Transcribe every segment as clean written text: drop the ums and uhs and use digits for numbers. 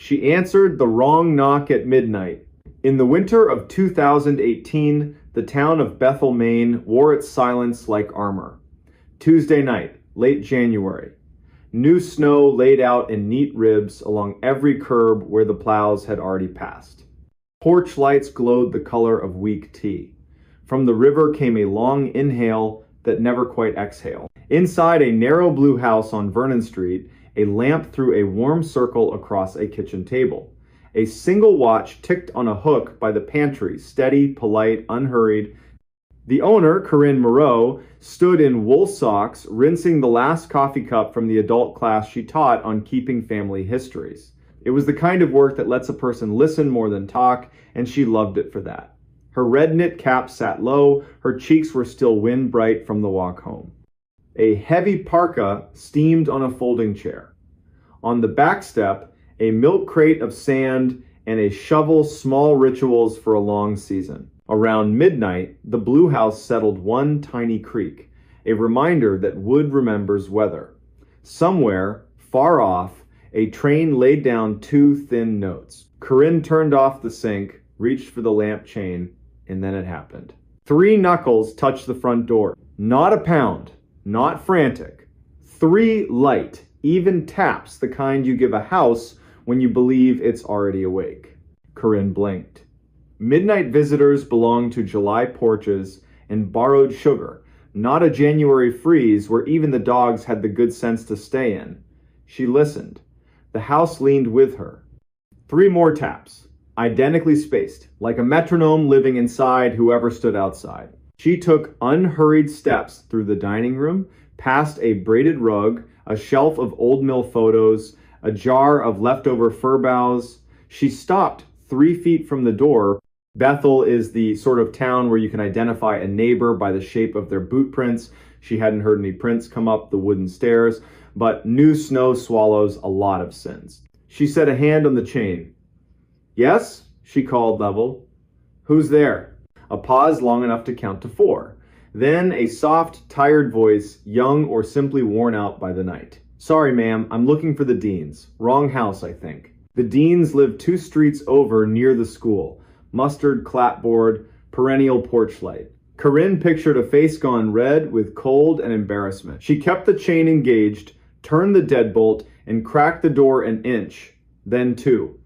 She answered the wrong knock at midnight. In the winter of 2018, the town of Bethel, Maine wore its silence like armor. Tuesday night, late January. New snow laid out in neat ribs along every curb where the plows had already passed. Porch lights glowed the color of weak tea. From the river came a long inhale that never quite exhaled. Inside a narrow blue house on Vernon Street, a lamp threw a warm circle across a kitchen table. A single watch ticked on a hook by the pantry, steady, polite, unhurried. The owner, Corinne Moreau, stood in wool socks, rinsing the last coffee cup from the adult class she taught on keeping family histories. It was the kind of work that lets a person listen more than talk, and she loved it for that. Her red knit cap sat low, her cheeks were still wind bright from the walk home. A heavy parka steamed on a folding chair. On the back step, a milk crate of sand and a shovel, small rituals for a long season. Around midnight, the blue house settled one tiny creak, a reminder that wood remembers weather. Somewhere, far off, a train laid down two thin notes. Corinne turned off the sink, reached for the lamp chain, and then it happened. 3 knuckles touched the front door. Not a pound, not frantic. 3 light, even taps, the kind you give a house when you believe it's already awake. Corinne blinked. Midnight visitors belonged to July porches and borrowed sugar, not a January freeze where even the dogs had the good sense to stay in. She listened. The house leaned with her. 3 more taps, identically spaced, like a metronome living inside whoever stood outside. She took unhurried steps through the dining room, past a braided rug, a shelf of old mill photos, a jar of leftover fir boughs. She stopped 3 feet from the door. Bethel is the sort of town where you can identify a neighbor by the shape of their boot prints. She hadn't heard any prints come up the wooden stairs, but new snow swallows a lot of sins. She set a hand on the chain. "Yes?" she called level. "Who's there?" A pause long enough to count to 4. Then a soft, tired voice, young or simply worn out by the night. "Sorry, ma'am, I'm looking for the Deans. Wrong house, I think." The Deans lived 2 streets over near the school. Mustard clapboard, perennial porch light. Corinne pictured a face gone red with cold and embarrassment. She kept the chain engaged, turned the deadbolt, and cracked the door an inch, then 2.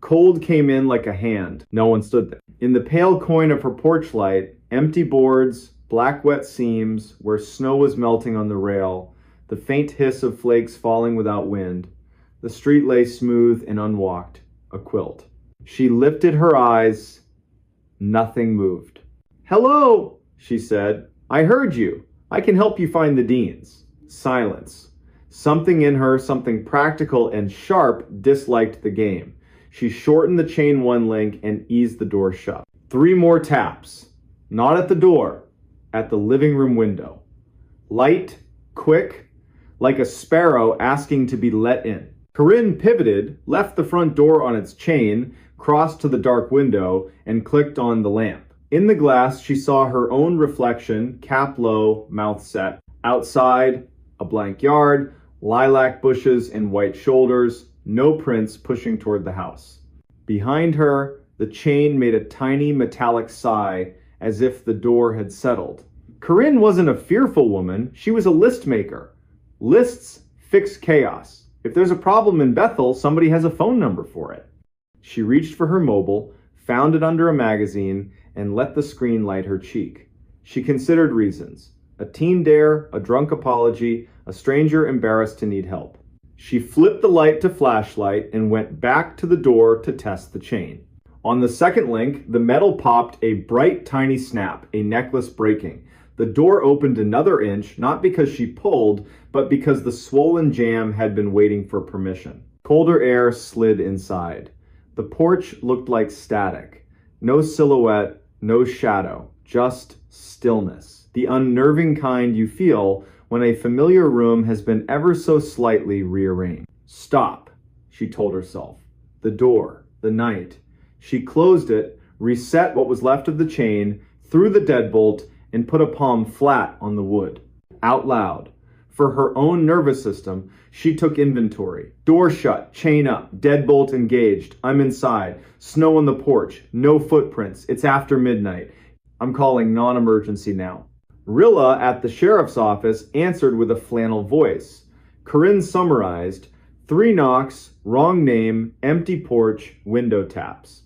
Cold came in like a hand. No one stood there. In the pale coin of her porch light, empty boards, black wet seams where snow was melting on the rail, the faint hiss of flakes falling without wind. The street lay smooth and unwalked, a quilt. She lifted her eyes. Nothing moved. "Hello," she said. "I heard you. I can help you find the Deans." Silence. Something in her, something practical and sharp, disliked the game. She shortened the chain 1 link and eased the door shut. 3 more taps. Not at the door, at the living room window. Light, quick, like a sparrow asking to be let in. Corinne pivoted, left the front door on its chain, crossed to the dark window, and clicked on the lamp. In the glass, she saw her own reflection, cap low, mouth set. Outside, a blank yard, lilac bushes and white shoulders, no prints pushing toward the house. Behind her, the chain made a tiny metallic sigh, as if the door had settled. Corinne wasn't a fearful woman, she was a list maker. Lists fix chaos. If there's a problem in Bethel, somebody has a phone number for it. She reached for her mobile, found it under a magazine, and let the screen light her cheek. She considered reasons. A teen dare, a drunk apology, a stranger embarrassed to need help. She flipped the light to flashlight and went back to the door to test the chain. On the second link, the metal popped a bright tiny snap, a necklace breaking. The door opened another inch, not because she pulled, but because the swollen jam had been waiting for permission. Colder air slid inside. The porch looked like static. No silhouette, no shadow, just stillness. The unnerving kind you feel when a familiar room has been ever so slightly rearranged. Stop, she told herself. The door, the night. She closed it, reset what was left of the chain, threw the deadbolt, and put a palm flat on the wood. Out loud. For her own nervous system, she took inventory. Door shut, chain up, deadbolt engaged. I'm inside. Snow on the porch. No footprints. It's after midnight. I'm calling non-emergency now. Rilla at the sheriff's office answered with a flannel voice. Corinne summarized, 3 knocks, wrong name, empty porch, window taps.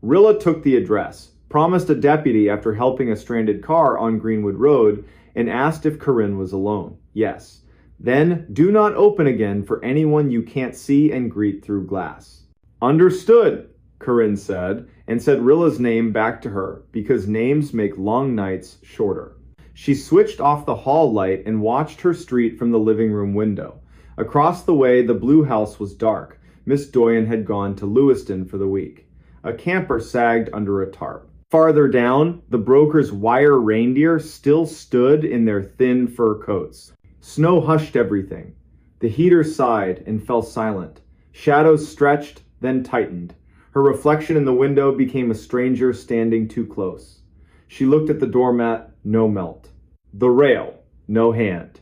Rilla took the address, promised a deputy after helping a stranded car on Greenwood Road, and asked if Corinne was alone. Yes. Then, do not open again for anyone you can't see and greet through glass. Understood, Corinne said, and said Rilla's name back to her, because names make long nights shorter. She switched off the hall light and watched her street from the living room window. Across the way, the blue house was dark. Miss Doyen had gone to Lewiston for the week. A camper sagged under a tarp. Farther down, the broker's wire reindeer still stood in their thin fur coats. Snow hushed everything. The heater sighed and fell silent. Shadows stretched, then tightened. Her reflection in the window became a stranger standing too close. She looked at the doormat, no melt. The rail, no hand.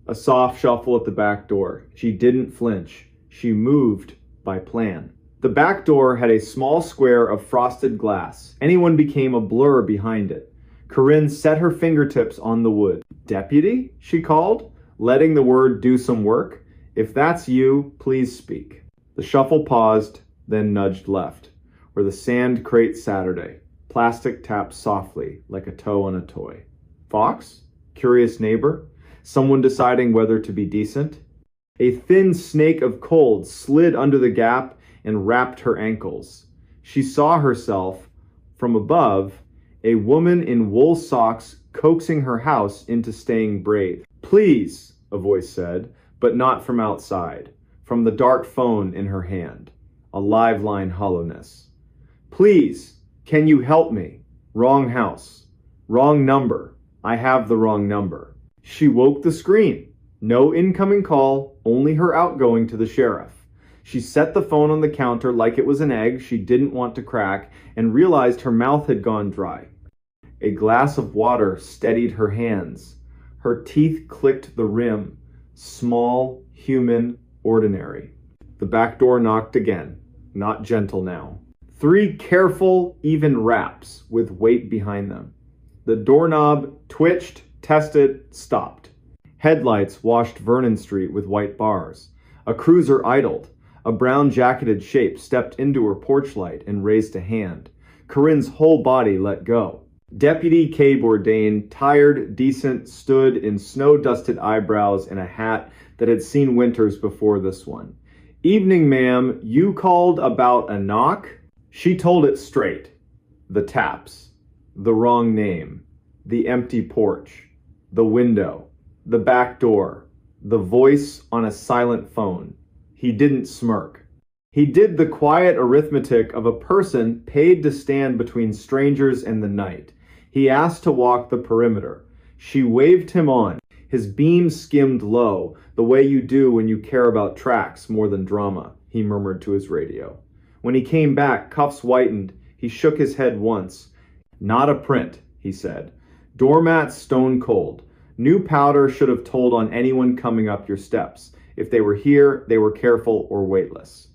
A soft shuffle at the back door. She didn't flinch. She moved by plan. The back door had a small square of frosted glass. Anyone became a blur behind it. Corinne set her fingertips on the wood. Deputy? She called, letting the word do some work. If that's you, please speak. The shuffle paused, then nudged left, where the sand crate Saturday. Plastic tapped softly, like a toe on a toy. Fox? Curious neighbor? Someone deciding whether to be decent? A thin snake of cold slid under the gap and wrapped her ankles. She saw herself, from above, a woman in wool socks coaxing her house into staying brave. Please, a voice said, but not from outside, from the dark phone in her hand, a live line hollowness. Please, can you help me? Wrong house. Wrong number. I have the wrong number. She woke the screen. No incoming call, only her outgoing to the sheriff. She set the phone on the counter like it was an egg she didn't want to crack and realized her mouth had gone dry. A glass of water steadied her hands. Her teeth clicked the rim. Small, human, ordinary. The back door knocked again. Not gentle now. 3 careful, even raps with weight behind them. The doorknob twitched, tested, stopped. Headlights washed Vernon Street with white bars. A cruiser idled. A brown-jacketed shape stepped into her porch light and raised a hand. Corinne's whole body let go. Deputy K. Bourdain, tired, decent, stood in snow-dusted eyebrows and a hat that had seen winters before this one. Evening, ma'am. You called about a knock? She told it straight. The taps. The wrong name. The empty porch. The window. The back door. The voice on a silent phone. He didn't smirk. He did the quiet arithmetic of a person paid to stand between strangers and the night. He asked to walk the perimeter. She waved him on. His beam skimmed low, the way you do when you care about tracks more than drama, he murmured to his radio. When he came back, cuffs whitened. He shook his head once. Not a print, he said. Doormat stone cold. New powder should have told on anyone coming up your steps. If they were here, they were careful or weightless.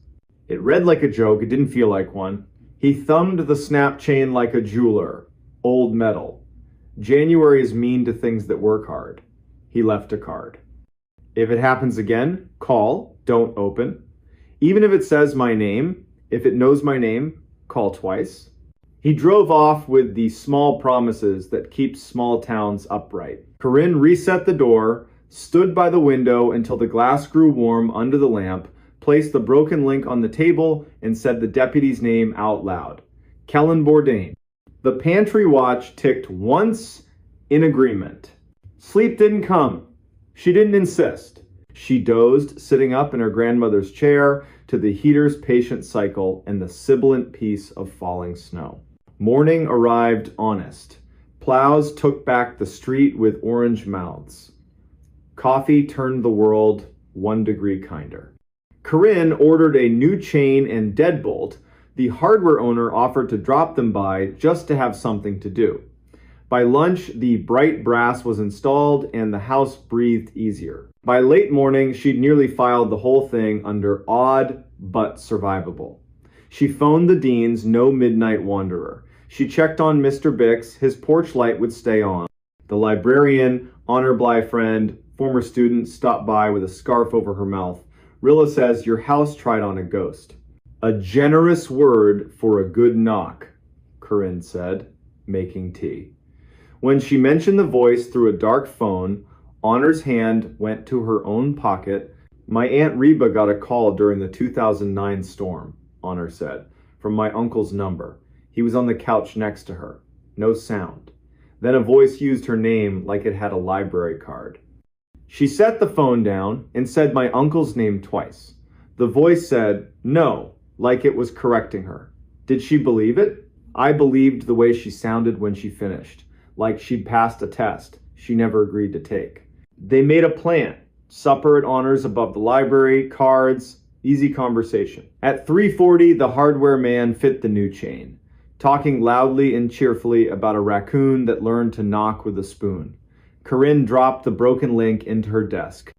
It read like a joke. It didn't feel like one. He thumbed the snap chain like a jeweler. Old metal. January is mean to things that work hard. He left a card. If it happens again, call. Don't open. Even if it says my name, if it knows my name, call twice. He drove off with the small promises that keep small towns upright. Corinne reset the door, stood by the window until the glass grew warm under the lamp, placed the broken link on the table, and said the deputy's name out loud. Kellen Bourdain. The pantry watch ticked once in agreement. Sleep didn't come. She didn't insist. She dozed, sitting up in her grandmother's chair, to the heater's patient cycle and the sibilant peace of falling snow. Morning arrived honest. Plows took back the street with orange mouths. Coffee turned the world 1 degree kinder. Corinne ordered a new chain and deadbolt. The hardware owner offered to drop them by just to have something to do. By lunch, the bright brass was installed and the house breathed easier. By late morning, she'd nearly filed the whole thing under odd but survivable. She phoned the dean's no midnight wanderer. She checked on Mr. Bix, his porch light would stay on. The librarian, honor Bly friend, former student, stopped by with a scarf over her mouth. Rilla says your house tried on a ghost. A generous word for a good knock, Corinne said, making tea. When she mentioned the voice through a dark phone, Honor's hand went to her own pocket. My Aunt Reba got a call during the 2009 storm, Honor said, from my uncle's number. He was on the couch next to her. No sound. Then a voice used her name like it had a library card. She set the phone down and said my uncle's name twice. The voice said, no, like it was correcting her. Did she believe it? I believed the way she sounded when she finished, like she'd passed a test she never agreed to take. They made a plan. Supper at Honors above the library, cards, easy conversation. At 3:40, the hardware man fit the new chain, talking loudly and cheerfully about a raccoon that learned to knock with a spoon. Corinne dropped the broken link into her desk.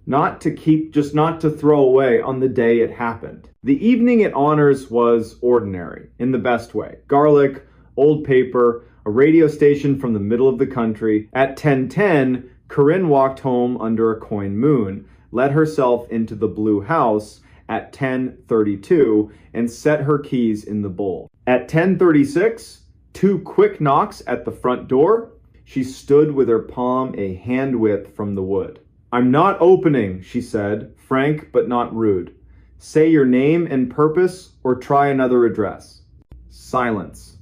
Not to keep, just not to throw away on the day it happened. The evening at Honors was ordinary, in the best way. Garlic, old paper, a radio station from the middle of the country. At 10:10, Corinne walked home under a coin moon, let herself into the blue house at 10:32, and set her keys in the bowl. At 10:36, 2 quick knocks at the front door. She stood with her palm a hand width from the wood. I'm not opening, she said, frank but not rude. Say your name and purpose or try another address. Silence.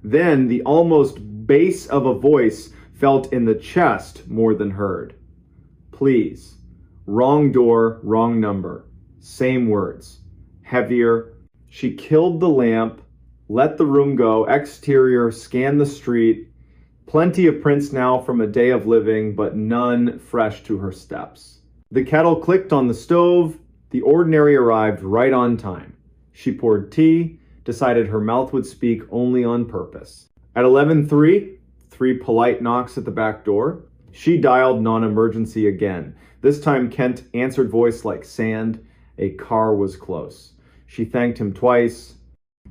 Then the almost bass of a voice felt in the chest more than heard. Please. Wrong door, wrong number. Same words. Heavier. She killed the lamp, let the room go, exterior, scanned the street. Plenty of prints now from a day of living, but none fresh to her steps. The kettle clicked on the stove. The ordinary arrived right on time. She poured tea, decided her mouth would speak only on purpose. At 11:03, 3 polite knocks at the back door. She dialed non-emergency again. This time Kent answered voice like sand. A car was close. She thanked him twice.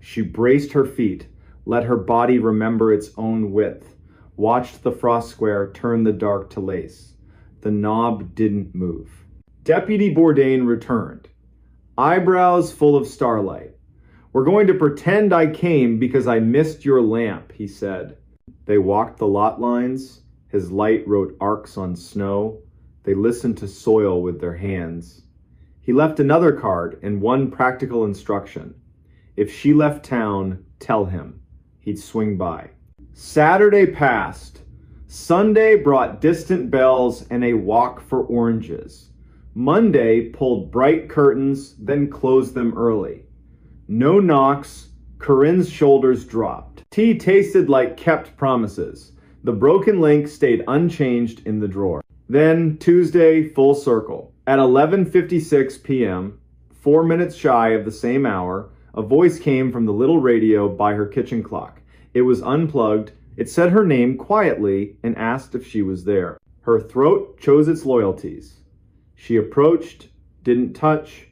She braced her feet, let her body remember its own width. Watched the frost square turn the dark to lace. The knob didn't move. Deputy Bourdain returned, eyebrows full of starlight. We're going to pretend I came because I missed your lamp, he said. They walked the lot lines. His light wrote arcs on snow. They listened to soil with their hands. He left another card and one practical instruction. If she left town, tell him. He'd swing by. Saturday passed. Sunday brought distant bells and a walk for oranges. Monday pulled bright curtains, then closed them early. No knocks. Corinne's shoulders dropped. Tea tasted like kept promises. The broken link stayed unchanged in the drawer. Then Tuesday, full circle. At 11:56 p.m., 4 minutes shy of the same hour, a voice came from the little radio by her kitchen clock. It was unplugged. It said her name quietly and asked if she was there. Her throat chose its loyalties. She approached, didn't touch,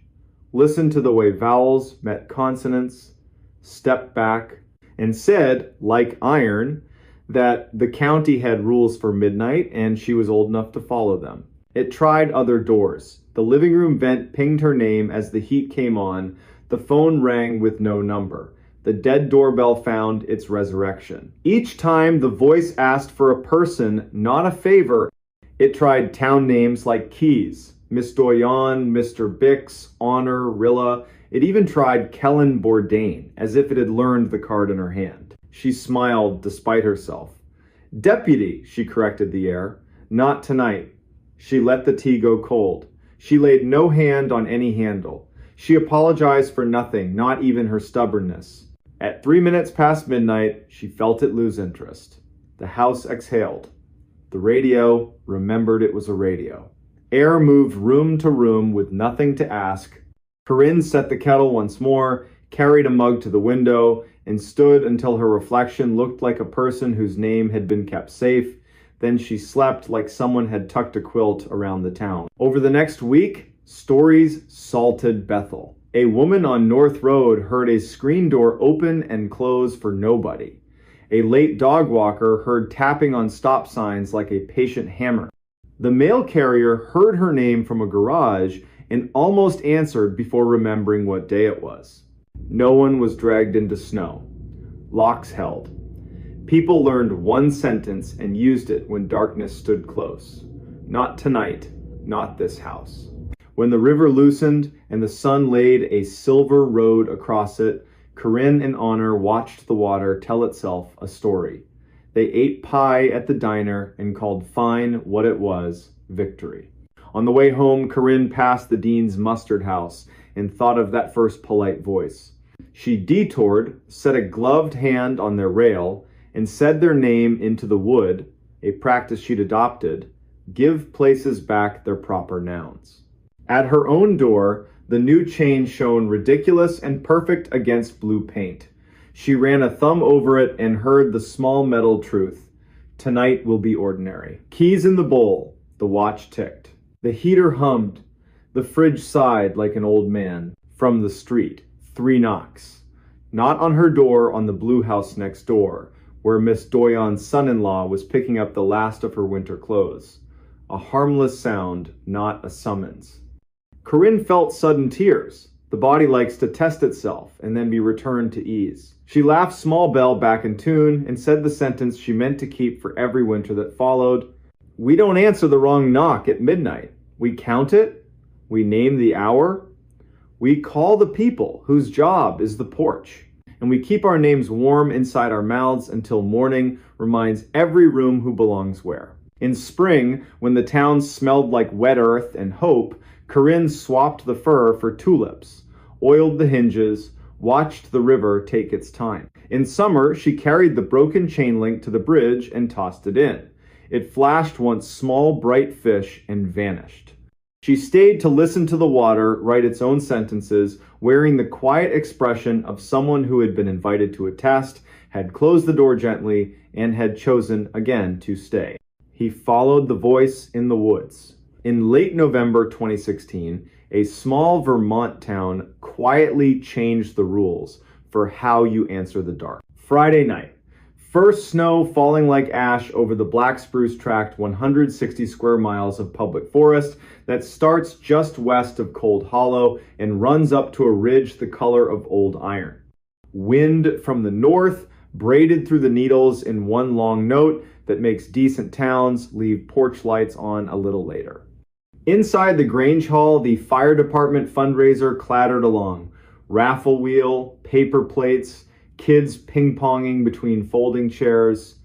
listened to the way vowels met consonants, stepped back, and said, like iron, that the county had rules for midnight and she was old enough to follow them. It tried other doors. The living room vent pinged her name as the heat came on. The phone rang with no number. The dead doorbell found its resurrection. Each time the voice asked for a person, not a favor. It tried town names like Keys, Miss Doyon, Mr. Bix, Honor, Rilla. It even tried Kellen Bourdain, as if it had learned the card in her hand. She smiled despite herself. Deputy, she corrected the air. Not tonight. She let the tea go cold. She laid no hand on any handle. She apologized for nothing, not even her stubbornness. At 3 minutes past midnight, she felt it lose interest. The house exhaled. The radio remembered it was a radio. Air moved room to room with nothing to ask. Corinne set the kettle once more, carried a mug to the window, and stood until her reflection looked like a person whose name had been kept safe. Then she slept like someone had tucked a quilt around the town. Over the next week, stories salted Bethel. A woman on North Road heard a screen door open and close for nobody. A late dog walker heard tapping on stop signs like a patient hammer. The mail carrier heard her name from a garage and almost answered before remembering what day it was. No one was dragged into snow. Locks held. People learned one sentence and used it when darkness stood close. Not tonight, not this house. When the river loosened and the sun laid a silver road across it, Corinne and Honor watched the water tell itself a story. They ate pie at the diner and called fine what it was victory. On the way home, Corinne passed the dean's mustard house and thought of that first polite voice. She detoured, set a gloved hand on their rail, and said their name into the wood, a practice she'd adopted, give places back their proper nouns. At her own door, the new chain shone ridiculous and perfect against blue paint. She ran a thumb over it and heard the small metal truth. Tonight will be ordinary. Keys in the bowl. The watch ticked. The heater hummed. The fridge sighed like an old man. From the street, 3 knocks. Not on her door, on the blue house next door, where Miss Doyon's son-in-law was picking up the last of her winter clothes. A harmless sound, not a summons. Corinne felt sudden tears. The body likes to test itself and then be returned to ease. She laughed Small Bell back in tune and said the sentence she meant to keep for every winter that followed. We don't answer the wrong knock at midnight. We count it. We name the hour. We call the people whose job is the porch. And we keep our names warm inside our mouths until morning reminds every room who belongs where. In spring, when the town smelled like wet earth and hope, Corinne swapped the fur for tulips, oiled the hinges, watched the river take its time. In summer, she carried the broken chain link to the bridge and tossed it in. It flashed once small, bright fish and vanished. She stayed to listen to the water write its own sentences, wearing the quiet expression of someone who had been invited to a test, had closed the door gently, and had chosen again to stay. He followed the voice in the woods. In late November 2016, a small Vermont town quietly changed the rules for how you answer the dark. Friday night. First snow falling like ash over the Black Spruce tract 160 square miles of public forest that starts just west of Cold Hollow and runs up to a ridge the color of old iron. Wind from the north braided through the needles in one long note that makes decent towns leave porch lights on a little later. Inside the Grange Hall, the fire department fundraiser clattered along. Raffle wheel, paper plates, kids ping-ponging between folding chairs.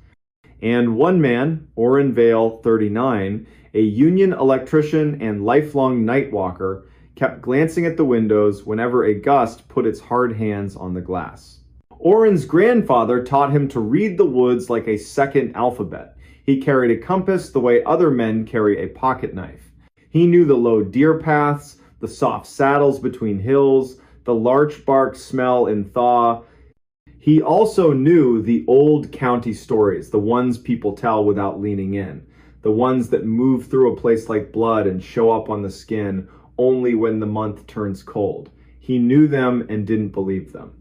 And one man, Orrin Vale, 39, a union electrician and lifelong night walker, kept glancing at the windows whenever a gust put its hard hands on the glass. Orrin's grandfather taught him to read the woods like a second alphabet. He carried a compass the way other men carry a pocket knife. He knew the low deer paths, the soft saddles between hills, the larch bark smell in thaw. He also knew the old county stories, the ones people tell without leaning in, the ones that move through a place like blood and show up on the skin only when the month turns cold. He knew them and didn't believe them,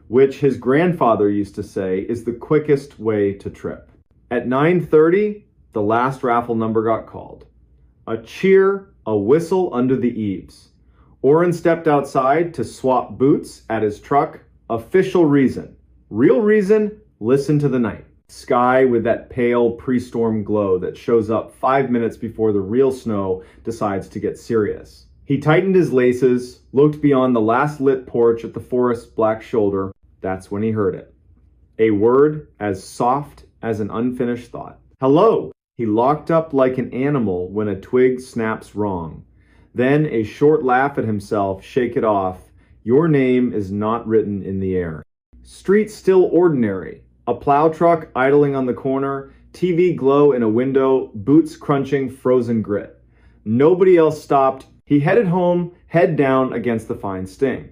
which his grandfather used to say is the quickest way to trip. At 9:30, the last raffle number got called. A cheer, a whistle under the eaves. Orrin stepped outside to swap boots at his truck. Official reason. Real reason, listen to the night. Sky with that pale pre-storm glow that shows up 5 minutes before the real snow decides to get serious. He tightened his laces, looked beyond the last lit porch at the forest's black shoulder. That's when he heard it. A word as soft as an unfinished thought. Hello! He locked up like an animal when a twig snaps wrong. Then a short laugh at himself, shake it off. Your name is not written in the air. Street still ordinary. A plow truck idling on the corner, TV glow in a window, boots crunching frozen grit. Nobody else stopped. He headed home, head down against the fine sting.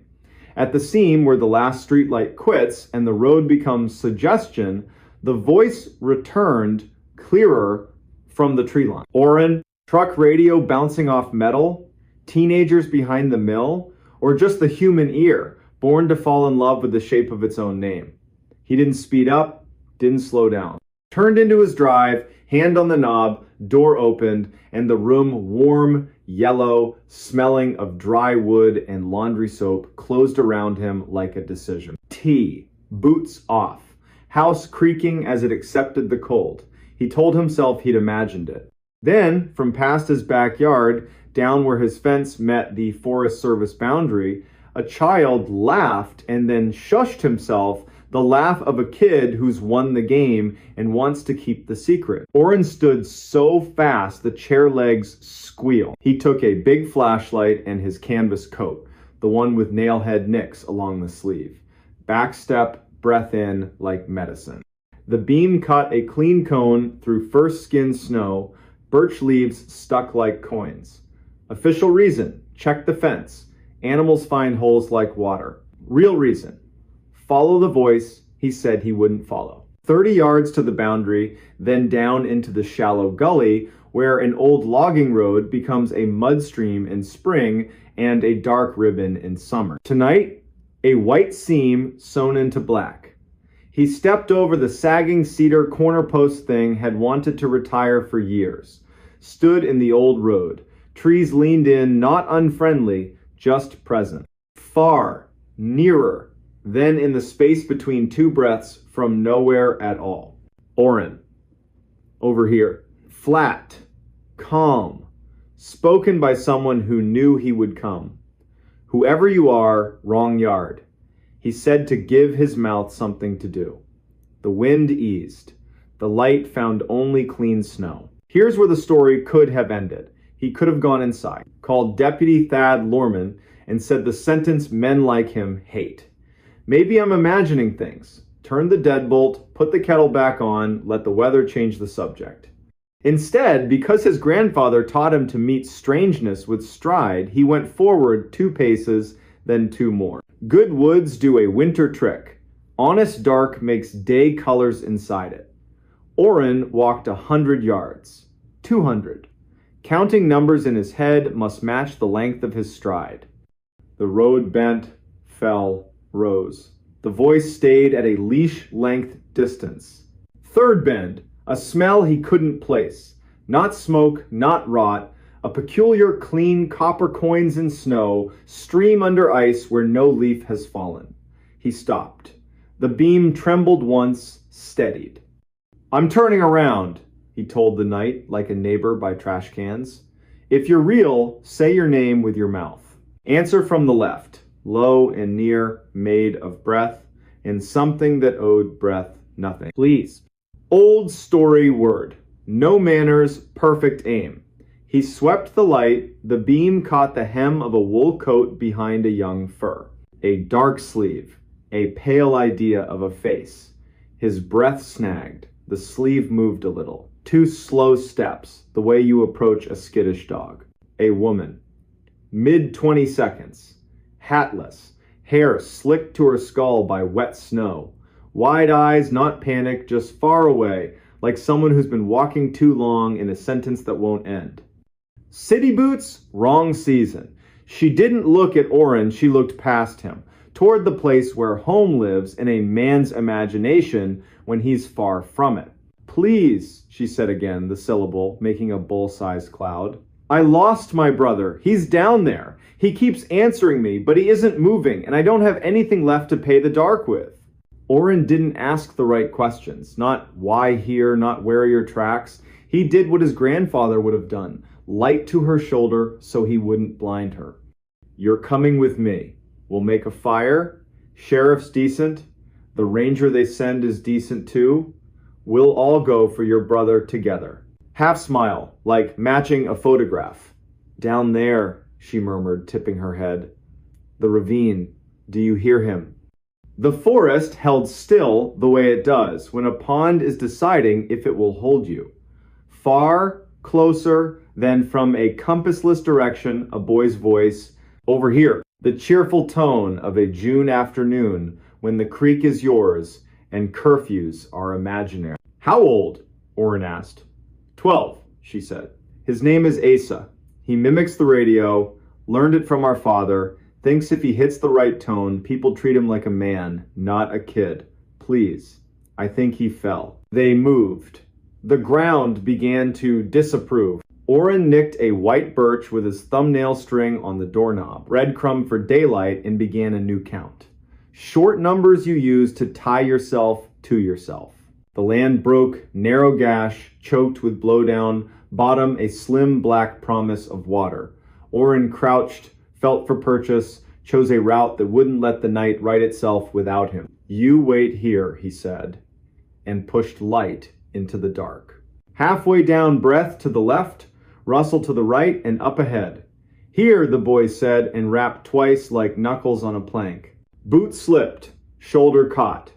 At the seam where the last streetlight quits and the road becomes suggestion, the voice returned, clearer, from the tree line. Oren, truck radio bouncing off metal, teenagers behind the mill, or just the human ear, born to fall in love with the shape of its own name. He didn't speed up, didn't slow down. Turned into his drive, hand on the knob, door opened, and the room, warm, yellow, smelling of dry wood and laundry soap, closed around him like a decision. Tea, boots off, house creaking as it accepted the cold. He told himself he'd imagined it. Then, from past his backyard, down where his fence met the Forest Service boundary, a child laughed and then shushed himself, the laugh of a kid who's won the game and wants to keep the secret. Oren stood so fast the chair legs squealed. He took a big flashlight and his canvas coat, the one with nailhead nicks along the sleeve. Back step, breath in like medicine. The beam cut a clean cone through first skinned snow, birch leaves stuck like coins. Official reason, check the fence. Animals find holes like water. Real reason, follow the voice he said he wouldn't follow. 30 yards to the boundary, then down into the shallow gully where an old logging road becomes a mud stream in spring and a dark ribbon in summer. Tonight, a white seam sewn into black. He stepped over the sagging cedar corner post thing had wanted to retire for years. Stood in the old road. Trees leaned in, not unfriendly, just present. Far, nearer, then in the space between two breaths from nowhere at all. Oren. Over here. Flat. Calm. Spoken by someone who knew he would come. Whoever you are, wrong yard. He said to give his mouth something to do. The wind eased. The light found only clean snow. Here's where the story could have ended. He could have gone inside, called Deputy Thad Lorman, and said the sentence men like him hate. Maybe I'm imagining things. Turn the deadbolt, put the kettle back on, let the weather change the subject. Instead, because his grandfather taught him to meet strangeness with stride, he went forward 2 paces, then 2 more. Good woods do a winter trick. Honest dark makes day colors inside it. Oren walked 100 yards. 200. Counting numbers in his head must match the length of his stride. The road bent, fell, rose. The voice stayed at a leash-length distance. Third bend, a smell he couldn't place. Not smoke, not rot. A peculiar clean copper coins in snow stream under ice where no leaf has fallen. He stopped. The beam trembled once, steadied. I'm turning around, he told the night like a neighbor by trash cans. If you're real, say your name with your mouth. Answer from the left, low and near, made of breath, and something that owed breath nothing. Please. Old story word. No manners, perfect aim. He swept the light, the beam caught the hem of a wool coat behind a young fir. A dark sleeve, a pale idea of a face. His breath snagged, the sleeve moved a little. 2 slow steps, the way you approach a skittish dog. A woman. Mid-20 seconds. Hatless, hair slicked to her skull by wet snow. Wide eyes, not panic, just far away, like someone who's been walking too long in a sentence that won't end. City boots? Wrong season. She didn't look at Oren, she looked past him, toward the place where home lives in a man's imagination when he's far from it. Please, she said again, the syllable making a bull-sized cloud. I lost my brother. He's down there. He keeps answering me, but he isn't moving, and I don't have anything left to pay the dark with. Oren didn't ask the right questions. Not why here, not where are your tracks. He did what his grandfather would have done. Light to her shoulder so he wouldn't blind her. You're coming with me. We'll make a fire. Sheriff's decent. The ranger they send is decent too. We'll all go for your brother together. Half smile, like matching a photograph. Down there, she murmured, tipping her head. The ravine. Do you hear him? The forest held still the way it does when a pond is deciding if it will hold you. Far, closer, then from a compassless direction, a boy's voice. Over here, the cheerful tone of a June afternoon when the creek is yours and curfews are imaginary. How old? Oren asked. 12. she said. His name is Asa. He mimics the radio, learned it from our father, thinks if he hits the right tone, people treat him like a man, not a kid. Please. I think he fell. They moved. The ground began to disapprove. Orrin nicked a white birch with his thumbnail string on the doorknob, breadcrumb for daylight, and began a new count. Short numbers you use to tie yourself to yourself. The land broke, narrow gash, choked with blowdown, bottom a slim black promise of water. Orrin crouched, felt for purchase, chose a route that wouldn't let the night right itself without him. You wait here, he said, and pushed light into the dark. Halfway down, breath to the left, rustle to the right, and up ahead. Here, the boy said, and rapped twice like knuckles on a plank. Boot slipped, shoulder caught.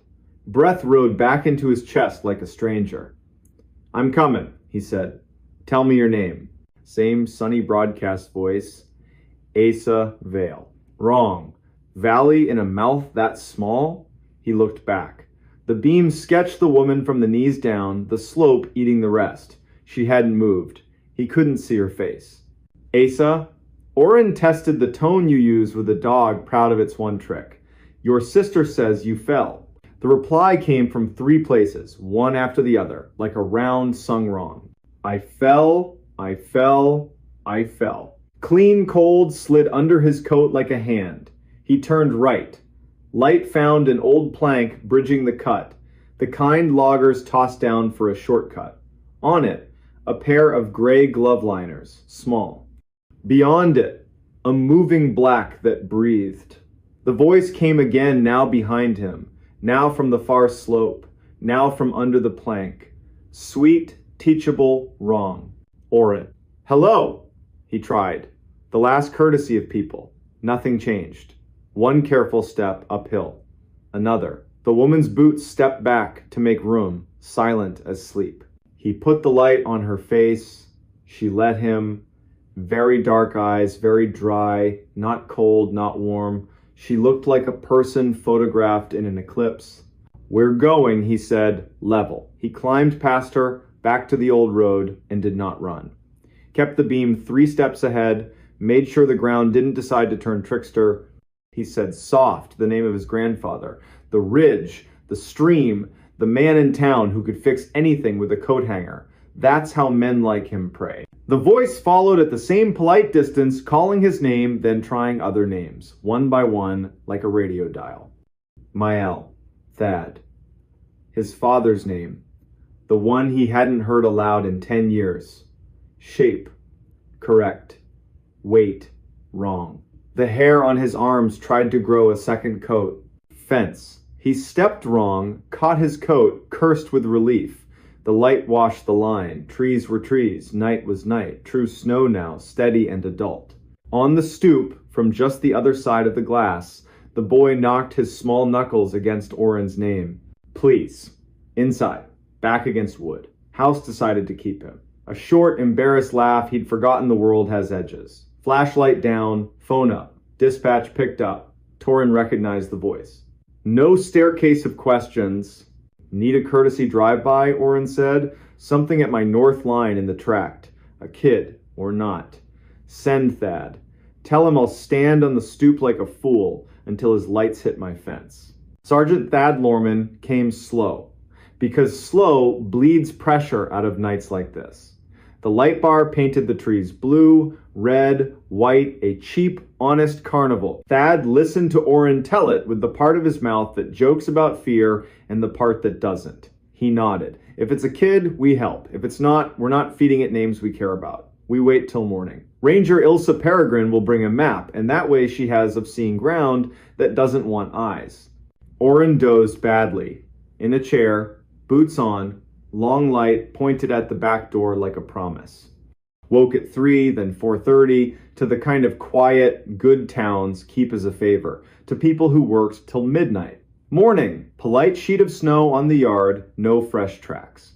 Breath rode back into his chest like a stranger. I'm coming, he said. Tell me your name. Same sunny broadcast voice. Asa Vale. Wrong. Valley in a mouth that small? He looked back. The beam sketched the woman from the knees down, the slope eating the rest. She hadn't moved. He couldn't see her face. Asa, Orrin tested the tone you use with a dog proud of its one trick. Your sister says you fell. The reply came from 3 places, one after the other, like a round sung wrong. I fell, I fell, I fell. Clean cold slid under his coat like a hand. He turned right. Light found an old plank bridging the cut, the kind loggers tossed down for a shortcut. On it, a pair of gray glove liners, small. Beyond it, a moving black that breathed. The voice came again, now behind him, now from the far slope, now from under the plank. Sweet, teachable, wrong. Orrin. Hello, he tried. The last courtesy of people. Nothing changed. One careful step uphill. Another. The woman's boots stepped back to make room, silent as sleep. He put the light on her face. She let him. Very dark eyes, very dry, not cold, not warm. She looked like a person photographed in an eclipse. We're going, he said, level. He climbed past her, back to the old road, and did not run. Kept the beam 3 steps ahead, made sure the ground didn't decide to turn trickster. He said soft, the name of his grandfather, the ridge, the stream, the man in town who could fix anything with a coat hanger. That's how men like him pray. The voice followed at the same polite distance, calling his name, then trying other names, one by one, like a radio dial. Mael, Thad. His father's name, the one he hadn't heard aloud in 10 years. Shape, correct. Weight, wrong. The hair on his arms tried to grow a second coat. Fence. He stepped wrong, caught his coat, cursed with relief. The light washed the line. Trees were trees. Night was night. True snow now, steady and adult. On the stoop, from just the other side of the glass, the boy knocked his small knuckles against Orrin's name. Please. Inside. Back against wood. House decided to keep him. A short, embarrassed laugh. He'd forgotten the world has edges. Flashlight down. Phone up. Dispatch picked up. Torrin recognized the voice. No staircase of questions. Need a courtesy drive-by, Orrin said. Something at my north line in the tract. A kid, or not. Send Thad. Tell him I'll stand on the stoop like a fool until his lights hit my fence. Sergeant Thad Lorman came slow, because slow bleeds pressure out of nights like this. The light bar painted the trees blue, red, white, a cheap, honest carnival. Thad listened to Orrin tell it with the part of his mouth that jokes about fear and the part that doesn't. He nodded. If it's a kid, we help. If it's not, we're not feeding it names we care about. We wait till morning. Ranger Ilsa Peregrine will bring a map, and that way she has of seeing ground that doesn't want eyes. Orrin dozed badly. In a chair, boots on, long light pointed at the back door like a promise. Woke at 3, then 4:30, to the kind of quiet, good towns keep as a favor, to people who worked till midnight. Morning, polite sheet of snow on the yard, no fresh tracks.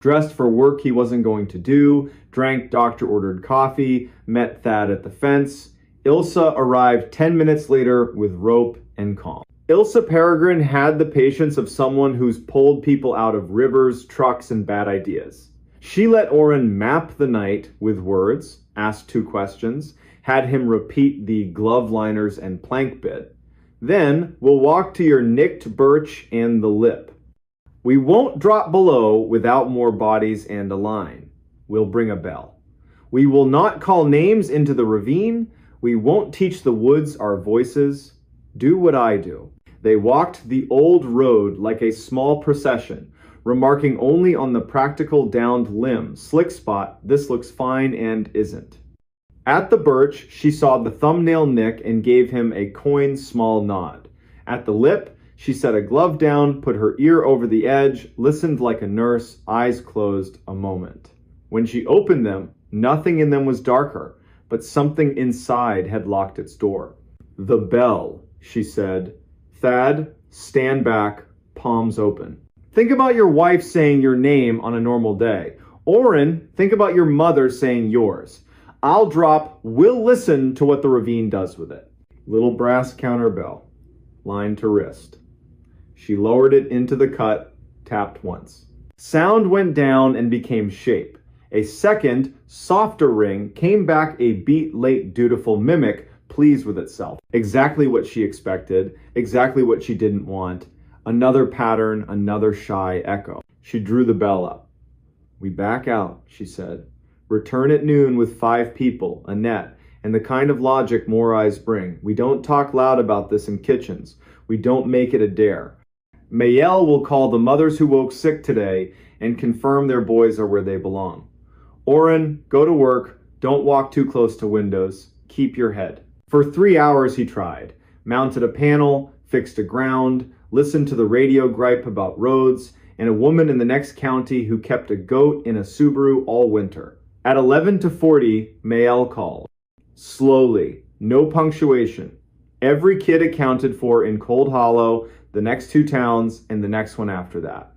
Dressed for work he wasn't going to do, drank doctor-ordered coffee, met Thad at the fence. Ilsa arrived 10 minutes later with rope and calm. Ilsa Peregrine had the patience of someone who's pulled people out of rivers, trucks, and bad ideas. She let Oren map the night with words, asked 2 questions, had him repeat the glove liners and plank bit. Then we'll walk to your nicked birch and the lip. We won't drop below without more bodies and a line. We'll bring a bell. We will not call names into the ravine. We won't teach the woods our voices. Do what I do. They walked the old road like a small procession, remarking only on the practical downed limb, slick spot, this looks fine and isn't. At the birch, she saw the thumbnail nick and gave him a coy's small nod. At the lip, she set a glove down, put her ear over the edge, listened like a nurse, eyes closed a moment. When she opened them, nothing in them was darker, but something inside had locked its door. The bell, she said. Thad, stand back, palms open. Think about your wife saying your name on a normal day. Oren, think about your mother saying yours. I'll drop, we'll listen to what the ravine does with it. Little brass counterbell, line to wrist. She lowered it into the cut, tapped once. Sound went down and became shape. A second, softer ring came back, a beat late dutiful mimic, pleased with itself. Exactly what she expected, exactly what she didn't want. Another pattern, another shy echo. She drew the bell up. We back out, she said. Return at noon with 5 people, a net, and the kind of logic more eyes bring. We don't talk loud about this in kitchens. We don't make it a dare. Mayel will call the mothers who woke sick today and confirm their boys are where they belong. Oren, go to work. Don't walk too close to windows. Keep your head. For 3 hours he tried. Mounted a panel, fixed a ground, listened to the radio gripe about roads, and a woman in the next county who kept a goat in a Subaru all winter. At 11:40, Mayel called. Slowly, no punctuation. Every kid accounted for in Cold Hollow, the next 2 towns, and the next one after that.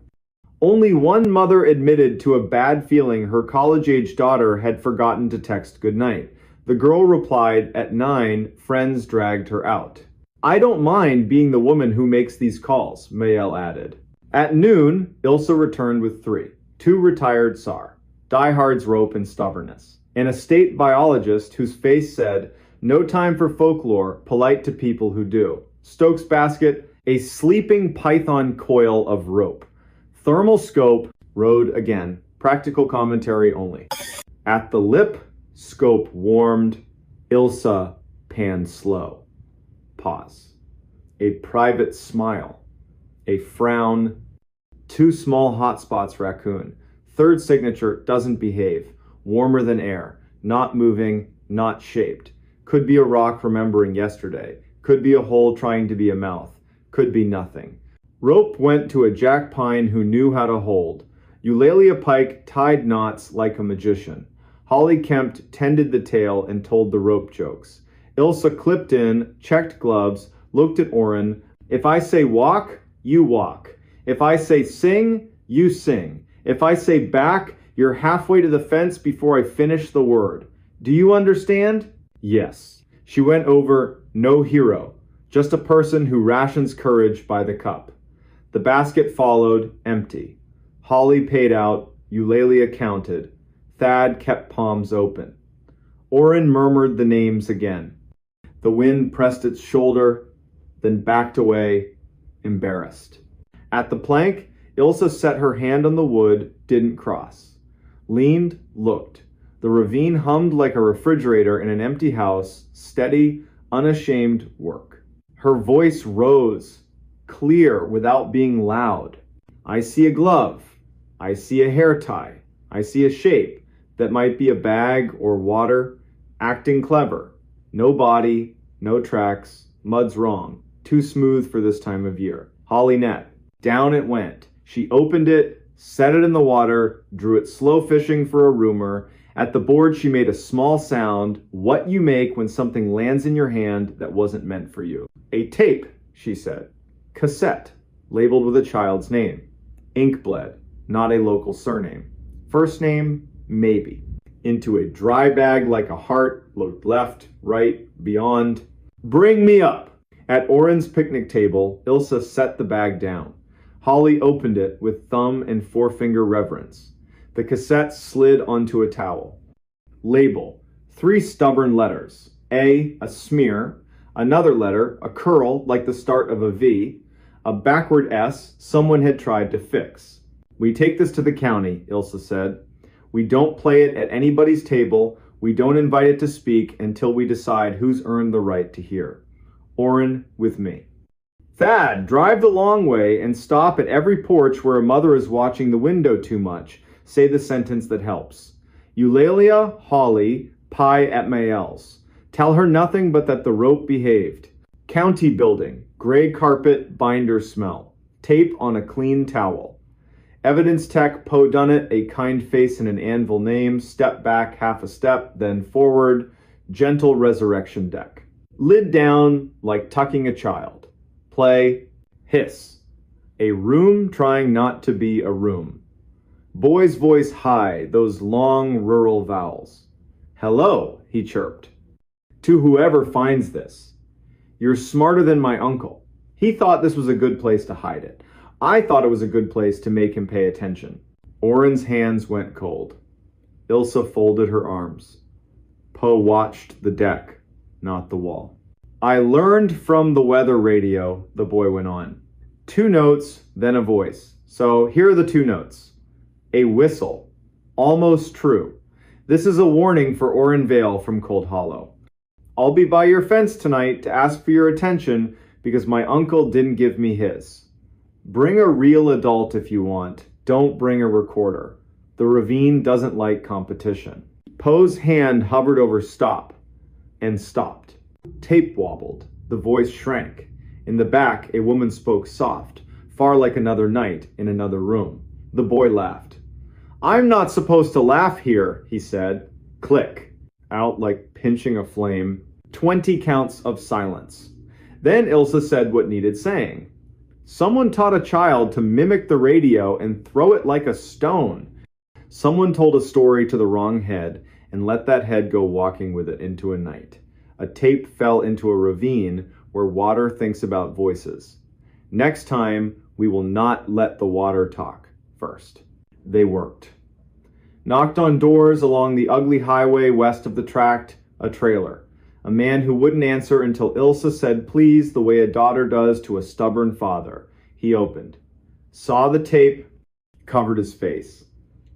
Only one mother admitted to a bad feeling her college-age daughter had forgotten to text goodnight. The girl replied, at 9, friends dragged her out. I don't mind being the woman who makes these calls, Mayel added. At noon, Ilsa returned with 3. 2 retired SAR. Diehard's rope and stubbornness. And a state biologist whose face said, no time for folklore, polite to people who do. Stokes basket, a sleeping python coil of rope. Thermal scope, rode again. Practical commentary only. At the lip, scope warmed. Ilsa panned slow. Pause. A private smile. A frown. 2 small hot spots raccoon. 3rd signature doesn't behave. Warmer than air. Not moving, not shaped. Could be a rock remembering yesterday. Could be a hole trying to be a mouth. Could be nothing. Rope went to a jack pine who knew how to hold. Eulalia Pike tied knots like a magician. Holly Kempt tended the tail and told the rope jokes. Ilsa clipped in, checked gloves, looked at Oren. If I say walk, you walk. If I say sing, you sing. If I say back, you're halfway to the fence before I finish the word. Do you understand? Yes. She went over, no hero, just a person who rations courage by the cup. The basket followed, empty. Holly paid out, Eulalia counted. Thad kept palms open. Oren murmured the names again. The wind pressed its shoulder, then backed away, embarrassed. At the plank, Ilsa set her hand on the wood, didn't cross. Leaned, looked. The ravine hummed like a refrigerator in an empty house, steady, unashamed work. Her voice rose, clear without being loud. I see a glove. I see a hair tie. I see a shape that might be a bag or water. Acting clever. No body, no tracks. Mud's wrong. Too smooth for this time of year. Holly net. Down it went. She opened it, set it in the water, drew it slow fishing for a rumor. At the board she made a small sound, what you make when something lands in your hand that wasn't meant for you. A tape, she said. Cassette, labeled with a child's name. Ink bled, not a local surname. First name, maybe. Into a dry bag like a heart, looked left, right, beyond. Bring me up! At Oren's picnic table, Ilsa set the bag down. Holly opened it with thumb and forefinger reverence. The cassette slid onto a towel. Label. 3 stubborn letters. A smear. Another letter, a curl like the start of a V. A backward S someone had tried to fix. We take this to the county, Ilsa said. We don't play it at anybody's table. We don't invite it to speak until we decide who's earned the right to hear. Orrin with me. Thad, drive the long way and stop at every porch where a mother is watching the window too much. Say the sentence that helps. Eulalia, Holly, pie at Mael's. Tell her nothing but that the rope behaved. County building, gray carpet, binder smell. Tape on a clean towel. Evidence tech, Poe Dunnett, a kind face and an anvil name. Step back half a step, then forward. Gentle resurrection deck. Lid down like tucking a child. Play, hiss. A room trying not to be a room. Boy's voice high, those long rural vowels. Hello, he chirped. To whoever finds this. You're smarter than my uncle. He thought this was a good place to hide it. I thought it was a good place to make him pay attention. Orrin's hands went cold. Ilsa folded her arms. Poe watched the deck, not the wall. I learned from the weather radio, the boy went on. 2 notes, then a voice. So here are the 2 notes. A whistle. Almost true. This is a warning for Orrin Vale from Cold Hollow. I'll be by your fence tonight to ask for your attention because my uncle didn't give me his. Bring a real adult if you want. Don't bring a recorder. The ravine doesn't like competition. Poe's hand hovered over stop and stopped. Tape wobbled. The voice shrank. In the back, a woman spoke soft, far like another night in another room. The boy laughed. I'm not supposed to laugh here, he said. Click. Out like pinching a flame. 20 counts of silence. Then Ilsa said what needed saying. Someone taught a child to mimic the radio and throw it like a stone. Someone told a story to the wrong head and let that head go walking with it into a night. A tape fell into a ravine where water thinks about voices. Next time, we will not let the water talk first. They worked. Knocked on doors along the ugly highway west of the tract, a trailer. A man who wouldn't answer until Ilsa said please the way a daughter does to a stubborn father. He opened. Saw the tape, covered his face.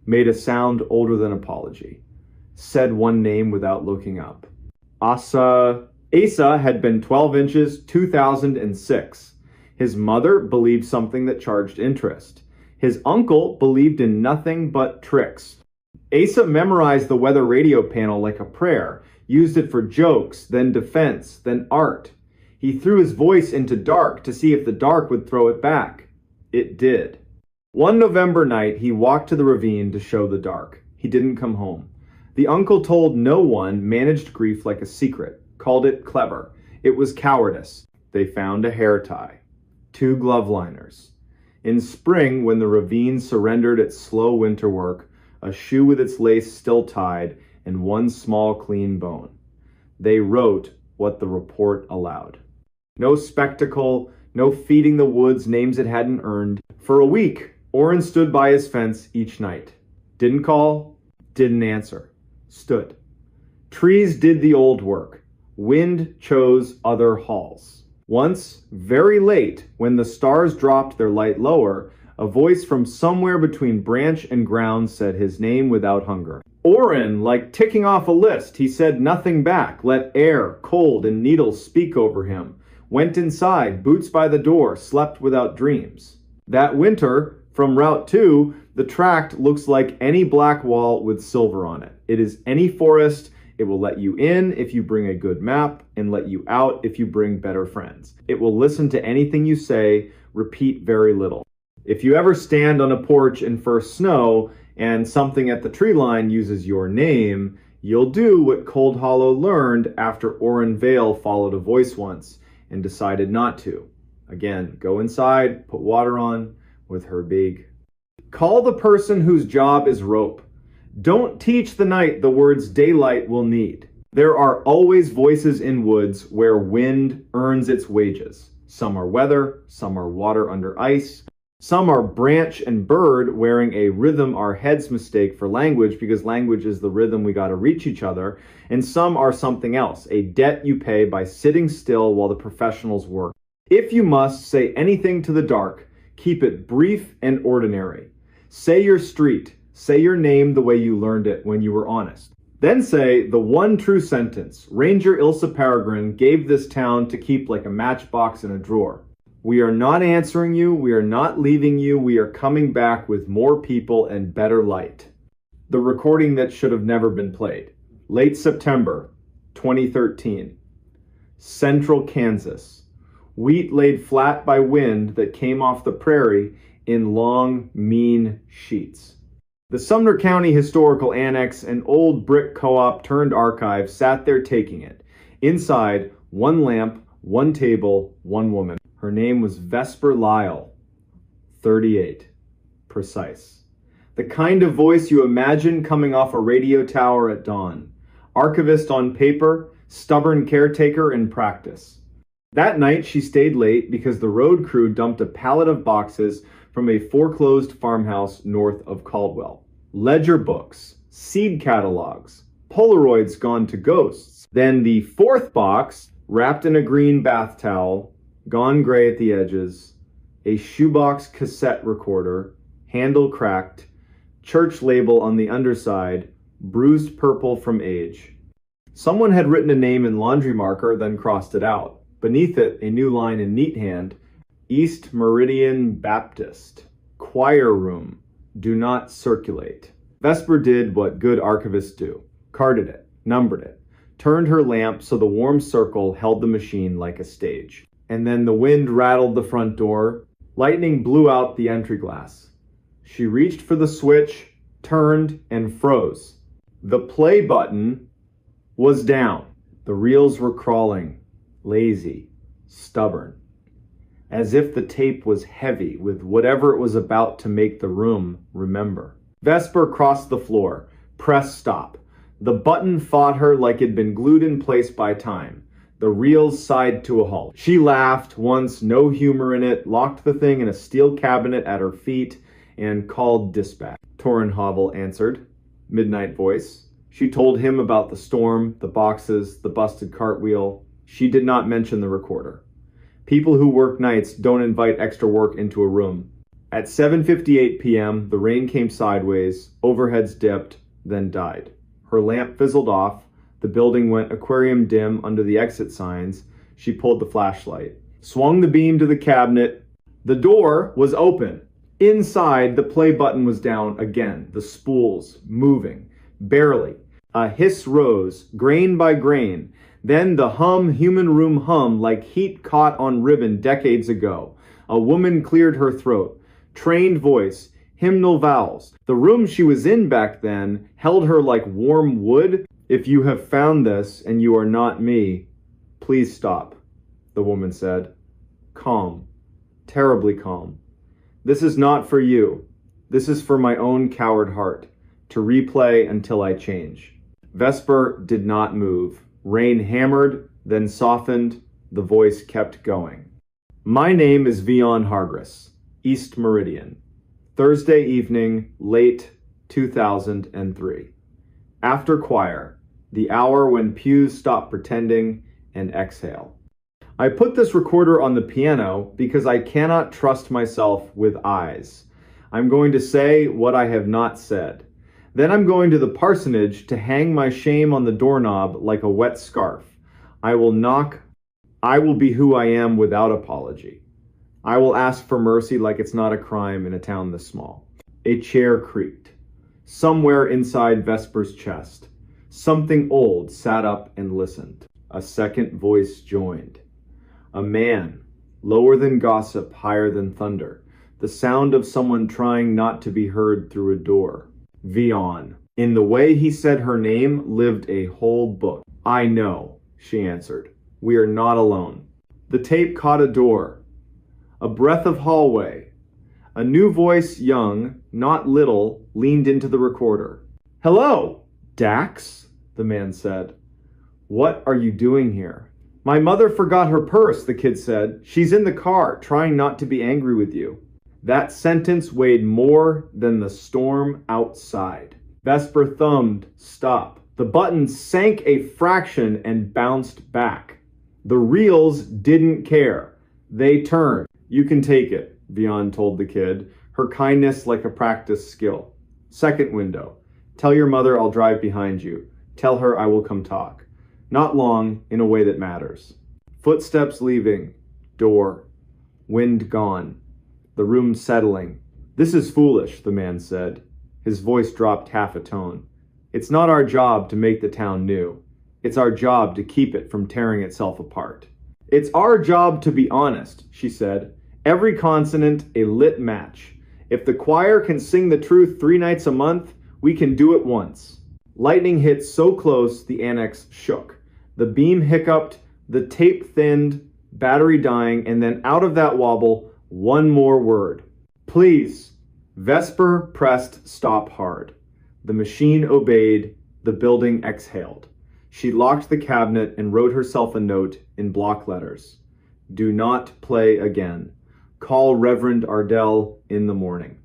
Made a sound older than apology. Said one name without looking up. Asa had been 12 inches, 2006. His mother believed something that charged interest. His uncle believed in nothing but tricks. Asa memorized the weather radio panel like a prayer, used it for jokes, then defense, then art. He threw his voice into dark to see if the dark would throw it back. It did. One November night, he walked to the ravine to show the dark. He didn't come home. The uncle told no one, managed grief like a secret, called it clever. It was cowardice. They found a hair tie. 2 glove liners. In spring, when the ravine surrendered its slow winter work, a shoe with its lace still tied, and 1 small clean bone. They wrote what the report allowed. No spectacle, no feeding the woods names it hadn't earned. For a week, Orrin stood by his fence each night. Didn't call, didn't answer. Stood. Trees did the old work. Wind chose other halls. Once, very late, when the stars dropped their light lower, a voice from somewhere between branch and ground said his name without hunger. Orrin, like ticking off a list, he said nothing back, let air, cold, and needles speak over him. Went inside, boots by the door, slept without dreams. That winter, from Route 2, the tract looks like any black wall with silver on it. It is any forest. It will let you in if you bring a good map and let you out if you bring better friends. It will listen to anything you say, repeat very little. If you ever stand on a porch in first snow and something at the tree line uses your name, you'll do what Cold Hollow learned after Orrin Vale followed a voice once and decided not to. Again, go inside, put water on with her big. Call the person whose job is rope. Don't teach the night the words daylight will need. There are always voices in woods where wind earns its wages. Some are weather, some are water under ice. Some are branch and bird, wearing a rhythm our heads mistake for language because language is the rhythm we got to reach each other. And some are something else, a debt you pay by sitting still while the professionals work. If you must say anything to the dark, keep it brief and ordinary. Say your street, say your name the way you learned it when you were honest. Then say the one true sentence. Ranger Ilsa Peregrine gave this town to keep like a matchbox in a drawer. We are not answering you, we are not leaving you, we are coming back with more people and better light. The recording that should have never been played. Late September, 2013. Central Kansas. Wheat laid flat by wind that came off the prairie in long, mean sheets. The Sumner County Historical Annex, an old brick co-op turned archive, sat there taking it. Inside, one lamp, one table, one woman. Her name was Vesper Lyle, 38. Precise. The kind of voice you imagine coming off a radio tower at dawn. Archivist on paper, stubborn caretaker in practice. That night she stayed late because the road crew dumped a pallet of boxes from a foreclosed farmhouse north of Caldwell. Ledger books, seed catalogs, Polaroids gone to ghosts. Then the fourth box, wrapped in a green bath towel, gone gray at the edges, a shoebox cassette recorder, handle cracked, church label on the underside, bruised purple from age. Someone had written a name in laundry marker, then crossed it out. Beneath it, a new line in neat hand, East Meridian Baptist, choir room, do not circulate. Vesper did what good archivists do, carded it, numbered it, turned her lamp so the warm circle held the machine like a stage. And then the wind rattled the front door, lightning blew out the entry glass. She reached for the switch, turned, and froze. The play button was down. The reels were crawling, lazy, stubborn, as if the tape was heavy with whatever it was about to make the room remember. Vesper crossed the floor, pressed stop. The button fought her like it'd been glued in place by time. The reels sighed to a halt. She laughed once, no humor in it, locked the thing in a steel cabinet at her feet, and called dispatch. Torrenhovel answered, midnight voice. She told him about the storm, the boxes, the busted cartwheel. She did not mention the recorder. People who work nights don't invite extra work into a room. At 7:58 p.m., the rain came sideways, overheads dipped, then died. Her lamp fizzled off. The building went aquarium dim under the exit signs. She pulled the flashlight, swung the beam to the cabinet. The door was open. Inside, the play button was down again, the spools moving, barely. A hiss rose, grain by grain. Then the human room hum like heat caught on ribbon decades ago. A woman cleared her throat. Trained voice, hymnal vowels. The room she was in back then held her like warm wood. If you have found this and you are not me, please stop, the woman said. Calm, terribly calm. This is not for you. This is for my own coward heart, to replay until I change. Vesper did not move. Rain hammered, then softened. The voice kept going. My name is Vion Hargris, East Meridian. Thursday evening, late 2003. After choir, the hour when pews stop pretending and exhale. I put this recorder on the piano because I cannot trust myself with eyes. I'm going to say what I have not said. Then I'm going to the parsonage to hang my shame on the doorknob like a wet scarf. I will knock. I will be who I am without apology. I will ask for mercy like it's not a crime in a town this small. A chair creaked. Somewhere inside Vesper's chest, something old sat up and listened. A second voice joined. A man, lower than gossip, higher than thunder. The sound of someone trying not to be heard through a door. Vion. In the way he said her name lived a whole book. I know, she answered. We are not alone. The tape caught a door. A breath of hallway. A new voice, young, not little, leaned into the recorder. Hello, Dax, the man said. What are you doing here? My mother forgot her purse, the kid said. She's in the car, trying not to be angry with you. That sentence weighed more than the storm outside. Vesper thumbed stop. The button sank a fraction and bounced back. The reels didn't care. They turned. You can take it, Vion told the kid, her kindness like a practiced skill. Second window. Tell your mother I'll drive behind you. Tell her I will come talk. Not long, in a way that matters. Footsteps leaving. Door. Wind gone. The room settling. This is foolish, the man said. His voice dropped half a tone. It's not our job to make the town new. It's our job to keep it from tearing itself apart. It's our job to be honest, she said. Every consonant a lit match. If the choir can sing the truth 3 nights a month, we can do it once. Lightning hit so close the annex shook. The beam hiccuped, the tape thinned, battery dying, and then out of that wobble, one more word. Please. Vesper pressed stop hard. The machine obeyed. The building exhaled. She locked the cabinet and wrote herself a note in block letters. Do not play again. Call Reverend Ardell in the morning.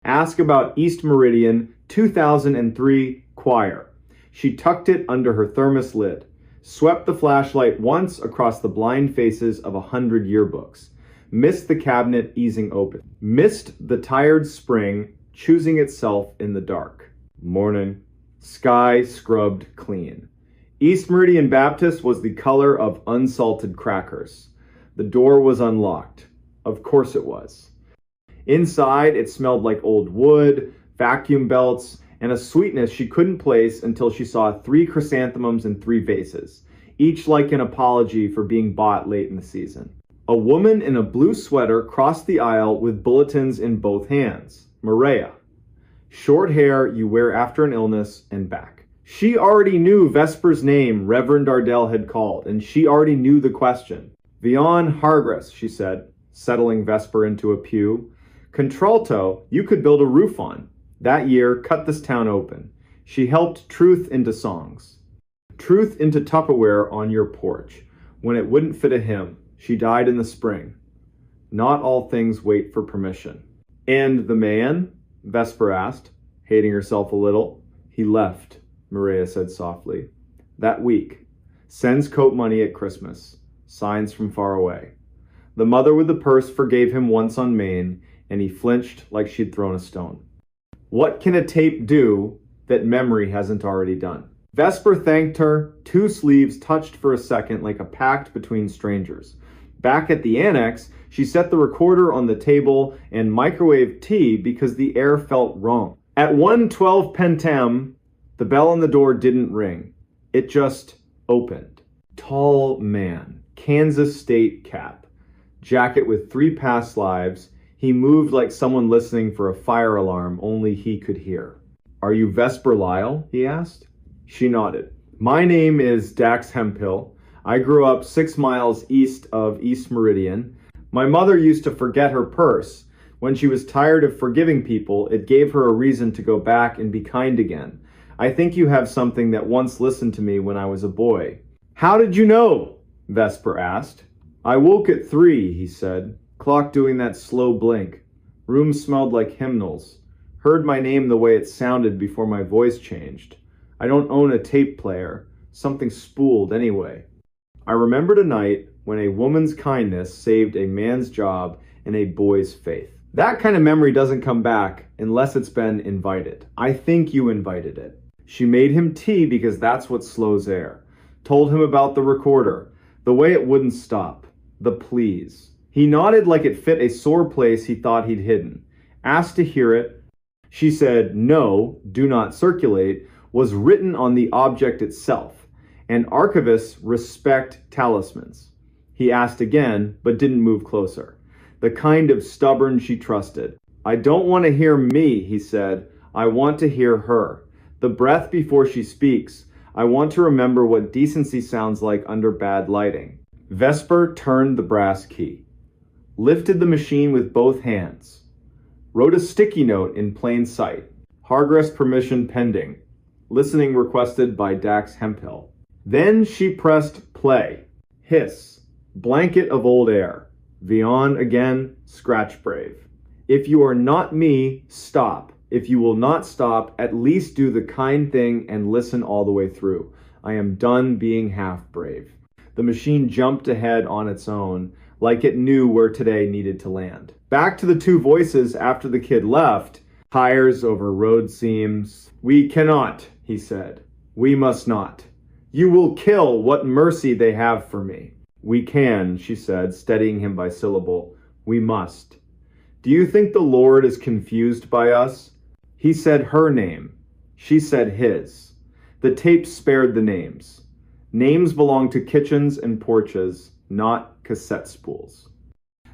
Ask about East Meridian 2003 choir. She tucked it under her thermos lid, swept the flashlight once across the blind faces of 100 yearbooks, missed the cabinet easing open, missed the tired spring choosing itself in the dark. Morning. Sky scrubbed clean. East Meridian Baptist was the color of unsalted crackers. The door was unlocked. Of course it was. Inside, it smelled like old wood, vacuum belts, and a sweetness she couldn't place until she saw 3 chrysanthemums in 3 vases, each like an apology for being bought late in the season. A woman in a blue sweater crossed the aisle with bulletins in both hands. Maria. Short hair you wear after an illness and back. She already knew Vesper's name Reverend Ardell had called, and she already knew the question. Vion Hargress, she said, settling Vesper into a pew. Contralto, you could build a roof on. That year, cut this town open. She helped truth into songs. Truth into Tupperware on your porch. When it wouldn't fit a hymn, she died in the spring. Not all things wait for permission. And the man? Vesper asked, hating herself a little. He left, Maria said softly. That week. Sends coat money at Christmas. Signs from far away. The mother with the purse forgave him once on Maine, and he flinched like she'd thrown a stone. What can a tape do that memory hasn't already done? Vesper thanked her. 2 sleeves touched for a second like a pact between strangers. Back at the annex, she set the recorder on the table and microwaved tea because the air felt wrong. At 1:12 p.m, the bell on the door didn't ring. It just opened. Tall man, Kansas State cap, jacket with 3 past lives. He moved like someone listening for a fire alarm only he could hear. Are you Vesper Lyle? He asked. She nodded. My name is Dax Hemphill. I grew up 6 miles east of East Meridian. My mother used to forget her purse. When she was tired of forgiving people, it gave her a reason to go back and be kind again. I think you have something that once listened to me when I was a boy. How did you know? Vesper asked. I woke at 3, he said. Clock doing that slow blink. Room smelled like hymnals. Heard my name the way it sounded before my voice changed. I don't own a tape player. Something spooled anyway. I remembered a night when a woman's kindness saved a man's job and a boy's faith. That kind of memory doesn't come back unless it's been invited. I think you invited it. She made him tea because that's what slows air. Told him about the recorder, the way it wouldn't stop, the please. He nodded like it fit a sore place he thought he'd hidden. Asked to hear it. She said, no, do not circulate, was written on the object itself, and archivists respect talismans. He asked again, but didn't move closer. The kind of stubborn she trusted. I don't want to hear me, he said. I want to hear her. The breath before she speaks. I want to remember what decency sounds like under bad lighting. Vesper turned the brass key. Lifted the machine with both hands. Wrote a sticky note in plain sight. Hargress permission pending. Listening requested by Dax Hemphill. Then she pressed play. Hiss. Blanket of old air. Vion again, scratch brave. If you are not me, stop. If you will not stop, at least do the kind thing and listen all the way through. I am done being half brave. The machine jumped ahead on its own, like it knew where today needed to land. Back to the two voices after the kid left. Tires over road seams. We cannot, he said. We must not. You will kill what mercy they have for me. We can, she said, steadying him by syllable. We must. Do you think the Lord is confused by us? He said her name. She said his. The tape spared the names. Names belong to kitchens and porches, not cassette spools.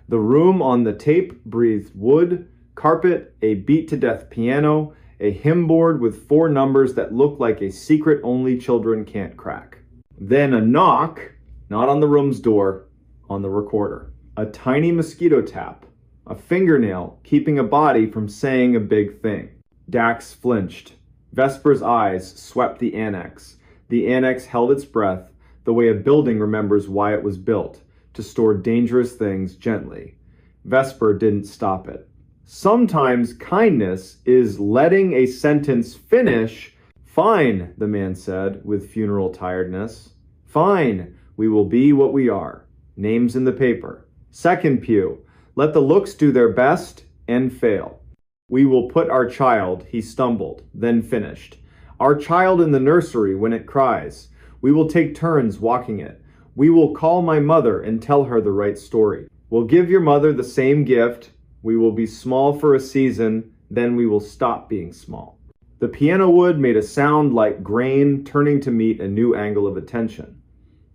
The room on the tape breathed wood, carpet, a beat-to-death piano, a hymn board with 4 numbers that looked like a secret only children can't crack. Then a knock, not on the room's door, on the recorder. A tiny mosquito tap, a fingernail keeping a body from saying a big thing. Dax flinched. Vesper's eyes swept the annex. The annex held its breath, the way a building remembers why it was built, to store dangerous things gently. Vesper didn't stop it. Sometimes kindness is letting a sentence finish. Fine, the man said, with funeral tiredness. Fine, we will be what we are. Names in the paper. Second pew, let the looks do their best and fail. We will put our child, he stumbled, then finished. Our child in the nursery when it cries. We will take turns walking it. We will call my mother and tell her the right story. We'll give your mother the same gift. We will be small for a season, then we will stop being small. The piano wood made a sound like grain turning to meet a new angle of attention.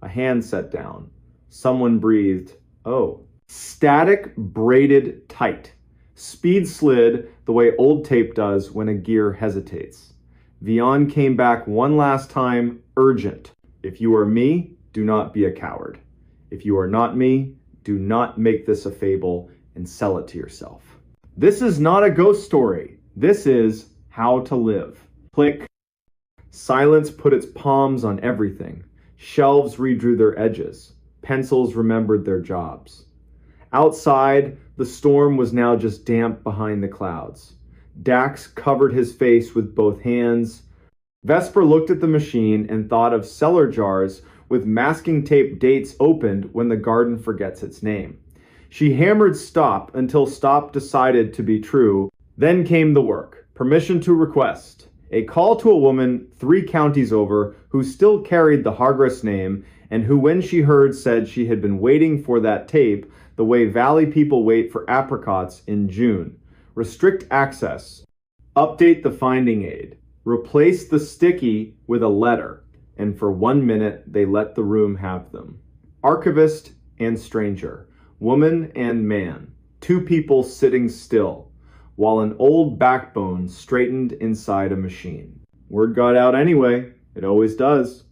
A hand set down. Someone breathed, oh. Static braided tight. Speed slid the way old tape does when a gear hesitates. Vian came back one last time, urgent. If you are me, do not be a coward. If you are not me, do not make this a fable and sell it to yourself. This is not a ghost story. This is how to live. Click. Silence put its palms on everything. Shelves redrew their edges. Pencils remembered their jobs. Outside, the storm was now just damp behind the clouds. Dax covered his face with both hands. Vesper looked at the machine and thought of cellar jars with masking tape dates opened when the garden forgets its name. She hammered stop until stop decided to be true. Then came the work. Permission to request. A call to a woman 3 counties over who still carried the Hargress name and who, when she heard, said she had been waiting for that tape the way Valley people wait for apricots in June. Restrict access. Update the finding aid. Replace the sticky with a letter. And for 1 minute, they let the room have them. Archivist and stranger. Woman and man. 2 people sitting still, while an old backbone straightened inside a machine. Word got out anyway. It always does.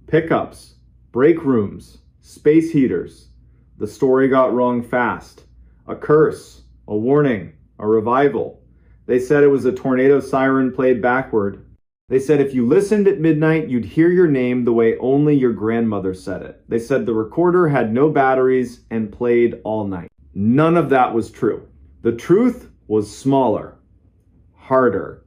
Pickups. Break rooms. Space heaters. The story got wrong fast. A curse, a warning, a revival. They said it was a tornado siren played backward. They said if you listened at midnight, you'd hear your name the way only your grandmother said it. They said the recorder had no batteries and played all night. None of that was true. The truth was smaller, harder.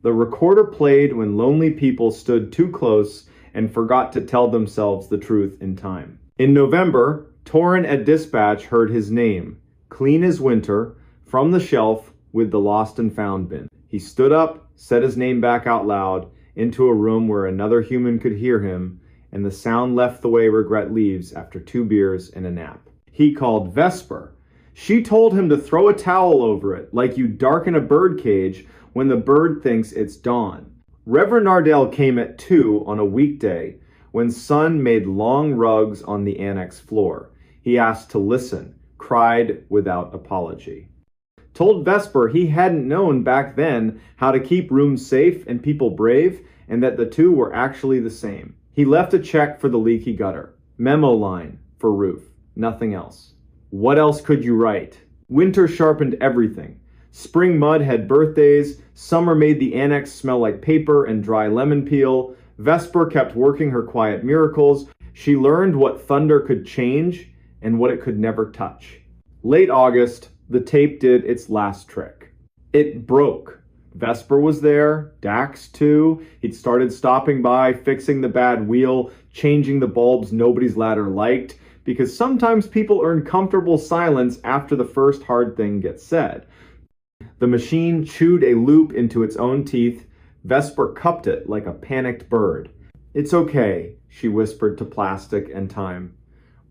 The recorder played when lonely people stood too close and forgot to tell themselves the truth in time. In November, Torrin at dispatch heard his name, clean as winter, from the shelf with the lost and found bin. He stood up, said his name back out loud, into a room where another human could hear him, and the sound left the way regret leaves after 2 beers and a nap. He called Vesper. She told him to throw a towel over it, like you darken a bird cage when the bird thinks it's dawn. Reverend Nardell came at 2 on a weekday, when Sun made long rugs on the annex floor. He asked to listen, cried without apology. Told Vesper he hadn't known back then how to keep rooms safe and people brave, and that the 2 were actually the same. He left a check for the leaky gutter. Memo line for roof. Nothing else. What else could you write? Winter sharpened everything. Spring mud had birthdays. Summer made the annex smell like paper and dry lemon peel. Vesper kept working her quiet miracles. She learned what thunder could change and what it could never touch. Late August, The tape did its last trick. It broke. Vesper was there, Dax too. He'd started stopping by, fixing the bad wheel, changing the bulbs nobody's ladder liked, because sometimes people earn comfortable silence after the first hard thing gets said. The machine chewed a loop into its own teeth. Vesper cupped it like a panicked bird. "It's okay," she whispered to plastic and time.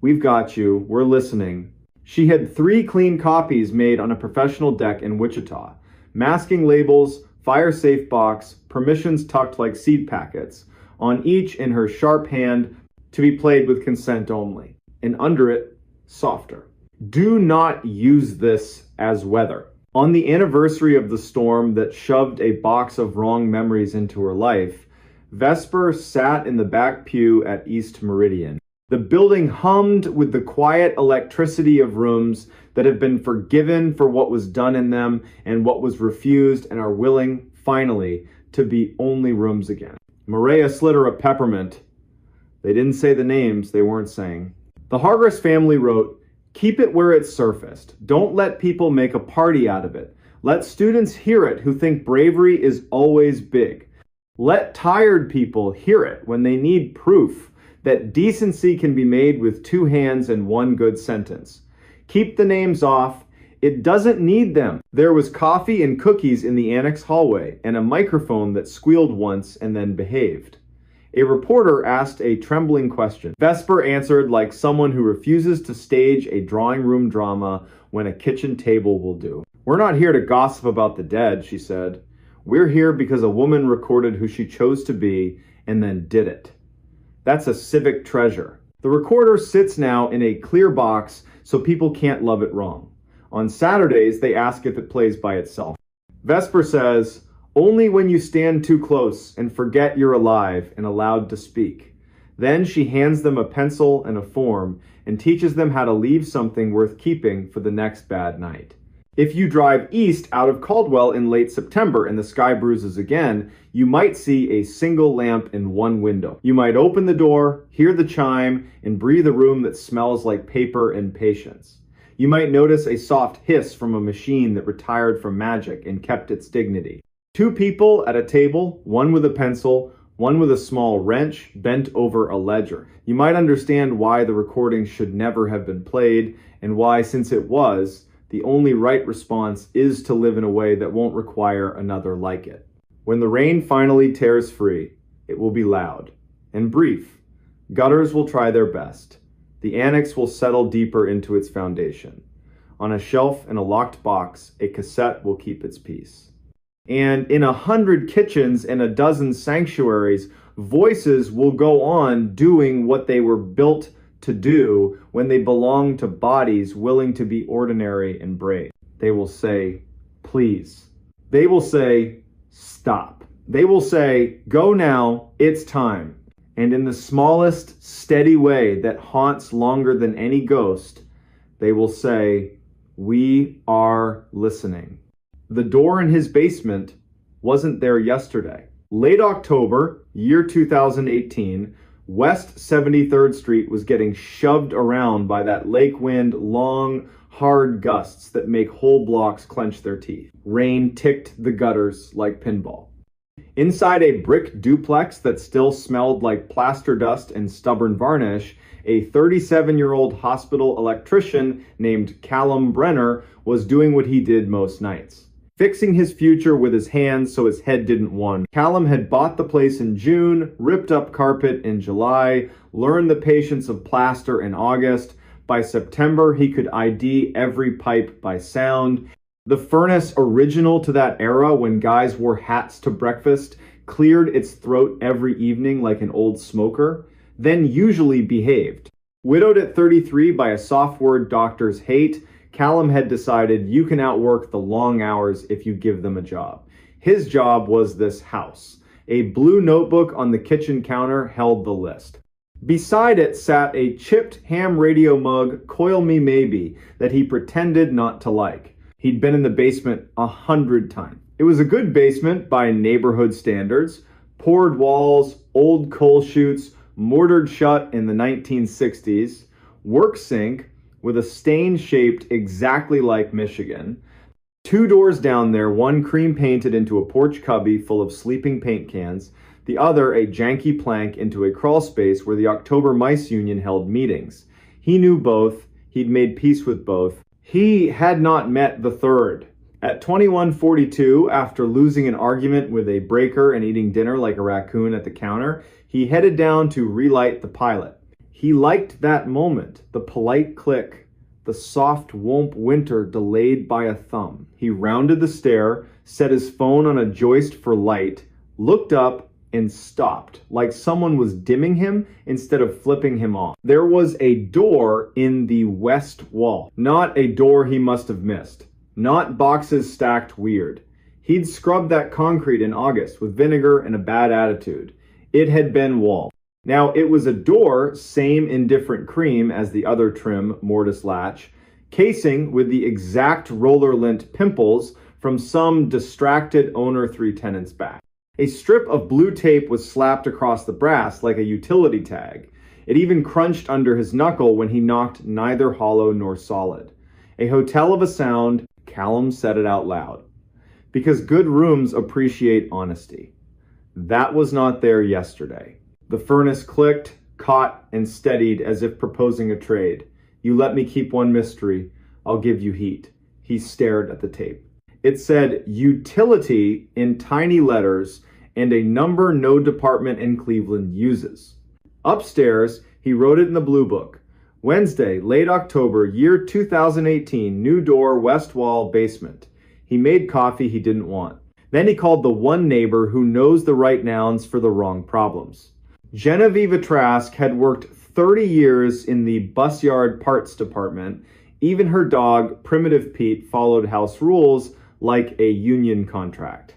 "We've got you. We're listening." She had 3 clean copies made on a professional deck in Wichita. Masking labels, fire-safe box, permissions tucked like seed packets, on each in her sharp hand, to be played with consent only. And under it, softer. "Do not use this as weather." On the anniversary of the storm that shoved a box of wrong memories into her life, Vesper sat in the back pew at East Meridian. The building hummed with the quiet electricity of rooms that have been forgiven for what was done in them and what was refused and are willing, finally, to be only rooms again. Maria slid her a peppermint. They didn't say the names they weren't saying. The Hargress family wrote, "Keep it where it's surfaced. Don't let people make a party out of it. Let students hear it who think bravery is always big. Let tired people hear it when they need proof that decency can be made with 2 hands and 1 good sentence. Keep the names off. It doesn't need them." There was coffee and cookies in the annex hallway and a microphone that squealed once and then behaved. A reporter asked a trembling question. Vesper answered like someone who refuses to stage a drawing room drama when a kitchen table will do. "We're not here to gossip about the dead," she said. "We're here because a woman recorded who she chose to be and then did it. That's a civic treasure." The recorder sits now in a clear box so people can't love it wrong. On Saturdays, they ask if it plays by itself. Vesper says, "Only when you stand too close and forget you're alive and allowed to speak." Then she hands them a pencil and a form and teaches them how to leave something worth keeping for the next bad night. If you drive east out of Caldwell in late September and the sky bruises again, you might see a single lamp in one window. You might open the door, hear the chime, and breathe a room that smells like paper and patience. You might notice a soft hiss from a machine that retired from magic and kept its dignity. 2 people at a table, one with a pencil, one with a small wrench, bent over a ledger. You might understand why the recording should never have been played, and why, since it was, the only right response is to live in a way that won't require another like it. When the rain finally tears free, it will be loud and brief. Gutters will try their best. The annex will settle deeper into its foundation. On a shelf in a locked box, a cassette will keep its peace. And in 100 kitchens and a dozen sanctuaries, voices will go on doing what they were built to do when they belong to bodies willing to be ordinary and brave. They will say, "Please." They will say, "Stop." They will say, "Go now, it's time." And in the smallest, steady way that haunts longer than any ghost, they will say, "We are listening." The door in his basement wasn't there yesterday. Late October, year 2018, West 73rd Street was getting shoved around by that lake wind, long, hard gusts that make whole blocks clench their teeth. Rain ticked the gutters like pinball. Inside a brick duplex that still smelled like plaster dust and stubborn varnish, a 37-year-old hospital electrician named Callum Brenner was doing what he did most nights. Fixing his future with his hands so his head didn't wander. Callum had bought the place in June, ripped up carpet in July, learned the patience of plaster in August. By September, he could ID every pipe by sound. The furnace, original to that era when guys wore hats to breakfast, cleared its throat every evening like an old smoker, then usually behaved. Widowed at 33 by a soft word doctors hate, Callum had decided you can outwork the long hours if you give them a job. His job was this house. A blue notebook on the kitchen counter held the list. Beside it sat a chipped ham radio mug, Coil Me Maybe, that he pretended not to like. He'd been in the basement 100 times. It was a good basement by neighborhood standards. Poured walls, old coal chutes, mortared shut in the 1960s. Work sink with a stain shaped exactly like Michigan. Two doors down there, one cream painted into a porch cubby full of sleeping paint cans, the other a janky plank into a crawl space where the October Mice Union held meetings. He knew both. He'd made peace with both. He had not met the third. At 21:42, after losing an argument with a breaker and eating dinner like a raccoon at the counter, he headed down to relight the pilot. He liked that moment, the polite click, the soft whomp winter delayed by a thumb. He rounded the stair, set his phone on a joist for light, looked up, and stopped, like someone was dimming him instead of flipping him off. There was a door in the west wall, not a door he must have missed. Not boxes stacked weird. He'd scrubbed that concrete in August with vinegar and a bad attitude. It had been wall. Now, it was a door, same in different cream as the other trim mortise latch, casing with the exact roller lint pimples from some distracted owner 3 tenants back. A strip of blue tape was slapped across the brass like a utility tag. It even crunched under his knuckle when he knocked neither hollow nor solid. A hotel of a sound. Callum said it out loud. Because good rooms appreciate honesty. That was not there yesterday. The furnace clicked, caught, and steadied as if proposing a trade. You let me keep one mystery, I'll give you heat. He stared at the tape. It said utility in tiny letters and a number no department in Cleveland uses. Upstairs, he wrote it in the blue book. Wednesday, late October, year 2018, new door, west wall, basement. He made coffee he didn't want. Then he called the one neighbor who knows the right nouns for the wrong problems. Genevieve Trask had worked 30 years in the bus yard parts department. Even her dog, Primitive Pete, followed house rules like a union contract.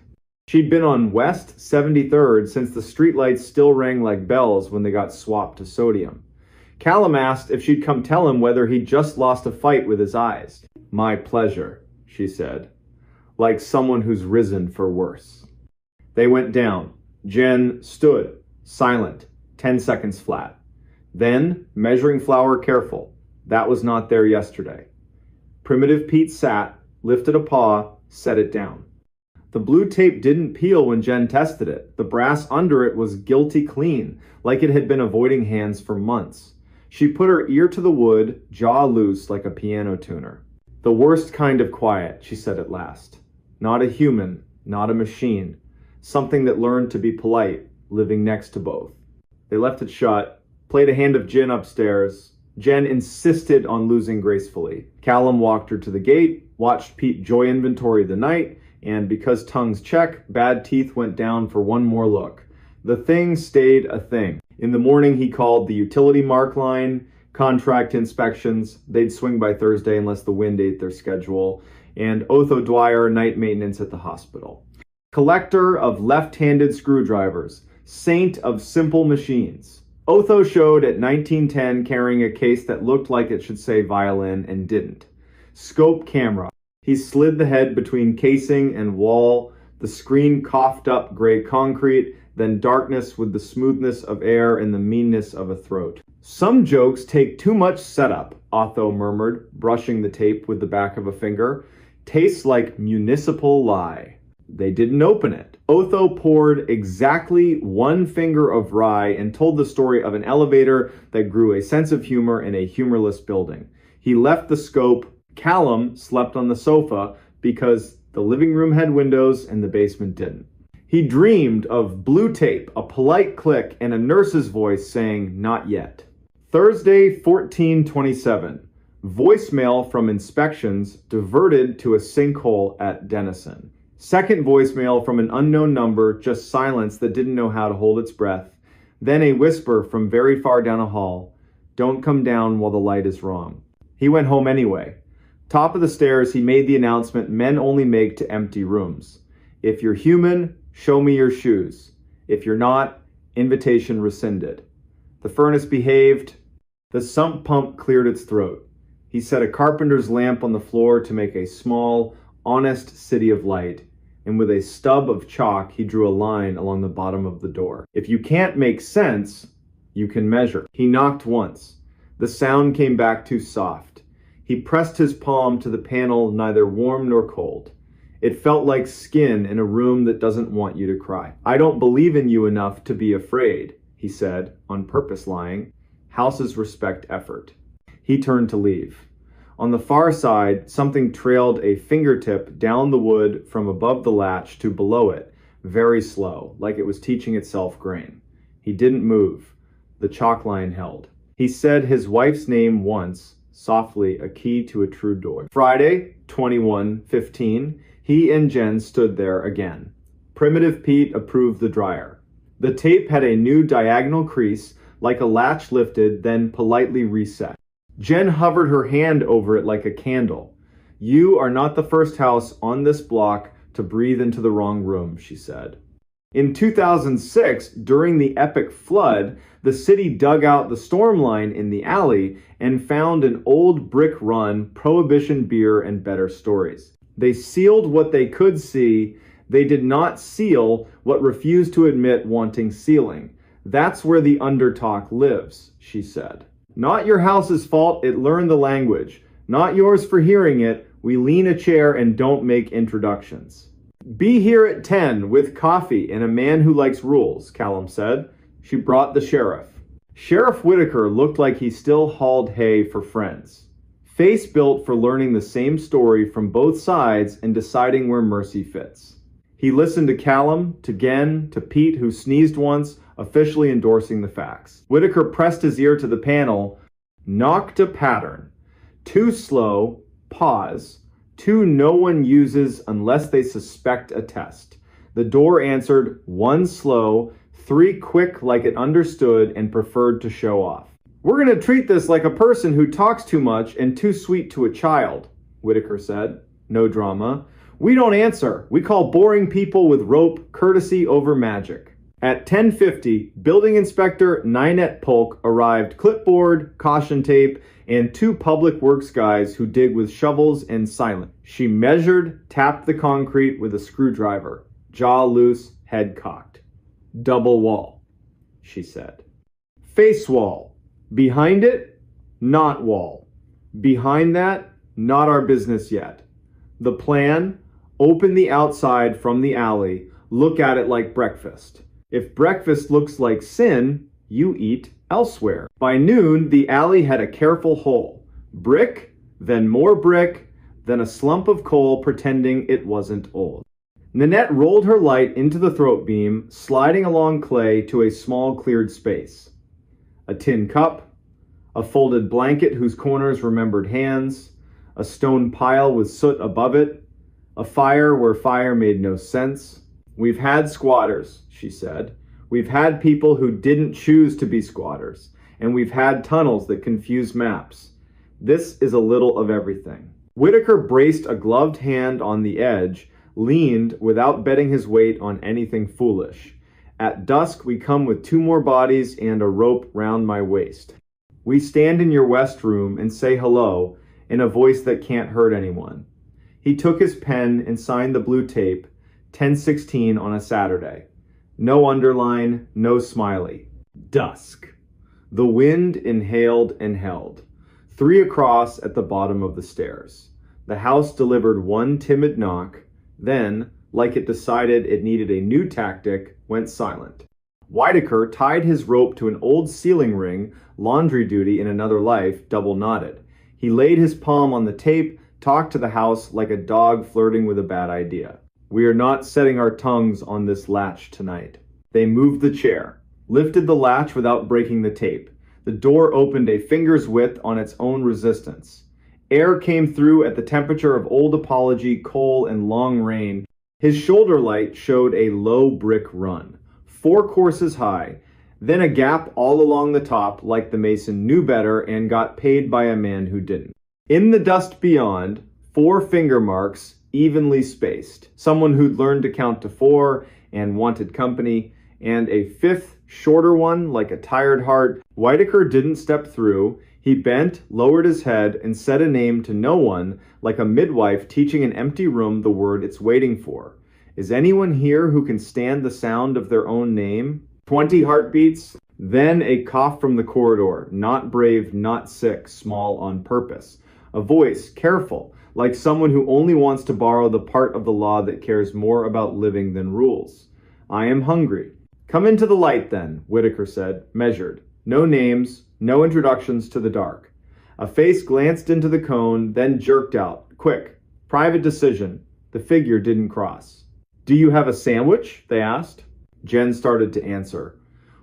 She'd been on West 73rd since the streetlights still rang like bells when they got swapped to sodium. Callum asked if she'd come tell him whether he'd just lost a fight with his eyes. My pleasure, she said, like someone who's risen for worse. They went down. Jen stood, silent, 10 seconds flat. Then, measuring flour careful. That was not there yesterday. Primitive Pete sat, lifted a paw, set it down. The blue tape didn't peel when Jen tested it. The brass under it was guilty clean, like it had been avoiding hands for months. She put her ear to the wood, jaw loose like a piano tuner. The worst kind of quiet, she said at last. Not a human, not a machine. Something that learned to be polite, living next to both. They left it shut, played a hand of gin upstairs. Jen insisted on losing gracefully. Callum walked her to the gate, watched Pete joy inventory the night, and because tongues check, bad teeth went down for one more look. The thing stayed a thing. In the morning, he called the utility mark line, contract inspections. They'd swing by Thursday unless the wind ate their schedule. And Otho Dwyer, night maintenance at the hospital. Collector of left-handed screwdrivers. Saint of simple machines. Otho showed at 1910 carrying a case that looked like it should say violin and didn't. Scope camera. He slid the head between casing and wall. The screen coughed up gray concrete, then darkness with the smoothness of air and the meanness of a throat. Some jokes take too much setup, Otho murmured, brushing the tape with the back of a finger. Tastes like municipal lie. They didn't open it. Otho poured exactly one finger of rye and told the story of an elevator that grew a sense of humor in a humorless building. He left the scope. Callum slept on the sofa because the living room had windows and the basement didn't. He dreamed of blue tape, a polite click, and a nurse's voice saying, "Not yet." Thursday, 14/27. Voicemail from inspections diverted to a sinkhole at Denison. Second voicemail from an unknown number, just silence that didn't know how to hold its breath. Then a whisper from very far down a hall, "Don't come down while the light is wrong." He went home anyway. Top of the stairs, he made the announcement men only make to empty rooms. If you're human, show me your shoes. If you're not, invitation rescinded. The furnace behaved. The sump pump cleared its throat. He set a carpenter's lamp on the floor to make a small, honest city of light, and with a stub of chalk, he drew a line along the bottom of the door. If you can't make sense, you can measure. He knocked once. The sound came back too soft. He pressed his palm to the panel, neither warm nor cold. It felt like skin in a room that doesn't want you to cry. "I don't believe in you enough to be afraid," he said, on purpose lying. Houses respect effort. He turned to leave. On the far side, something trailed a fingertip down the wood from above the latch to below it, very slow, like it was teaching itself grain. He didn't move. The chalk line held. He said his wife's name once, softly, a key to a true door. Friday, 21:15, he and Jen stood there again. Primitive Pete approved the dryer. The tape had a new diagonal crease, like a latch lifted, then politely reset. Jen hovered her hand over it like a candle. "You are not the first house on this block to breathe into the wrong room," she said. In 2006, during the epic flood, the city dug out the storm line in the alley and found an old brick run, Prohibition beer, and better stories. They sealed what they could see. They did not seal what refused to admit wanting sealing. "That's where the undertalk lives," she said. "Not your house's fault it learned the language. Not yours for hearing it. We lean a chair and don't make introductions." "Be here at 10 with coffee and a man who likes rules," Callum said. She brought the sheriff. Sheriff Whitaker looked like he still hauled hay for friends. Face built for learning the same story from both sides and deciding where mercy fits. He listened to Callum, to Gen, to Pete, who sneezed once, officially endorsing the facts. Whitaker pressed his ear to the panel. "Knocked a pattern. 2 slow, pause. 2 no one uses unless they suspect a test." The door answered 1 slow, 3 quick like it understood and preferred to show off. "We're going to treat this like a person who talks too much and too sweet to a child," Whitaker said. No drama. "We don't answer. We call boring people with rope courtesy over magic." At 10:50, Building Inspector Ninette Polk arrived, clipboard, caution tape, and 2 public works guys who dig with shovels and silent. She measured, tapped the concrete with a screwdriver, jaw loose, head cocked. "Double wall," she said. "Face wall. Behind it, not wall. Behind that, not our business yet. The plan, open the outside from the alley, look at it like breakfast. If breakfast looks like sin, you eat elsewhere." By noon, the alley had a careful hole. Brick, then more brick, then a slump of coal pretending it wasn't old. Ninette rolled her light into the throat beam, sliding along clay to a small cleared space. A tin cup, a folded blanket whose corners remembered hands, a stone pile with soot above it, a fire where fire made no sense. "We've had squatters," she said. "We've had people who didn't choose to be squatters, and we've had tunnels that confuse maps. This is a little of everything." Whitaker braced a gloved hand on the edge, leaned without betting his weight on anything foolish. "At dusk we come with 2 more bodies and a rope round my waist. We stand in your west room and say hello in a voice that can't hurt anyone." He took his pen and signed the blue tape, 10:16 on a Saturday. No underline, no smiley. Dusk. The wind inhaled and held. 3 across at the bottom of the stairs. The house delivered 1 timid knock, then, like it decided it needed a new tactic, went silent. Whitaker tied his rope to an old ceiling ring, laundry duty in another life, double knotted. He laid his palm on the tape, talked to the house like a dog flirting with a bad idea. "We are not setting our tongues on this latch tonight." They moved the chair, lifted the latch without breaking the tape. The door opened a finger's width on its own resistance. Air came through at the temperature of old apology, coal, and long rain. His shoulder light showed a low brick run, 4 courses high, then a gap all along the top like the mason knew better and got paid by a man who didn't. In the dust beyond, 4 finger marks, evenly spaced. Someone who'd learned to count to 4 and wanted company, and a 5th, shorter one like a tired heart. Whitaker didn't step through. He bent, lowered his head, and said a name to no one, like a midwife teaching an empty room the word it's waiting for. "Is anyone here who can stand the sound of their own name?" 20 heartbeats, then a cough from the corridor. Not brave, not sick, small on purpose. A voice, careful, like someone who only wants to borrow the part of the law that cares more about living than rules. I am hungry. Come into the light then, Whitaker said, measured. No names, no introductions to the dark. A face glanced into the cone, then jerked out. Quick. Private decision. The figure didn't cross. Do you have a sandwich? They asked. Jen started to answer.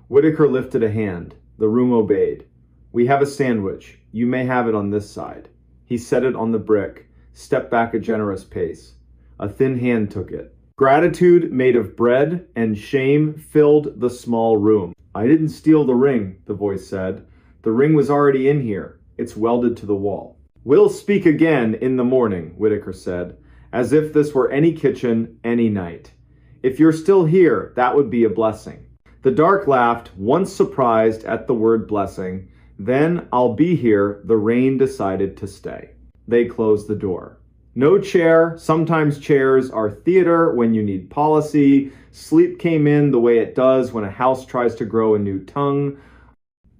Whitaker lifted a hand. The room obeyed. We have a sandwich. You may have it on this side. He set it on the brick, stepped back a generous pace. A thin hand took it. Gratitude made of bread and shame filled the small room. I didn't steal the ring, the voice said. The ring was already in here. It's welded to the wall. We'll speak again in the morning, Whitaker said, as if this were any kitchen, any night. If you're still here, that would be a blessing. The dark laughed, once surprised at the word blessing. Then, I'll be here, the rain decided to stay. They closed the door. No chair. Sometimes chairs are theater when you need policy. Sleep came in the way it does when a house tries to grow a new tongue.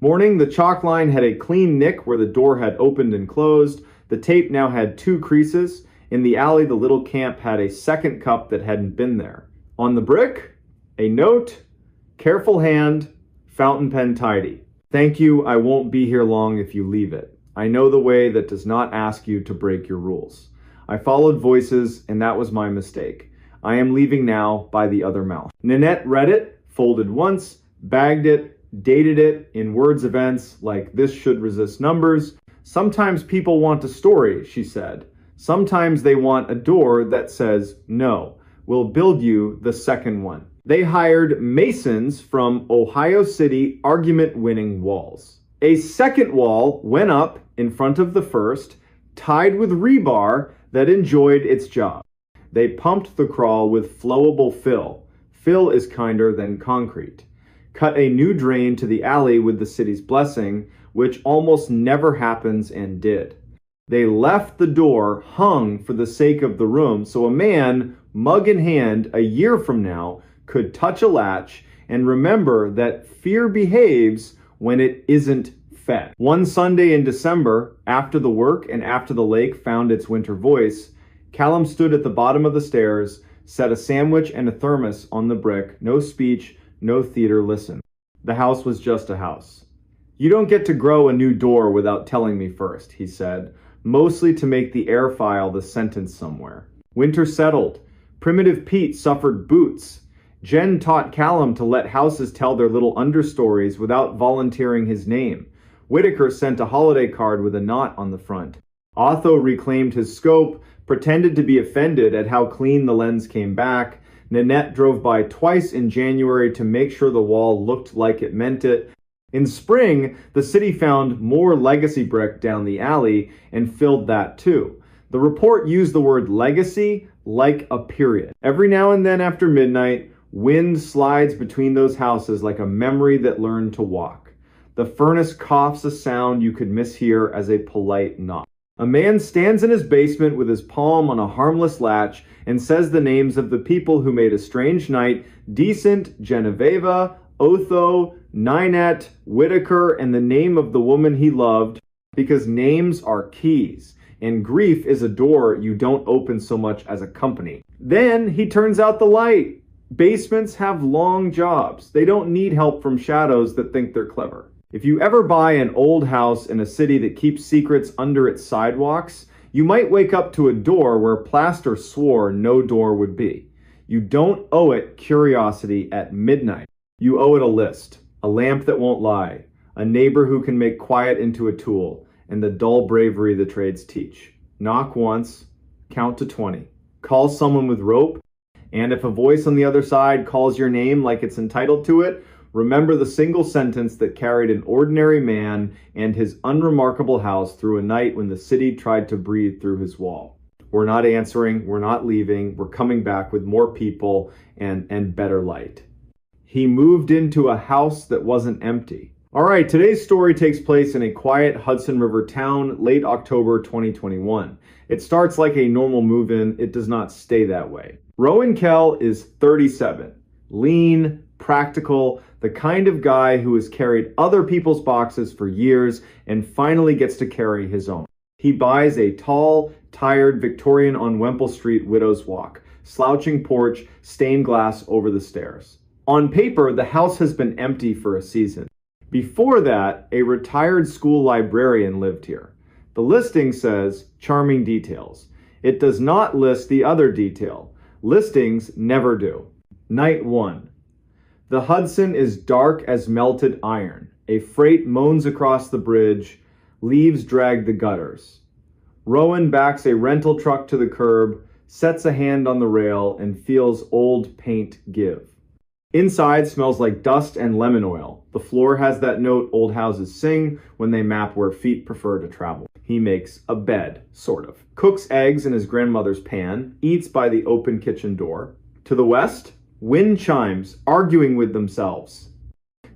Morning, the chalk line had a clean nick where the door had opened and closed. The tape now had 2 creases. In the alley, the little camp had a second cup that hadn't been there. On the brick, a note, careful hand, fountain pen tidy. Thank you, I won't be here long if you leave it. I know the way that does not ask you to break your rules. I followed voices, and that was my mistake. I am leaving now by the other mouth. Nanette read it, folded once, bagged it, dated it in words events like this should resist numbers. Sometimes people want a story, she said. Sometimes they want a door that says, no, we'll build you the second one. They hired masons from Ohio City argument-winning walls. A second wall went up in front of the first, tied with rebar that enjoyed its job. They pumped the crawl with flowable fill. Fill is kinder than concrete. Cut a new drain to the alley with the city's blessing, which almost never happens and did. They left the door hung for the sake of the room so a man, mug in hand, a year from now, could touch a latch and remember that fear behaves when it isn't fed. One Sunday in December, after the work and after the lake found its winter voice, Callum stood at the bottom of the stairs, set a sandwich and a thermos on the brick. No speech, no theater, listen. The house was just a house. You don't get to grow a new door without telling me first, he said, mostly to make the air file the sentence somewhere. Winter settled. Primitive Pete suffered boots. Jen taught Callum to let houses tell their little understories without volunteering his name. Whitaker sent a holiday card with a knot on the front. Otho reclaimed his scope, pretended to be offended at how clean the lens came back. Nanette drove by twice in January to make sure the wall looked like it meant it. In spring, the city found more legacy brick down the alley and filled that too. The report used the word legacy like a period. Every now and then after midnight, wind slides between those houses like a memory that learned to walk. The furnace coughs a sound you could mishear as a polite knock. A man stands in his basement with his palm on a harmless latch and says the names of the people who made a strange night decent: Genoveva, Otho, Ninette, Whitaker, and the name of the woman he loved, because names are keys, and grief is a door you don't open so much as a company. Then he turns out the light. Basements have long jobs. They don't need help from shadows that think they're clever. If you ever buy an old house in a city that keeps secrets under its sidewalks, you might wake up to a door where plaster swore no door would be. You don't owe it curiosity at midnight. You owe it a list, a lamp that won't lie, a neighbor who can make quiet into a tool, and the dull bravery the trades teach. Knock once, count to 20. Call someone with rope, and if a voice on the other side calls your name like it's entitled to it, remember the single sentence that carried an ordinary man and his unremarkable house through a night when the city tried to breathe through his wall. We're not answering, we're not leaving, we're coming back with more people and better light. He moved into a house that wasn't empty. All right, today's story takes place in a quiet Hudson River town, late October 2021. It starts like a normal move-in. It does not stay that way. Rowan Kell is 37, lean, practical, the kind of guy who has carried other people's boxes for years and finally gets to carry his own. He buys a tall, tired Victorian on Wemple Street widow's walk, slouching porch, stained glass over the stairs. On paper, the house has been empty for a season. Before that, a retired school librarian lived here. The listing says, charming details. It does not list the other detail. Listings never do. Night 1. The Hudson is dark as melted iron. A freight moans across the bridge. Leaves drag the gutters. Rowan backs a rental truck to the curb, sets a hand on the rail, and feels old paint give. Inside smells like dust and lemon oil. The floor has that note old houses sing when they map where feet prefer to travel. He makes a bed, sort of. Cooks eggs in his grandmother's pan, eats by the open kitchen door. To the west, wind chimes, arguing with themselves.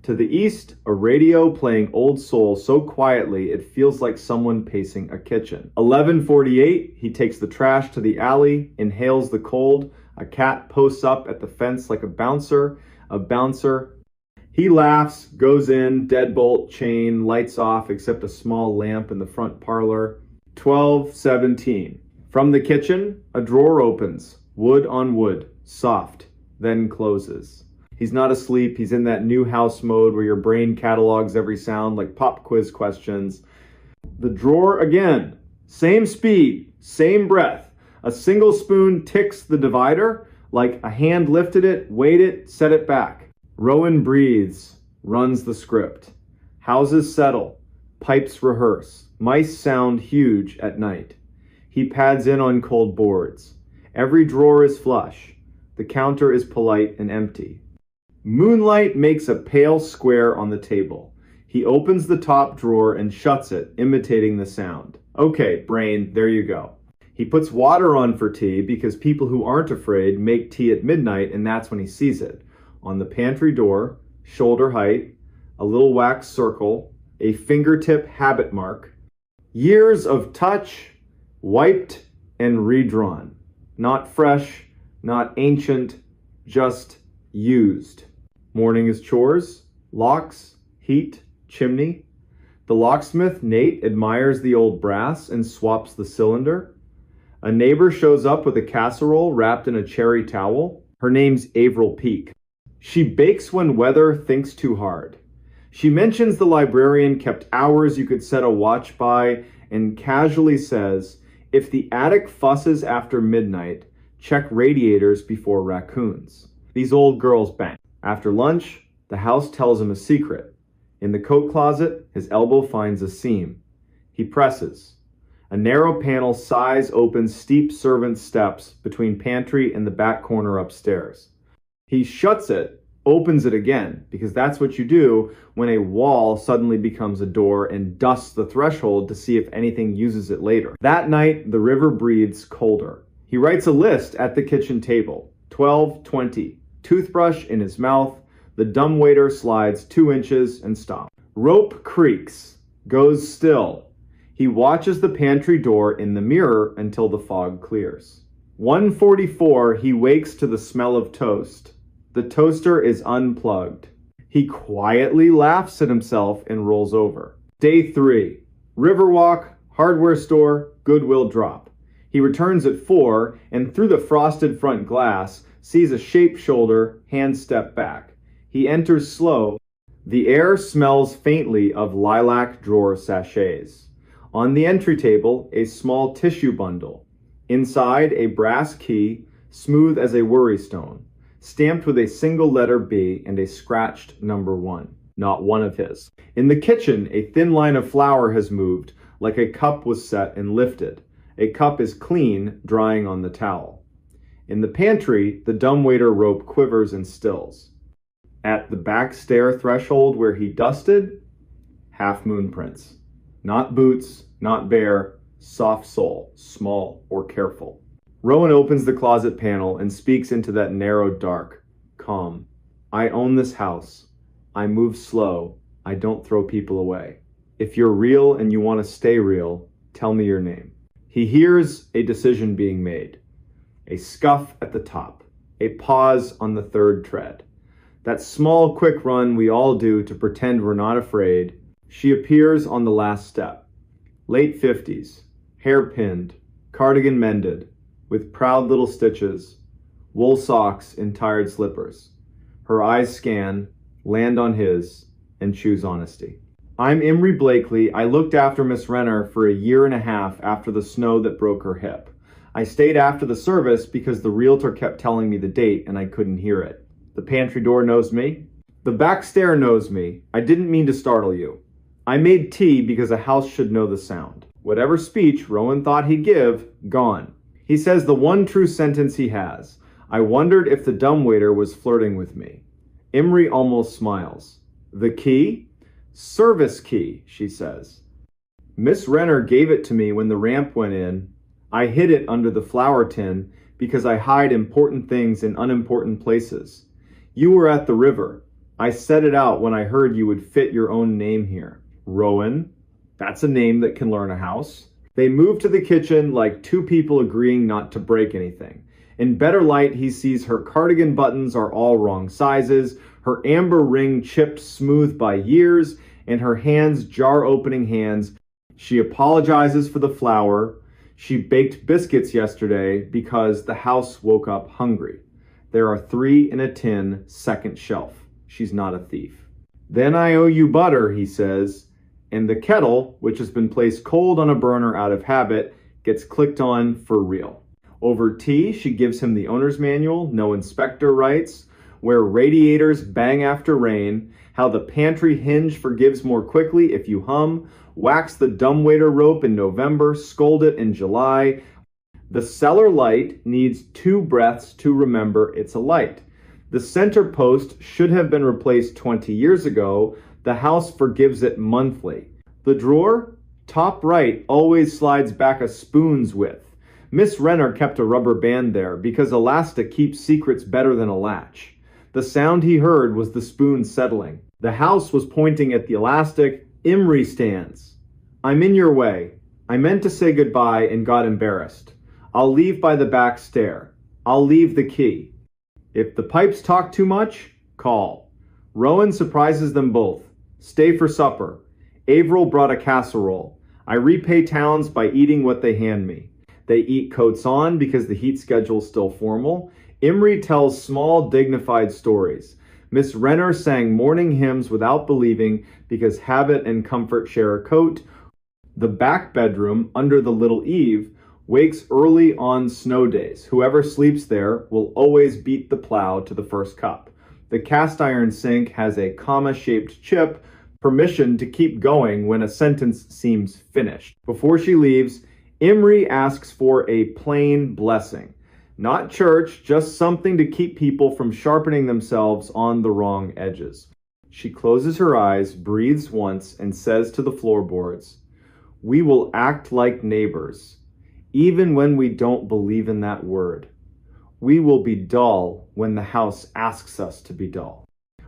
To the east, a radio playing Old Soul so quietly it feels like someone pacing a kitchen. 11:48, he takes the trash to the alley, inhales the cold. A cat posts up at the fence like a bouncer. He laughs, goes in, deadbolt, chain, lights off except a small lamp in the front parlor. 12:17. From the kitchen, a drawer opens, wood on wood, soft, then closes. He's not asleep, he's in that new house mode where your brain catalogs every sound like pop quiz questions. The drawer again, same speed, same breath. A single spoon ticks the divider, like a hand lifted it, weighed it, set it back. Rowan breathes, runs the script. Houses settle, pipes rehearse, mice sound huge at night. He pads in on cold boards. Every drawer is flush. The counter is polite and empty. Moonlight makes a pale square on the table. He opens the top drawer and shuts it, imitating the sound. Okay, brain, there you go. He puts water on for tea because people who aren't afraid make tea at midnight, and that's when he sees it. On the pantry door, shoulder height, a little wax circle, a fingertip habit mark. Years of touch, wiped and redrawn. Not fresh, not ancient, just used. Morning is chores, locks, heat, chimney. The locksmith, Nate, admires the old brass and swaps the cylinder. A neighbor shows up with a casserole wrapped in a cherry towel. Her name's Avril Peak. She bakes when weather thinks too hard. She mentions the librarian kept hours you could set a watch by and casually says, if the attic fusses after midnight, check radiators before raccoons. These old girls bang. After lunch, the house tells him a secret. In the coat closet, his elbow finds a seam. He presses. A narrow panel sighs open steep servant steps between pantry and the back corner upstairs. He shuts it, opens it again, because that's what you do when a wall suddenly becomes a door, and dusts the threshold to see if anything uses it later. That night, the river breathes colder. He writes a list at the kitchen table. 12:20. Toothbrush in his mouth. The dumbwaiter slides 2 inches and stops. Rope creaks, goes still. He watches the pantry door in the mirror until the fog clears. 1:44, he wakes to the smell of toast. The toaster is unplugged. He quietly laughs at himself and rolls over. Day 3. Riverwalk, hardware store, Goodwill drop. He returns at 4 and through the frosted front glass sees a shaped shoulder, hand step back. He enters slow. The air smells faintly of lilac drawer sachets. On the entry table, a small tissue bundle. Inside, a brass key, smooth as a worry stone, stamped with a single letter B and a scratched number 1. Not one of his. In the kitchen, a thin line of flour has moved, like a cup was set and lifted. A cup is clean, drying on the towel. In the pantry, the dumbwaiter rope quivers and stills. At the back stair threshold where he dusted, half-moon prints. Not boots, not bare, soft sole, small or careful. Rowan opens the closet panel and speaks into that narrow dark, calm. I own this house. I move slow. I don't throw people away. If you're real and you want to stay real, tell me your name. He hears a decision being made. A scuff at the top. A pause on the third tread. That small, quick run we all do to pretend we're not afraid. She appears on the last step. Late 50s. hair pinned, cardigan mended, with proud little stitches, wool socks in tired slippers. Her eyes scan, land on his, and choose honesty. I'm Imry Blakely. I looked after Miss Renner for a year and a half after the snow that broke her hip. I stayed after the service because the realtor kept telling me the date and I couldn't hear it. The pantry door knows me. The back stair knows me. I didn't mean to startle you. I made tea because a house should know the sound. Whatever speech Rowan thought he'd give, gone. He says the one true sentence he has. I wondered if the dumbwaiter was flirting with me. Imry almost smiles. The key? Service key, she says. Miss Renner gave it to me when the ramp went in. I hid it under the flour tin because I hide important things in unimportant places. You were at the river. I set it out when I heard you would fit your own name here. Rowan. That's a name that can learn a house. They move to the kitchen like two people agreeing not to break anything. In better light, he sees her cardigan buttons are all wrong sizes, her amber ring chipped smooth by years, and her hands jar-opening hands. She apologizes for the flour. She baked biscuits yesterday because the house woke up hungry. There are 3 in a tin, second shelf. She's not a thief. Then I owe you butter, he says, and the kettle, which has been placed cold on a burner out of habit, gets clicked on for real. Over tea, she gives him the owner's manual, no inspector rights, where radiators bang after rain, how the pantry hinge forgives more quickly if you hum, wax the dumbwaiter rope in November, scold it in July. The cellar light needs 2 breaths to remember it's a light. The center post should have been replaced 20 years ago. The house forgives it monthly. The drawer, top right, always slides back a spoon's width. Miss Renner kept a rubber band there because elastic keeps secrets better than a latch. The sound he heard was the spoon settling. The house was pointing at the elastic. Imry stands. I'm in your way. I meant to say goodbye and got embarrassed. I'll leave by the back stair. I'll leave the key. If the pipes talk too much, call. Rowan surprises them both. Stay for supper. Averill brought a casserole. I repay towns by eating what they hand me. They eat coats on because the heat schedule's still formal. Imry tells small, dignified stories. Miss Renner sang morning hymns without believing because habit and comfort share a coat. The back bedroom, under the little eave, wakes early on snow days. Whoever sleeps there will always beat the plow to the first cup. The cast iron sink has a comma-shaped chip, permission to keep going when a sentence seems finished. Before she leaves, Imry asks for a plain blessing. Not church, just something to keep people from sharpening themselves on the wrong edges. She closes her eyes, breathes once, and says to the floorboards, "We will act like neighbors, even when we don't believe in that word. We will be dull when the house asks us to be dull.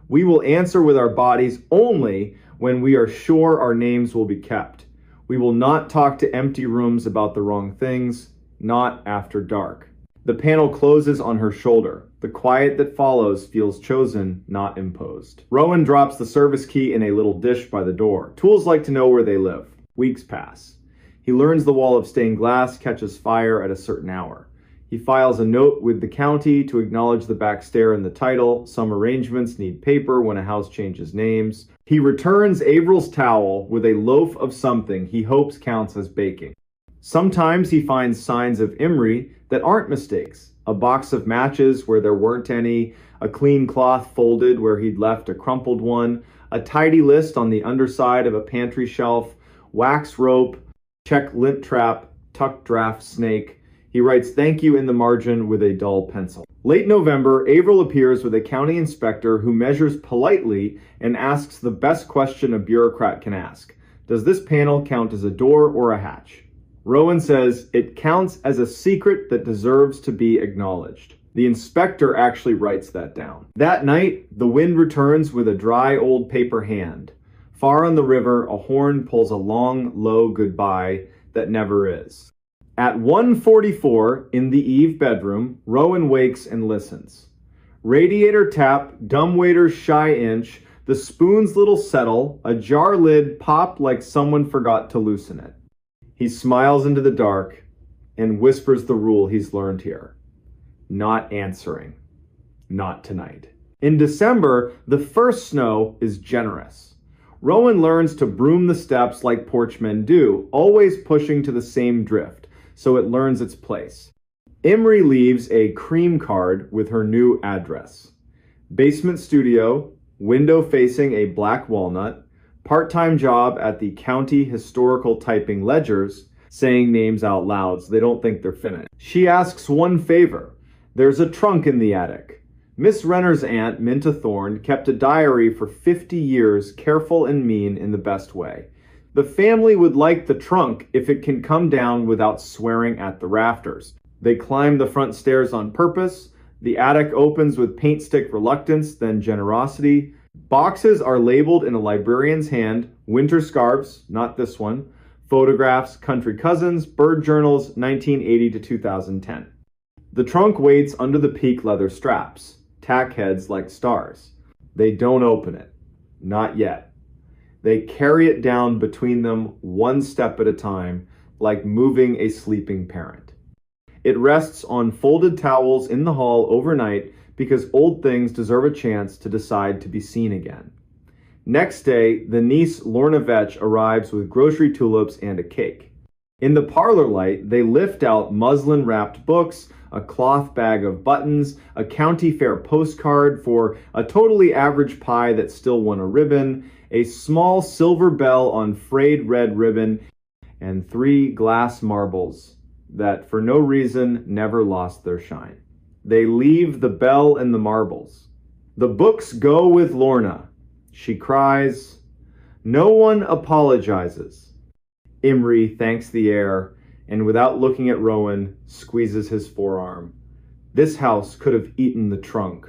We will answer with our bodies only when we are sure our names will be kept. We will not talk to empty rooms about the wrong things, not after dark." The panel closes on her shoulder. The quiet that follows feels chosen, not imposed. Rowan drops the service key in a little dish by the door. Tools like to know where they live. Weeks pass. He learns the wall of stained glass catches fire at a certain hour. He files a note with the county to acknowledge the back stair and the title. Some arrangements need paper when a house changes names. He returns Averill's towel with a loaf of something he hopes counts as baking. Sometimes he finds signs of Imry that aren't mistakes. A box of matches where there weren't any, a clean cloth folded where he'd left a crumpled one, a tidy list on the underside of a pantry shelf, wax rope, check lint trap, tuck draft snake. He writes thank you in the margin with a dull pencil. Late November, Averill appears with a county inspector who measures politely and asks the best question a bureaucrat can ask. Does this panel count as a door or a hatch? Rowan says it counts as a secret that deserves to be acknowledged. The inspector actually writes that down. That night, the wind returns with a dry old paper hand. Far on the river, a horn pulls a long, low goodbye that never is. At 1:44 in the Eve bedroom, Rowan wakes and listens. Radiator tap, dumbwaiter's shy inch, the spoon's little settle, a jar lid popped like someone forgot to loosen it. He smiles into the dark and whispers the rule he's learned here. Not answering. Not tonight. In December, the first snow is generous. Rowan learns to broom the steps like porchmen do, always pushing to the same drift, so it learns its place. Imri leaves a cream card with her new address. Basement studio, window facing a black walnut, part-time job at the county historical typing ledgers, saying names out loud so they don't think they're finished. She asks one favor. There's a trunk in the attic. Miss Renner's aunt, Minta Thorne, kept a diary for 50 years, careful and mean in the best way. The family would like the trunk if it can come down without swearing at the rafters. They climb the front stairs on purpose. The attic opens with paint stick reluctance, then generosity. Boxes are labeled in a librarian's hand, winter scarves, not this one, photographs, country cousins, bird journals, 1980 to 2010. The trunk waits under the peak leather straps, tack heads like stars. They don't open it. Not yet. They carry it down between them one step at a time, like moving a sleeping parent. It rests on folded towels in the hall overnight because old things deserve a chance to decide to be seen again. Next day, the niece Lorna Vetch arrives with grocery tulips and a cake. In the parlor light, they lift out muslin-wrapped books, a cloth bag of buttons, a county fair postcard for a totally average pie that still won a ribbon, a small silver bell on frayed red ribbon, and 3 glass marbles that for no reason never lost their shine. They leave the bell and the marbles. The books go with Lorna. She cries. No one apologizes. Imri thanks the air and without looking at Rowan, squeezes his forearm. This house could have eaten the trunk.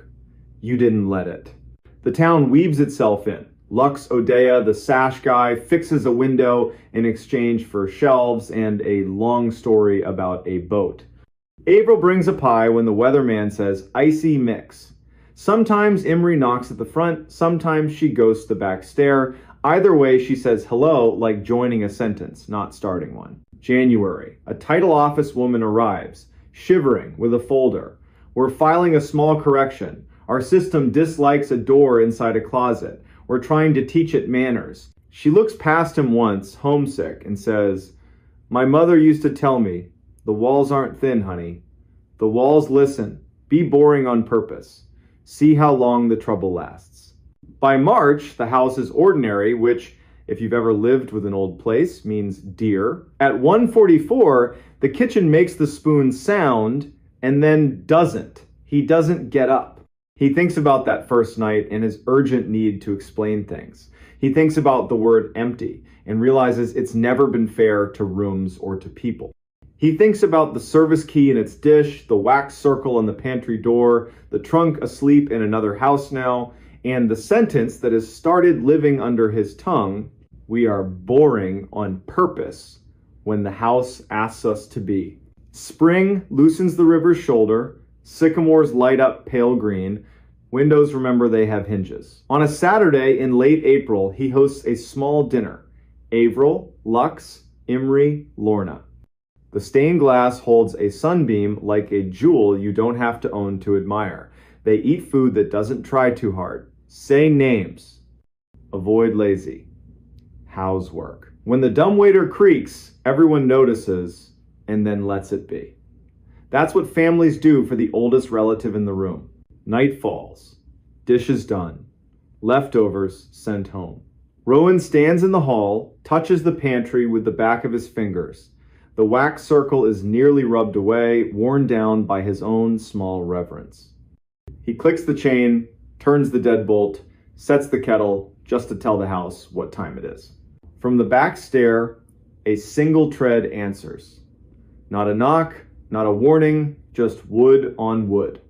You didn't let it. The town weaves itself in. Lux Odea, the sash guy, fixes a window in exchange for shelves and a long story about a boat. Avril brings a pie when the weatherman says icy mix. Sometimes Imri knocks at the front, sometimes she ghosts the back stair. Either way, she says hello like joining a sentence, not starting one. January. A title office woman arrives, shivering with a folder. We're filing a small correction. Our system dislikes a door inside a closet. We're trying to teach it manners. She looks past him once, homesick, and says, My mother used to tell me, the walls aren't thin, honey. The walls listen. Be boring on purpose. See how long the trouble lasts. By March, the house is ordinary, which, if you've ever lived with an old place, means dear. At 1:44, the kitchen makes the spoon sound and then doesn't. He doesn't get up. He thinks about that first night and his urgent need to explain things. He thinks about the word empty and realizes it's never been fair to rooms or to people. He thinks about the service key in its dish, the wax circle on the pantry door, the trunk asleep in another house now, and the sentence that has started living under his tongue, we are boring on purpose when the house asks us to be. Spring loosens the river's shoulder, sycamores light up pale green, windows remember they have hinges. On a Saturday in late April, he hosts a small dinner. Avril, Lux, Imri, Lorna. The stained glass holds a sunbeam like a jewel you don't have to own to admire. They eat food that doesn't try too hard. Say names. Avoid lazy. How's work? When the dumbwaiter creaks, everyone notices and then lets it be. That's what families do for the oldest relative in the room. Night falls. Dishes done. Leftovers sent home. Rowan stands in the hall, touches the pantry with the back of his fingers. The wax circle is nearly rubbed away, worn down by his own small reverence. He clicks the chain, turns the deadbolt, sets the kettle just to tell the house what time it is. From the back stair, a single tread answers. Not a knock, not a warning, just wood on wood.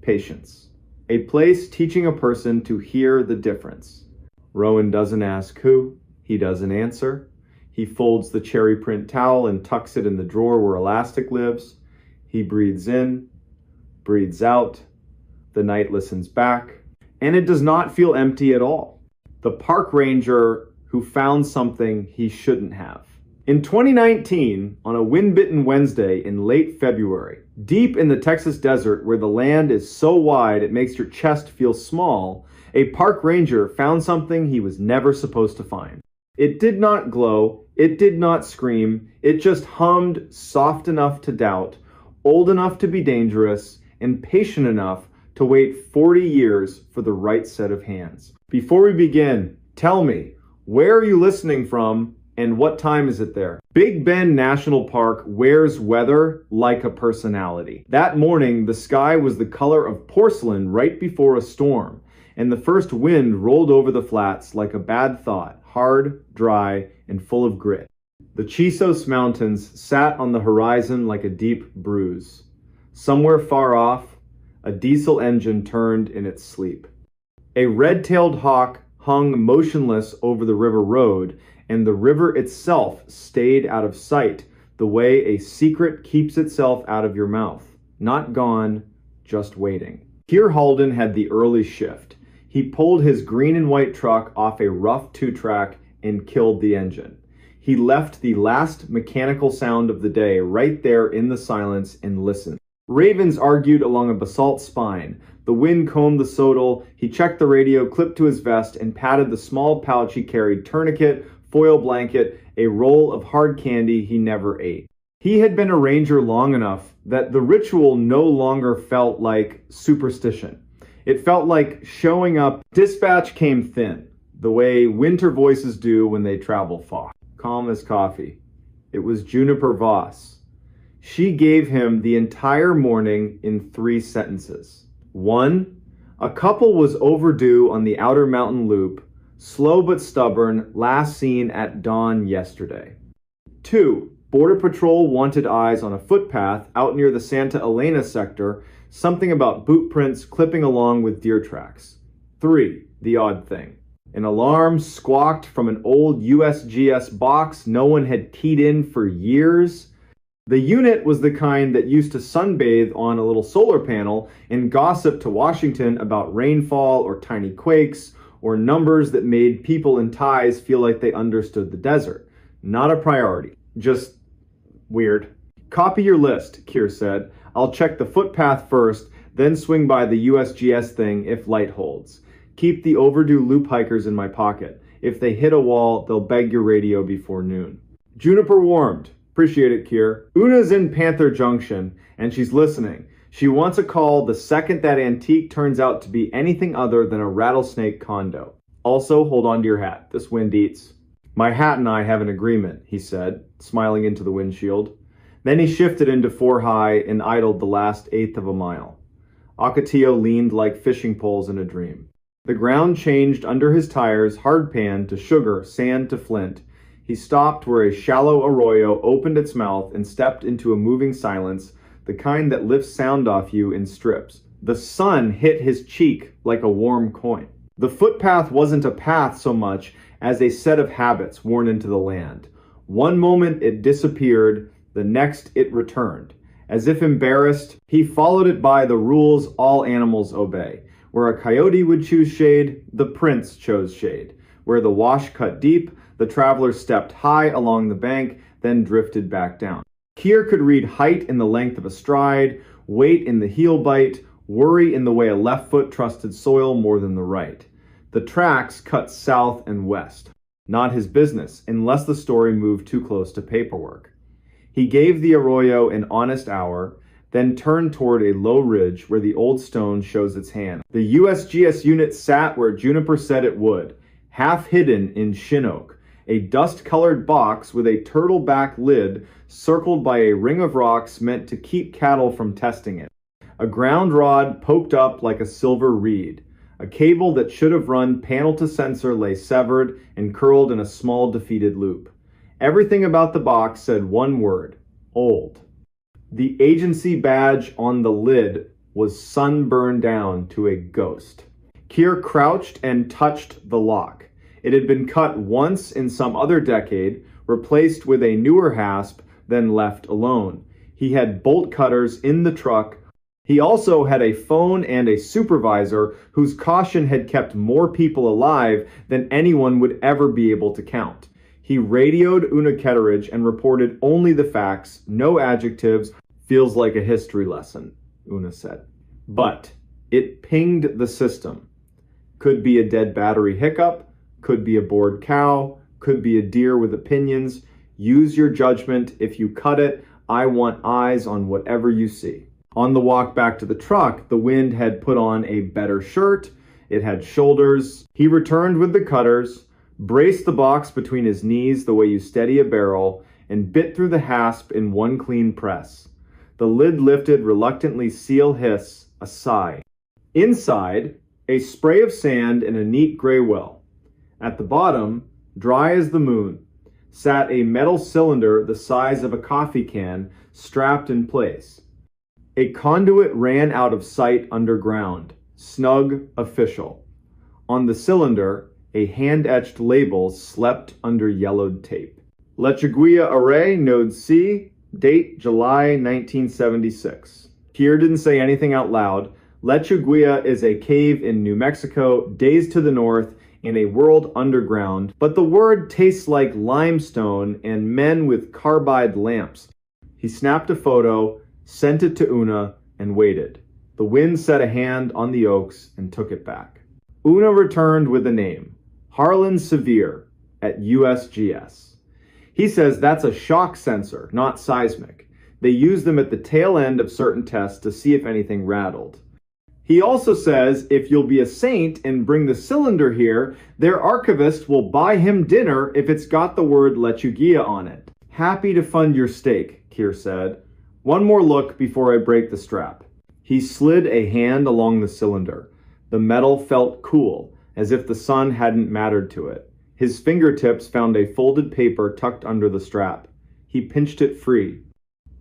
Patience. A place teaching a person to hear the difference. Rowan doesn't ask who, he doesn't answer. He folds the cherry print towel and tucks it in the drawer where elastic lives. He breathes in, breathes out. The night listens back, and it does not feel empty at all. The park ranger who found something he shouldn't have. In 2019, on a wind-bitten Wednesday in late February, deep in the Texas desert where the land is so wide it makes your chest feel small, a park ranger found something he was never supposed to find. It did not glow, it did not scream, it just hummed soft enough to doubt, old enough to be dangerous, and patient enough to wait 40 years for the right set of hands. Before we begin, tell me, where are you listening from and what time is it there? Big Bend National Park wears weather like a personality. That morning, the sky was the color of porcelain right before a storm, and the first wind rolled over the flats like a bad thought, hard, dry, and full of grit. The Chisos Mountains sat on the horizon like a deep bruise. Somewhere far off, a diesel engine turned in its sleep. A red-tailed hawk hung motionless over the river road, and the river itself stayed out of sight, the way a secret keeps itself out of your mouth. Not gone, just waiting. Keir Halden had the early shift. He pulled his green and white truck off a rough two-track and killed the engine. He left the last mechanical sound of the day right there in the silence and listened. Ravens argued along a basalt spine. The wind combed the sodal. He checked the radio clipped to his vest and patted the small pouch he carried, tourniquet, foil blanket, a roll of hard candy he never ate. He had been a ranger long enough that the ritual no longer felt like superstition. It felt like showing up. Dispatch came thin, the way winter voices do when they travel far. Calm as coffee. It was Juniper Voss. She gave him the entire morning in 3 sentences. 1. A couple was overdue on the Outer Mountain Loop, slow but stubborn, last seen at dawn yesterday. 2. Border Patrol wanted eyes on a footpath out near the Santa Elena sector, something about boot prints clipping along with deer tracks. 3. The odd thing. An alarm squawked from an old USGS box no one had keyed in for years. The unit was the kind that used to sunbathe on a little solar panel and gossip to Washington about rainfall or tiny quakes or numbers that made people in ties feel like they understood the desert. Not a priority. Just weird. Copy your list, Keir said. I'll check the footpath first, then swing by the USGS thing if light holds. Keep the overdue loop hikers in my pocket. If they hit a wall, they'll beg your radio before noon. Juniper warmed. Appreciate it, Keir. Una's in Panther Junction, and she's listening. She wants a call the second that antique turns out to be anything other than a rattlesnake condo. Also, hold on to your hat. This wind eats. My hat and I have an agreement, he said, smiling into the windshield. Then he shifted into 4 high and idled the last 1/8 of a mile. Ocotillo leaned like fishing poles in a dream. The ground changed under his tires, hard pan to sugar, sand to flint. He stopped where a shallow arroyo opened its mouth and stepped into a moving silence, the kind that lifts sound off you in strips. The sun hit his cheek like a warm coin. The footpath wasn't a path so much as a set of habits worn into the land. One moment it disappeared, the next it returned. As if embarrassed, he followed it by the rules all animals obey. Where a coyote would choose shade, the prince chose shade. Where the wash cut deep, the traveler stepped high along the bank, then drifted back down. Keir could read height in the length of a stride, weight in the heel bite, worry in the way a left foot trusted soil more than the right. The tracks cut south and west. Not his business, unless the story moved too close to paperwork. He gave the arroyo an honest hour, then turned toward a low ridge where the old stone shows its hand. The USGS unit sat where Juniper said it would, half hidden in shin oak, a dust-colored box with a turtle-back lid circled by a ring of rocks meant to keep cattle from testing it. A ground rod poked up like a silver reed. A cable that should have run panel to sensor lay severed and curled in a small defeated loop. Everything about the box said one word: old. The agency badge on the lid was sunburned down to a ghost. Keir crouched and touched the lock. It had been cut once in some other decade, replaced with a newer hasp, then left alone. He had bolt cutters in the truck. He also had a phone and a supervisor whose caution had kept more people alive than anyone would ever be able to count. He radioed Una Ketteridge and reported only the facts, no adjectives. Feels like a history lesson, Una said. But it pinged the system. Could be a dead battery hiccup, could be a bored cow, could be a deer with opinions. Use your judgment. If you cut it, I want eyes on whatever you see. On the walk back to the truck, the wind had put on a better shirt. It had shoulders. He returned with the cutters, braced the box between his knees the way you steady a barrel, and bit through the hasp in one clean press. The lid lifted, reluctantly, seal hiss, a sigh. Inside, a spray of sand in a neat gray well. At the bottom, dry as the moon, sat a metal cylinder the size of a coffee can, strapped in place. A conduit ran out of sight underground, snug, official. On the cylinder, a hand-etched label slept under yellowed tape. Lechuguilla Array, Node C, date July 1976. Kier didn't say anything out loud. Lechuguilla is a cave in New Mexico, days to the north, in a world underground, but the word tastes like limestone and men with carbide lamps. He snapped a photo, sent it to Una, and waited. The wind set a hand on the oaks and took it back. Una returned with a name, Harlan Sevier, at USGS. He says that's a shock sensor, not seismic. They use them at the tail end of certain tests to see if anything rattled. He also says if you'll be a saint and bring the cylinder here, their archivist will buy him dinner if it's got the word Lechuguilla on it. Happy to fund your steak, Kier said. One more look before I break the strap. He slid a hand along the cylinder. The metal felt cool, as if the sun hadn't mattered to it. His fingertips found a folded paper tucked under the strap. He pinched it free.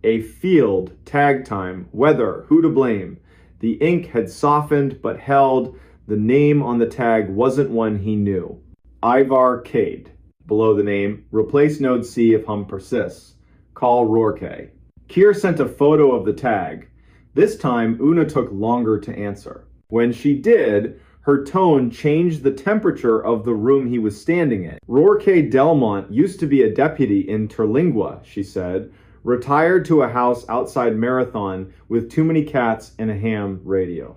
A field, tag time, weather, who to blame. The ink had softened but held. The name on the tag wasn't one he knew. Ivar Cade. Below the name, replace node C if hum persists. Call Rourke. Kier sent a photo of the tag. This time, Una took longer to answer. When she did, her tone changed the temperature of the room he was standing in. Rourke Delmont used to be a deputy in Terlingua, she said. Retired to a house outside Marathon with too many cats and a ham radio.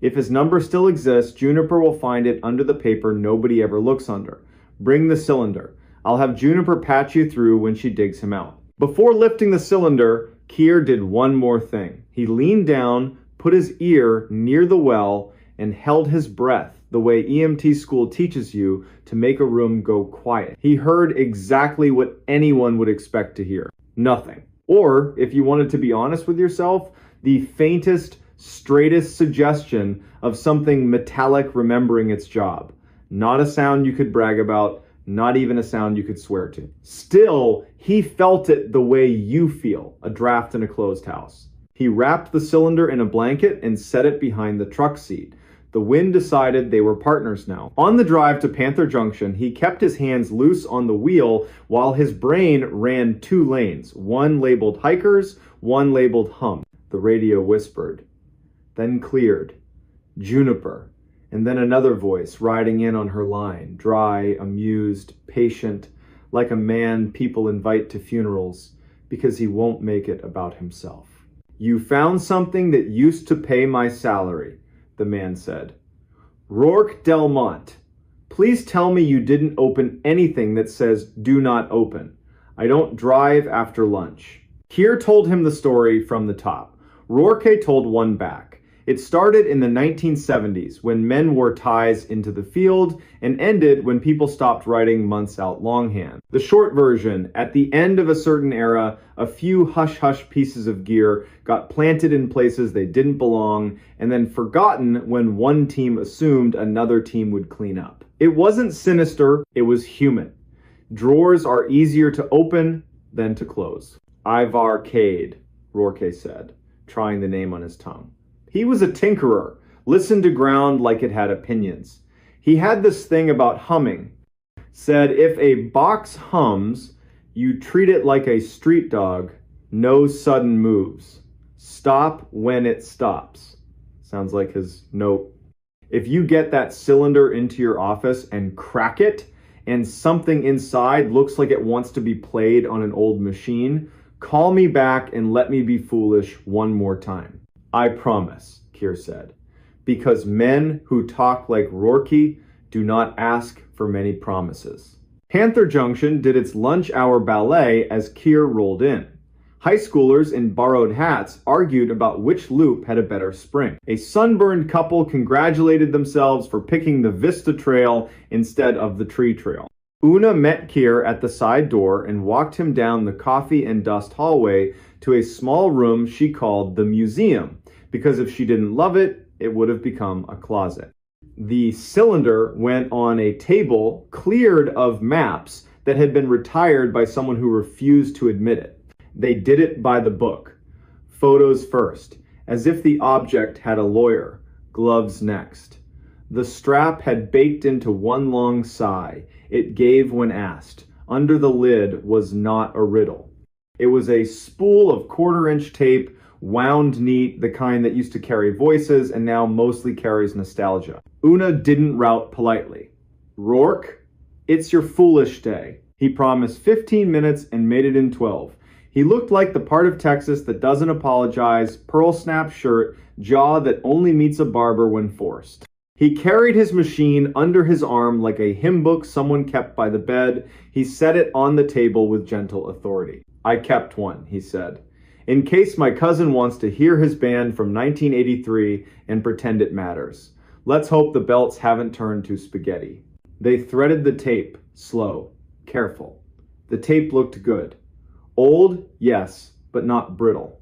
If his number still exists, Juniper will find it under the paper nobody ever looks under. Bring the cylinder. I'll have Juniper patch you through when she digs him out. Before lifting the cylinder, Kier did one more thing. He leaned down, put his ear near the well, and held his breath the way EMT school teaches you to make a room go quiet. He heard exactly what anyone would expect to hear. Nothing. Or, if you wanted to be honest with yourself, the faintest, straightest suggestion of something metallic remembering its job. Not a sound you could brag about, not even a sound you could swear to. Still, he felt it the way you feel, a draft in a closed house. He wrapped the cylinder in a blanket and set it behind the truck seat. The wind decided they were partners now. On the drive to Panther Junction, he kept his hands loose on the wheel while his brain ran two lanes, one labeled hikers, one labeled hum. The radio whispered, then cleared. Juniper. And then another voice riding in on her line, dry, amused, patient, like a man people invite to funerals because he won't make it about himself. You found something that used to pay my salary, the man said. Rourke Delmont, please tell me you didn't open anything that says do not open. I don't drive after lunch. Kier told him the story from the top. Rourke told one back. It started in the 1970s when men wore ties into the field and ended when people stopped writing months out longhand. The short version, at the end of a certain era, a few hush-hush pieces of gear got planted in places they didn't belong and then forgotten when one team assumed another team would clean up. It wasn't sinister, it was human. Drawers are easier to open than to close. Ivar Cade, Rourke said, trying the name on his tongue. He was a tinkerer, listened to ground like it had opinions. He had this thing about humming. Said if a box hums, you treat it like a street dog, no sudden moves. Stop when it stops. Sounds like his note. If you get that cylinder into your office and crack it, and something inside looks like it wants to be played on an old machine, call me back and let me be foolish one more time. I promise, Keir said, because men who talk like Rourke do not ask for many promises. Panther Junction did its lunch hour ballet as Keir rolled in. High schoolers in borrowed hats argued about which loop had a better spring. A sunburned couple congratulated themselves for picking the Vista Trail instead of the tree trail. Una met Keir at the side door and walked him down the coffee and dust hallway to a small room she called the museum, because if she didn't love it, it would have become a closet. The cylinder went on a table cleared of maps that had been retired by someone who refused to admit it. They did it by the book. Photos first, as if the object had a lawyer. Gloves next. The strap had baked into one long sigh. It gave when asked. Under the lid was not a riddle. It was a spool of quarter-inch tape, wound neat, the kind that used to carry voices and now mostly carries nostalgia. Una didn't rout politely. Rourke, it's your foolish day. He promised 15 minutes and made it in 12. He looked like the part of Texas that doesn't apologize, pearl snap shirt, jaw that only meets a barber when forced. He carried his machine under his arm like a hymn book someone kept by the bed. He set it on the table with gentle authority. I kept one, he said, in case my cousin wants to hear his band from 1983 and pretend it matters. Let's hope the belts haven't turned to spaghetti. They threaded the tape, slow, careful. The tape looked good. Old, yes, but not brittle.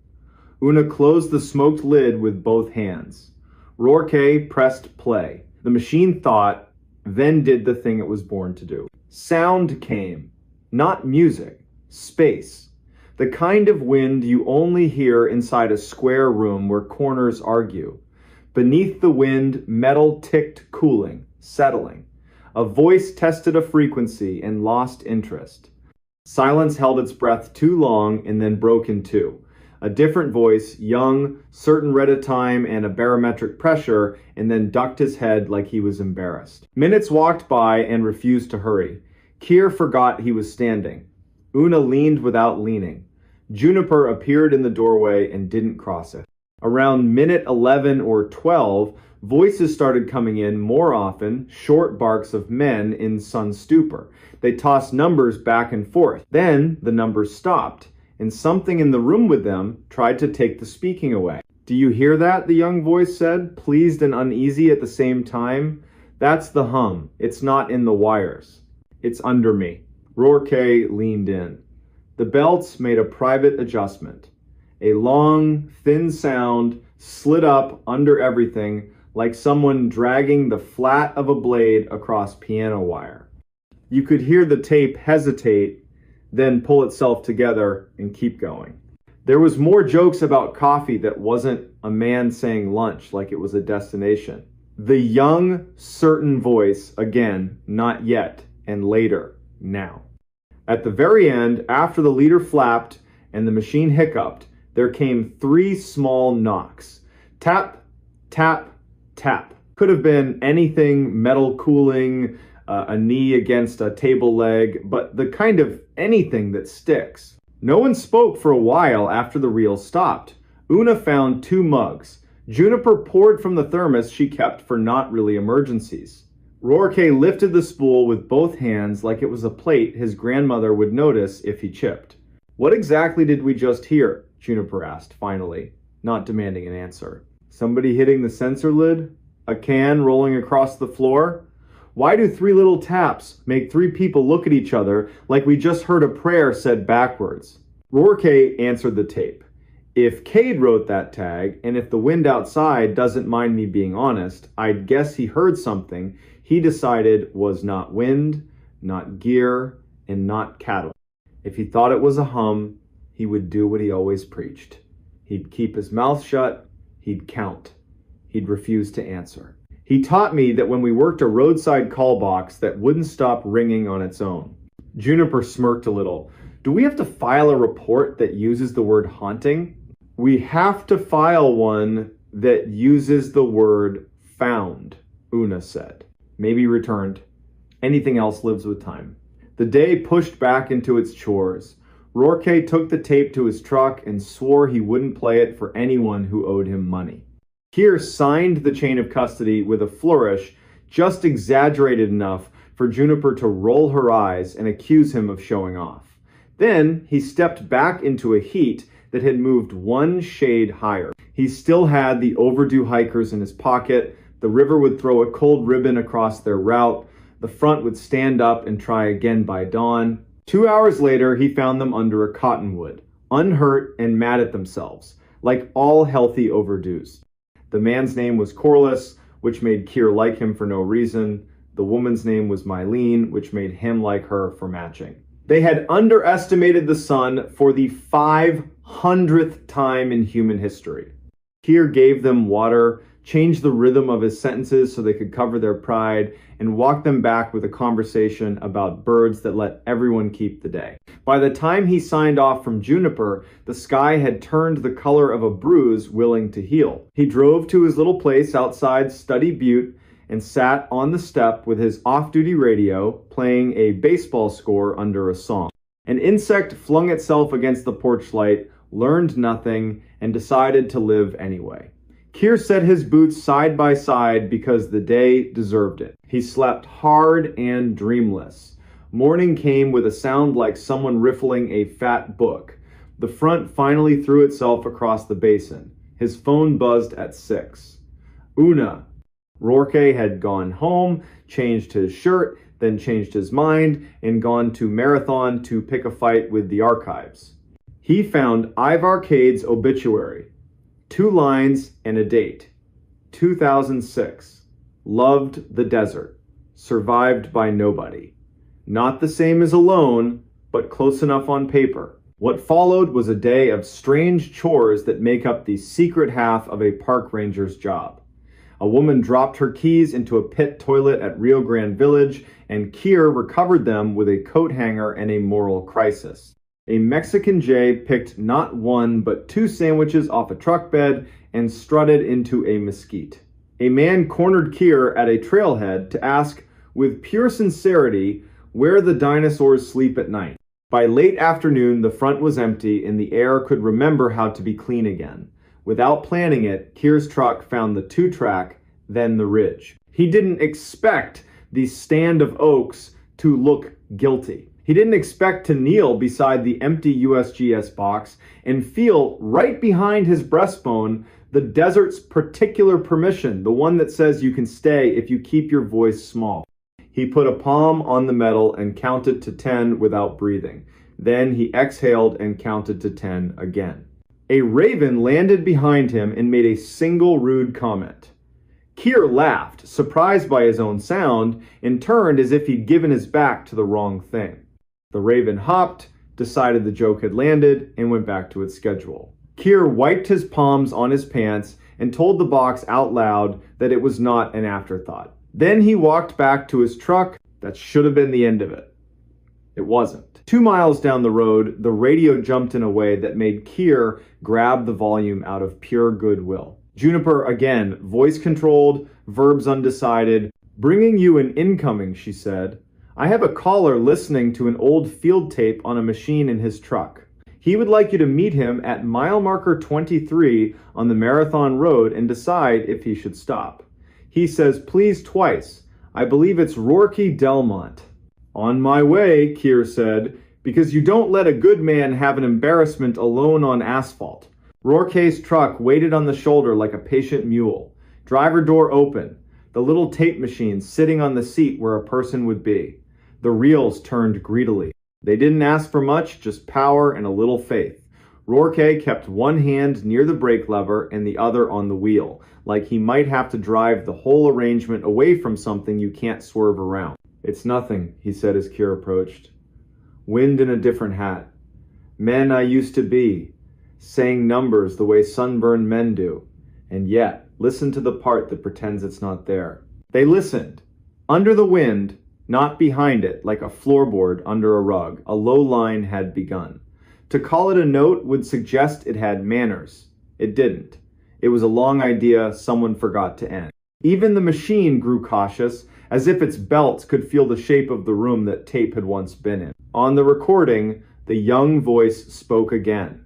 Una closed the smoked lid with both hands. Rourke pressed play. The machine thought, then did the thing it was born to do. Sound came. Not music. Space. The kind of wind you only hear inside a square room where corners argue. Beneath the wind, metal ticked, cooling, settling. A voice tested a frequency and lost interest. Silence held its breath too long and then broke in two. A different voice, young, certain read a time and a barometric pressure, and then ducked his head like he was embarrassed. Minutes walked by and refused to hurry. Keir forgot he was standing. Una leaned without leaning. Juniper appeared in the doorway and didn't cross it. Around minute 11 or 12, voices started coming in more often, short barks of men in sun stupor. They tossed numbers back and forth. Then the numbers stopped, and something in the room with them tried to take the speaking away. Do you hear that? The young voice said, pleased and uneasy at the same time. That's the hum. It's not in the wires. It's under me. Rourke leaned in. The belts made a private adjustment. A long, thin sound slid up under everything, like someone dragging the flat of a blade across piano wire. You could hear the tape hesitate, then pull itself together and keep going. There was more jokes about coffee that wasn't a man saying lunch like it was a destination. The young, certain voice, again, not yet, and later, now. At the very end, after the leader flapped and the machine hiccuped, there came 3 small knocks. Tap, tap, tap. Could have been anything, metal cooling, a knee against a table leg, but the kind of anything that sticks. No one spoke for a while after the reel stopped. Una found 2 mugs. Juniper poured from the thermos she kept for not really emergencies. Rourke lifted the spool with both hands like it was a plate his grandmother would notice if he chipped. What exactly did we just hear? Juniper asked finally, not demanding an answer. Somebody hitting the sensor lid? A can rolling across the floor? Why do 3 little taps make 3 people look at each other like we just heard a prayer said backwards? Rourke answered the tape. If Cade wrote that tag, and if the wind outside doesn't mind me being honest, I'd guess he heard something he decided was not wind, not gear, and not cattle. If he thought it was a hum, he would do what he always preached. He'd keep his mouth shut, he'd count. He'd refuse to answer. He taught me that when we worked a roadside call box that wouldn't stop ringing on its own. Juniper smirked a little. Do we have to file a report that uses the word haunting? We have to file one that uses the word found, Una said. Maybe returned. Anything else lives with time. The day pushed back into its chores. Rourke took the tape to his truck and swore he wouldn't play it for anyone who owed him money. Keir signed the chain of custody with a flourish just exaggerated enough for Juniper to roll her eyes and accuse him of showing off. Then he stepped back into a heat that had moved one shade higher. He still had the overdue hikers in his pocket. The river would throw a cold ribbon across their route. The front would stand up and try again by dawn. 2 hours later, he found them under a cottonwood, unhurt and mad at themselves, like all healthy overdues. The man's name was Corliss, which made Keir like him for no reason. The woman's name was Mylene, which made him like her for matching. They had underestimated the sun for the 500th time in human history. Keir gave them water, changed the rhythm of his sentences so they could cover their pride, and walked them back with a conversation about birds that let everyone keep the day. By the time he signed off from Juniper, the sky had turned the color of a bruise willing to heal. He drove to his little place outside Study Butte and sat on the step with his off-duty radio, playing a baseball score under a song. An insect flung itself against the porch light, learned nothing, and decided to live anyway. Keir set his boots side by side because the day deserved it. He slept hard and dreamless. Morning came with a sound like someone riffling a fat book. The front finally threw itself across the basin. His phone buzzed at 6. Una. Rourke had gone home, changed his shirt, then changed his mind, and gone to Marathon to pick a fight with the archives. He found Ivar Cade's obituary. 2 lines and a date. 2006. Loved the desert. Survived by nobody. Not the same as alone, but close enough on paper. What followed was a day of strange chores that make up the secret half of a park ranger's job. A woman dropped her keys into a pit toilet at Rio Grande Village, and Keir recovered them with a coat hanger and a moral crisis. A Mexican Jay picked not 1 but 2 sandwiches off a truck bed and strutted into a mesquite. A man cornered Keir at a trailhead to ask, with pure sincerity, where the dinosaurs sleep at night. By late afternoon, the front was empty and the air could remember how to be clean again. Without planning it, Keir's truck found the 2-track, then the ridge. He didn't expect the stand of oaks to look guilty. He didn't expect to kneel beside the empty USGS box and feel right behind his breastbone the desert's particular permission, the one that says you can stay if you keep your voice small. He put a palm on the metal and counted to 10 without breathing. Then he exhaled and counted to 10 again. A raven landed behind him and made a single rude comment. Keir laughed, surprised by his own sound, and turned as if he'd given his back to the wrong thing. The raven hopped, decided the joke had landed, and went back to its schedule. Keir wiped his palms on his pants and told the box out loud that it was not an afterthought. Then he walked back to his truck. That should have been the end of it. It wasn't. 2 miles down the road, the radio jumped in a way that made Keir grab the volume out of pure goodwill. Juniper again, voice controlled, verbs undecided. Bringing you an incoming, she said. I have a caller listening to an old field tape on a machine in his truck. He would like you to meet him at mile marker 23 on the Marathon Road and decide if he should stop. He says please twice. I believe it's Rourke Delmont. On my way, Keir said, because you don't let a good man have an embarrassment alone on asphalt. Rourke's truck waited on the shoulder like a patient mule. Driver door open. The little tape machine sitting on the seat where a person would be. The reels turned greedily. They didn't ask for much, just power and a little faith. Rourke kept one hand near the brake lever and the other on the wheel, like he might have to drive the whole arrangement away from something you can't swerve around. It's nothing, he said as Keir approached. Wind in a different hat. Men I used to be, saying numbers the way sunburned men do. And yet, listen to the part that pretends it's not there. They listened. Under the wind, not behind it, like a floorboard under a rug, a low line had begun. To call it a note would suggest it had manners. It didn't. It was a long idea someone forgot to end. Even the machine grew cautious, as if its belts could feel the shape of the room that tape had once been in. On the recording, the young voice spoke again.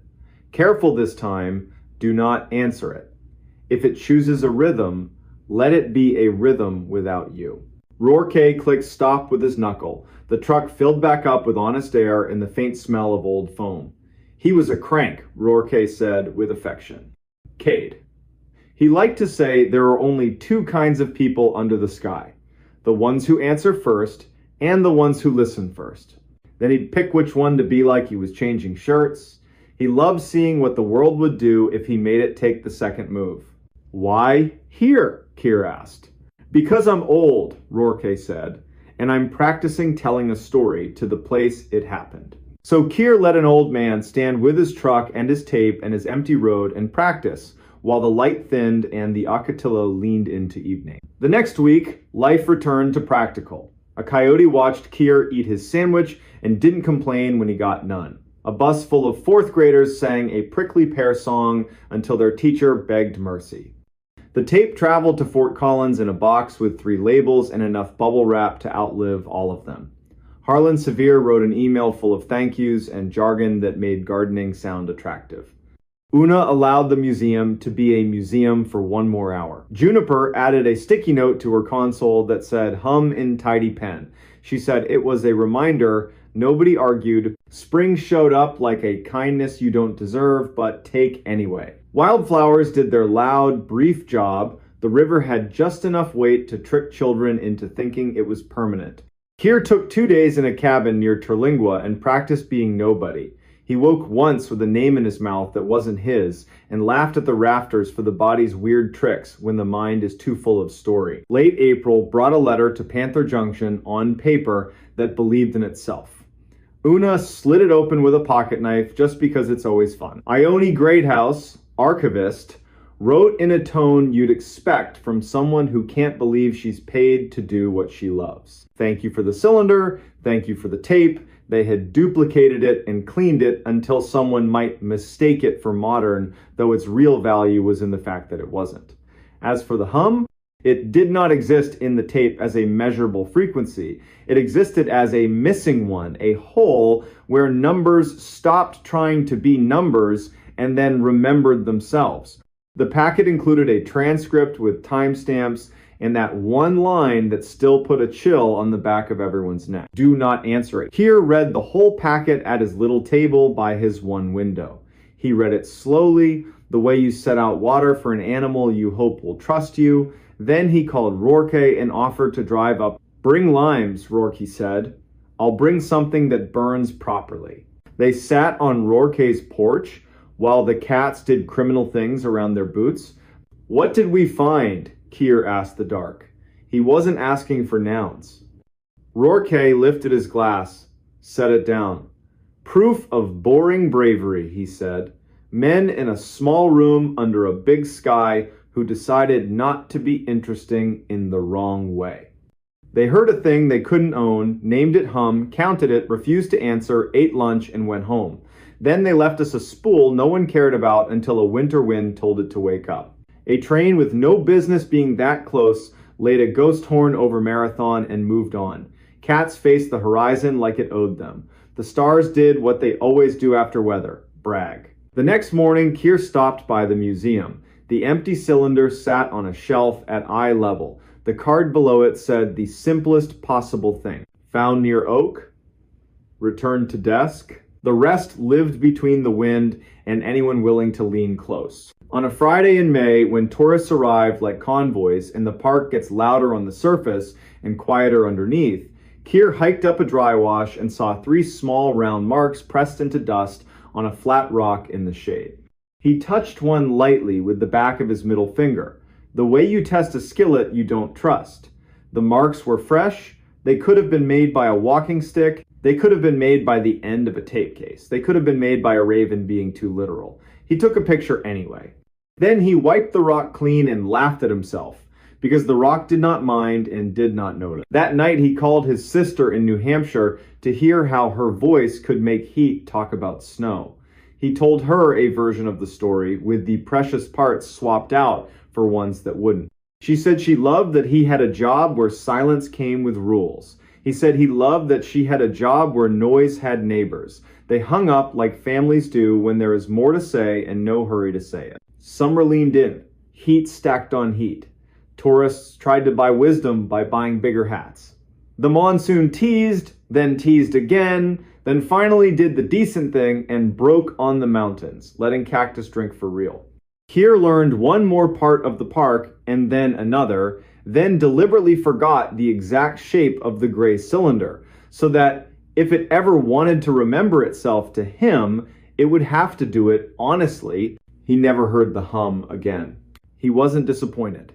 Careful this time, do not answer it. If it chooses a rhythm, let it be a rhythm without you. Rourke clicked stop with his knuckle. The truck filled back up with honest air and the faint smell of old foam. He was a crank, Rourke said with affection. Cade. He liked to say there are only two kinds of people under the sky. The ones who answer first and the ones who listen first. Then he'd pick which one to be like he was changing shirts. He loved seeing what the world would do if he made it take the second move. Why here? Keir asked. Because I'm old, Rourke said, and I'm practicing telling a story to the place it happened. So Keir let an old man stand with his truck and his tape and his empty road and practice, while the light thinned and the Ocatilla leaned into evening. The next week, life returned to practical. A coyote watched Keir eat his sandwich and didn't complain when he got none. A bus full of fourth graders sang a prickly pear song until their teacher begged mercy. The tape traveled to Fort Collins in a box with 3 labels and enough bubble wrap to outlive all of them. Harlan Sevier wrote an email full of thank yous and jargon that made gardening sound attractive. Una allowed the museum to be a museum for 1 more hour. Juniper added a sticky note to her console that said hum in tidy pen. She said it was a reminder, nobody argued, spring showed up like a kindness you don't deserve, but take anyway. Wildflowers did their loud, brief job. The river had just enough weight to trick children into thinking it was permanent. Keir took 2 days in a cabin near Terlingua and practiced being nobody. He woke once with a name in his mouth that wasn't his and laughed at the rafters for the body's weird tricks when the mind is too full of story. Late April brought a letter to Panther Junction on paper that believed in itself. Una slid it open with a pocket knife just because it's always fun. Ione Greathouse, archivist, wrote in a tone you'd expect from someone who can't believe she's paid to do what she loves. Thank you for the cylinder, thank you for the tape. They had duplicated it and cleaned it until someone might mistake it for modern, though its real value was in the fact that it wasn't. As for the hum, it did not exist in the tape as a measurable frequency. It existed as a missing one, a hole where numbers stopped trying to be numbers and then remembered themselves. The packet included a transcript with timestamps and that one line that still put a chill on the back of everyone's neck. Do not answer it. Keir read the whole packet at his little table by his one window. He read it slowly, the way you set out water for an animal you hope will trust you. Then he called Rourke and offered to drive up. Bring limes, Rourke said. I'll bring something that burns properly. They sat on Rourke's porch while the cats did criminal things around their boots. What did we find? Keir asked the dark. He wasn't asking for nouns. Rourke lifted his glass, set it down. Proof of boring bravery, he said. Men in a small room under a big sky who decided not to be interesting in the wrong way. They heard a thing they couldn't own, named it hum, counted it, refused to answer, ate lunch, and went home. Then they left us a spool no one cared about until a winter wind told it to wake up. A train with no business being that close laid a ghost horn over Marathon and moved on. Cats faced the horizon like it owed them. The stars did what they always do after weather, brag. The next morning, Keir stopped by the museum. The empty cylinder sat on a shelf at eye level. The card below it said the simplest possible thing. Found near oak, returned to desk. The rest lived between the wind and anyone willing to lean close. On a Friday in May, when tourists arrived like convoys and the park gets louder on the surface and quieter underneath, Keir hiked up a dry wash and saw 3 small round marks pressed into dust on a flat rock in the shade. He touched one lightly with the back of his middle finger. The way you test a skillet you don't trust. The marks were fresh. They could have been made by a walking stick. They could have been made by the end of a tape case. They could have been made by a raven being too literal. He took a picture anyway. Then he wiped the rock clean and laughed at himself, because the rock did not mind and did not notice. That night he called his sister in New Hampshire to hear how her voice could make heat talk about snow. He told her a version of the story with the precious parts swapped out for ones that wouldn't. She said she loved that he had a job where silence came with rules. He said he loved that she had a job where noise had neighbors. They hung up like families do when there is more to say and no hurry to say it. Summer leaned in, heat stacked on heat. Tourists tried to buy wisdom by buying bigger hats. The monsoon teased, then teased again, then finally did the decent thing and broke on the mountains, letting Cactus drink for real. Keir learned one more part of the park and then another, then deliberately forgot the exact shape of the gray cylinder, so that if it ever wanted to remember itself to him, it would have to do it honestly. He never heard the hum again. He wasn't disappointed.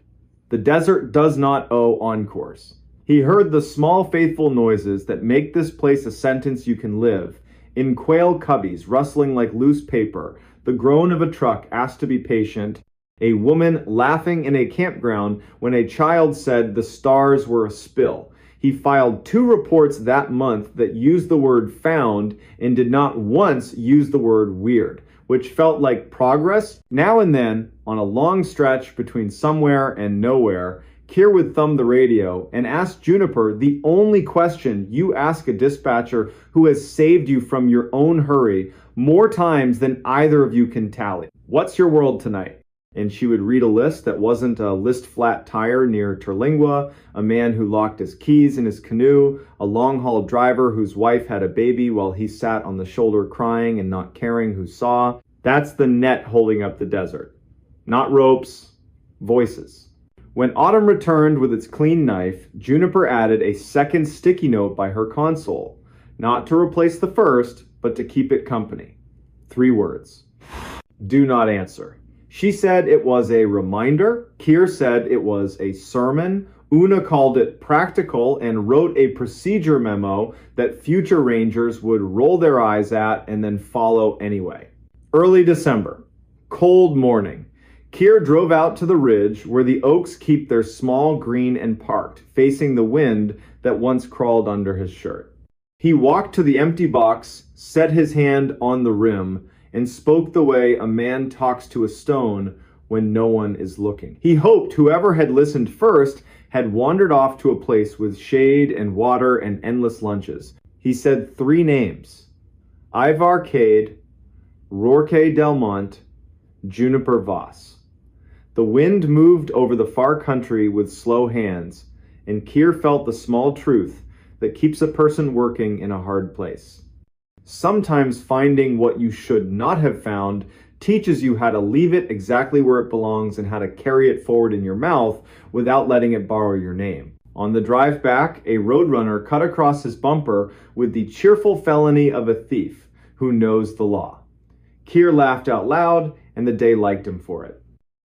The desert does not owe encores. He heard the small faithful noises that make this place a sentence you can live, in quail cubbies rustling like loose paper, the groan of a truck asked to be patient, a woman laughing in a campground when a child said the stars were a spill. He filed 2 reports that month that used the word found and did not once use the word weird, which felt like progress. Now and then, on a long stretch between somewhere and nowhere, Keir would thumb the radio and ask Juniper the only question you ask a dispatcher who has saved you from your own hurry more times than either of you can tally. What's your world tonight? And she would read a list that wasn't a list flat tire near Terlingua, a man who locked his keys in his canoe, a long-haul driver whose wife had a baby while he sat on the shoulder crying and not caring who saw. That's the net holding up the desert. Not ropes, voices. When autumn returned with its clean knife, Juniper added a second sticky note by her console, not to replace the first, but to keep it company. 3 words. Do not answer. She said it was a reminder. Keir said it was a sermon. Una called it practical and wrote a procedure memo that future rangers would roll their eyes at and then follow anyway. Early December. Cold morning. Keir drove out to the ridge where the oaks keep their small green and parked, facing the wind that once crawled under his shirt. He walked to the empty box, set his hand on the rim, and spoke the way a man talks to a stone when no one is looking. He hoped whoever had listened first had wandered off to a place with shade and water and endless lunches. He said 3 names: Ivar Cade, Rourke Delmont, Juniper Voss. The wind moved over the far country with slow hands, and Keir felt the small truth that keeps a person working in a hard place. Sometimes finding what you should not have found teaches you how to leave it exactly where it belongs and how to carry it forward in your mouth without letting it borrow your name. On the drive back, a roadrunner cut across his bumper with the cheerful felony of a thief who knows the law. Keir laughed out loud, and the day liked him for it.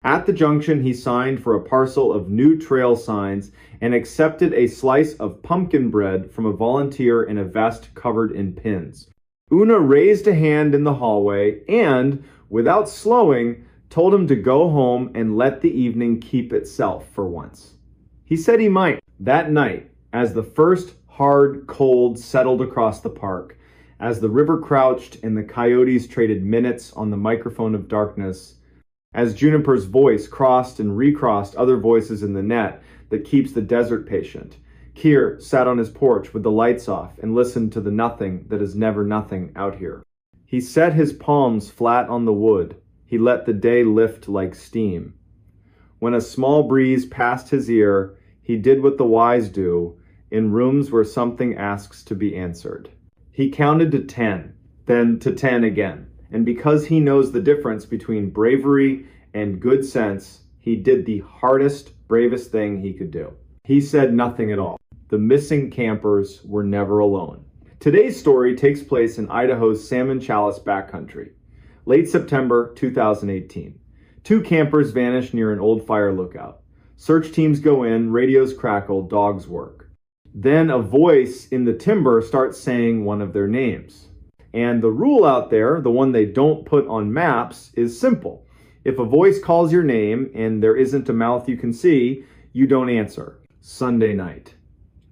At the junction, he signed for a parcel of new trail signs and accepted a slice of pumpkin bread from a volunteer in a vest covered in pins. Una raised a hand in the hallway and, without slowing, told him to go home and let the evening keep itself for once. He said he might. That night, as the first hard cold settled across the park, as the river crouched and the coyotes traded minutes on the microphone of darkness, as Juniper's voice crossed and recrossed other voices in the net that keeps the desert patient, Keir sat on his porch with the lights off and listened to the nothing that is never nothing out here. He set his palms flat on the wood. He let the day lift like steam. When a small breeze passed his ear, he did what the wise do in rooms where something asks to be answered. He counted to 10, then to 10 again. And because he knows the difference between bravery and good sense, he did the hardest, bravest thing he could do. He said nothing at all. The missing campers were never alone. Today's story takes place in Idaho's Salmon Chalice backcountry. Late September 2018. 2 campers vanish near an old fire lookout. Search teams go in, radios crackle, dogs work. Then a voice in the timber starts saying one of their names. And the rule out there, the one they don't put on maps, is simple. If a voice calls your name and there isn't a mouth you can see, you don't answer. Sunday night.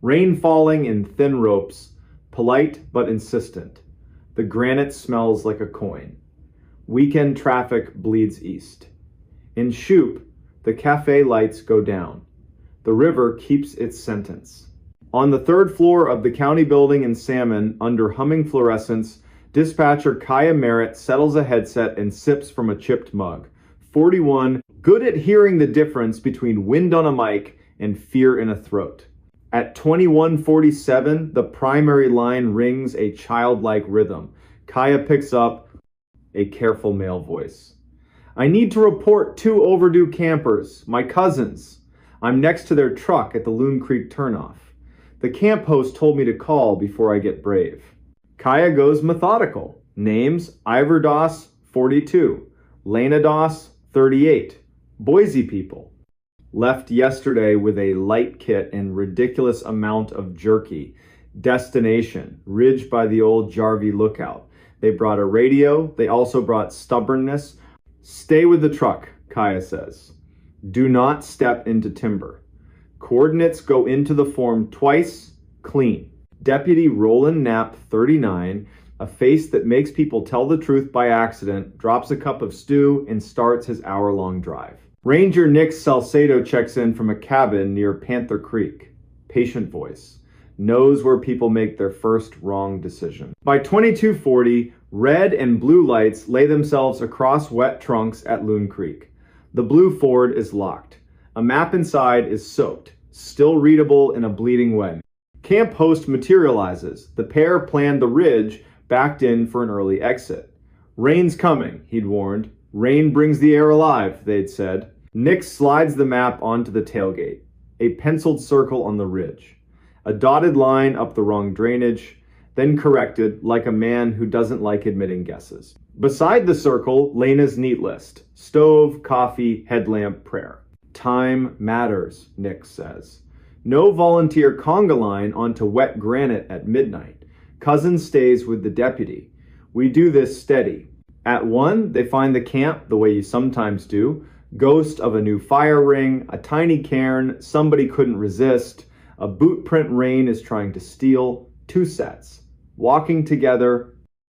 Rain falling in thin ropes, polite but insistent. The granite smells like a coin. Weekend traffic bleeds east. In Shoup, The cafe lights go down. The river keeps its sentence. On the third floor of the county building in Salmon, under humming fluorescence, dispatcher Kaya Merritt settles a headset and sips from a chipped mug. 41, good at hearing the difference between wind on a mic and fear in a throat. At 21:47, the primary line rings a childlike rhythm. Kaya picks up a careful male voice. I need to report 2 overdue campers, my cousins. I'm next to their truck at the Loon Creek turnoff. The camp host told me to call before I get brave. Kaya goes methodical. Names, Ivor Doss, 42. Lena Doss, 38. Boise people. Left yesterday with a light kit and ridiculous amount of jerky. Destination, Ridge by the old Jarvie Lookout. They brought a radio. They also brought stubbornness. Stay with the truck, Kaya says. Do not step into timber. Coordinates go into the form twice, clean. Deputy Roland Knapp, 39, a face that makes people tell the truth by accident, drops a cup of stew and starts his hour-long drive. Ranger Nick Salcedo checks in from a cabin near Panther Creek. Patient voice. Knows where people make their first wrong decision. By 22:40, red and blue lights lay themselves across wet trunks at Loon Creek. The blue Ford is locked. A map inside is soaked, still readable in a bleeding wet. Camp host materializes. The pair planned the ridge, backed in for an early exit. Rain's coming, he'd warned. Rain brings the air alive, they'd said. Nick slides the map onto the tailgate. A penciled circle on the ridge. A dotted line up the wrong drainage, then corrected like a man who doesn't like admitting guesses. Beside the circle, Lena's neat list. Stove, coffee, headlamp, prayer. Time matters, Nick says. No volunteer conga line onto wet granite at midnight. Cousin stays with the deputy. We do this steady. At 1, they find the camp the way you sometimes do. Ghost of a new fire ring, a tiny cairn somebody couldn't resist. A boot print Rain is trying to steal. 2 sets. Walking together.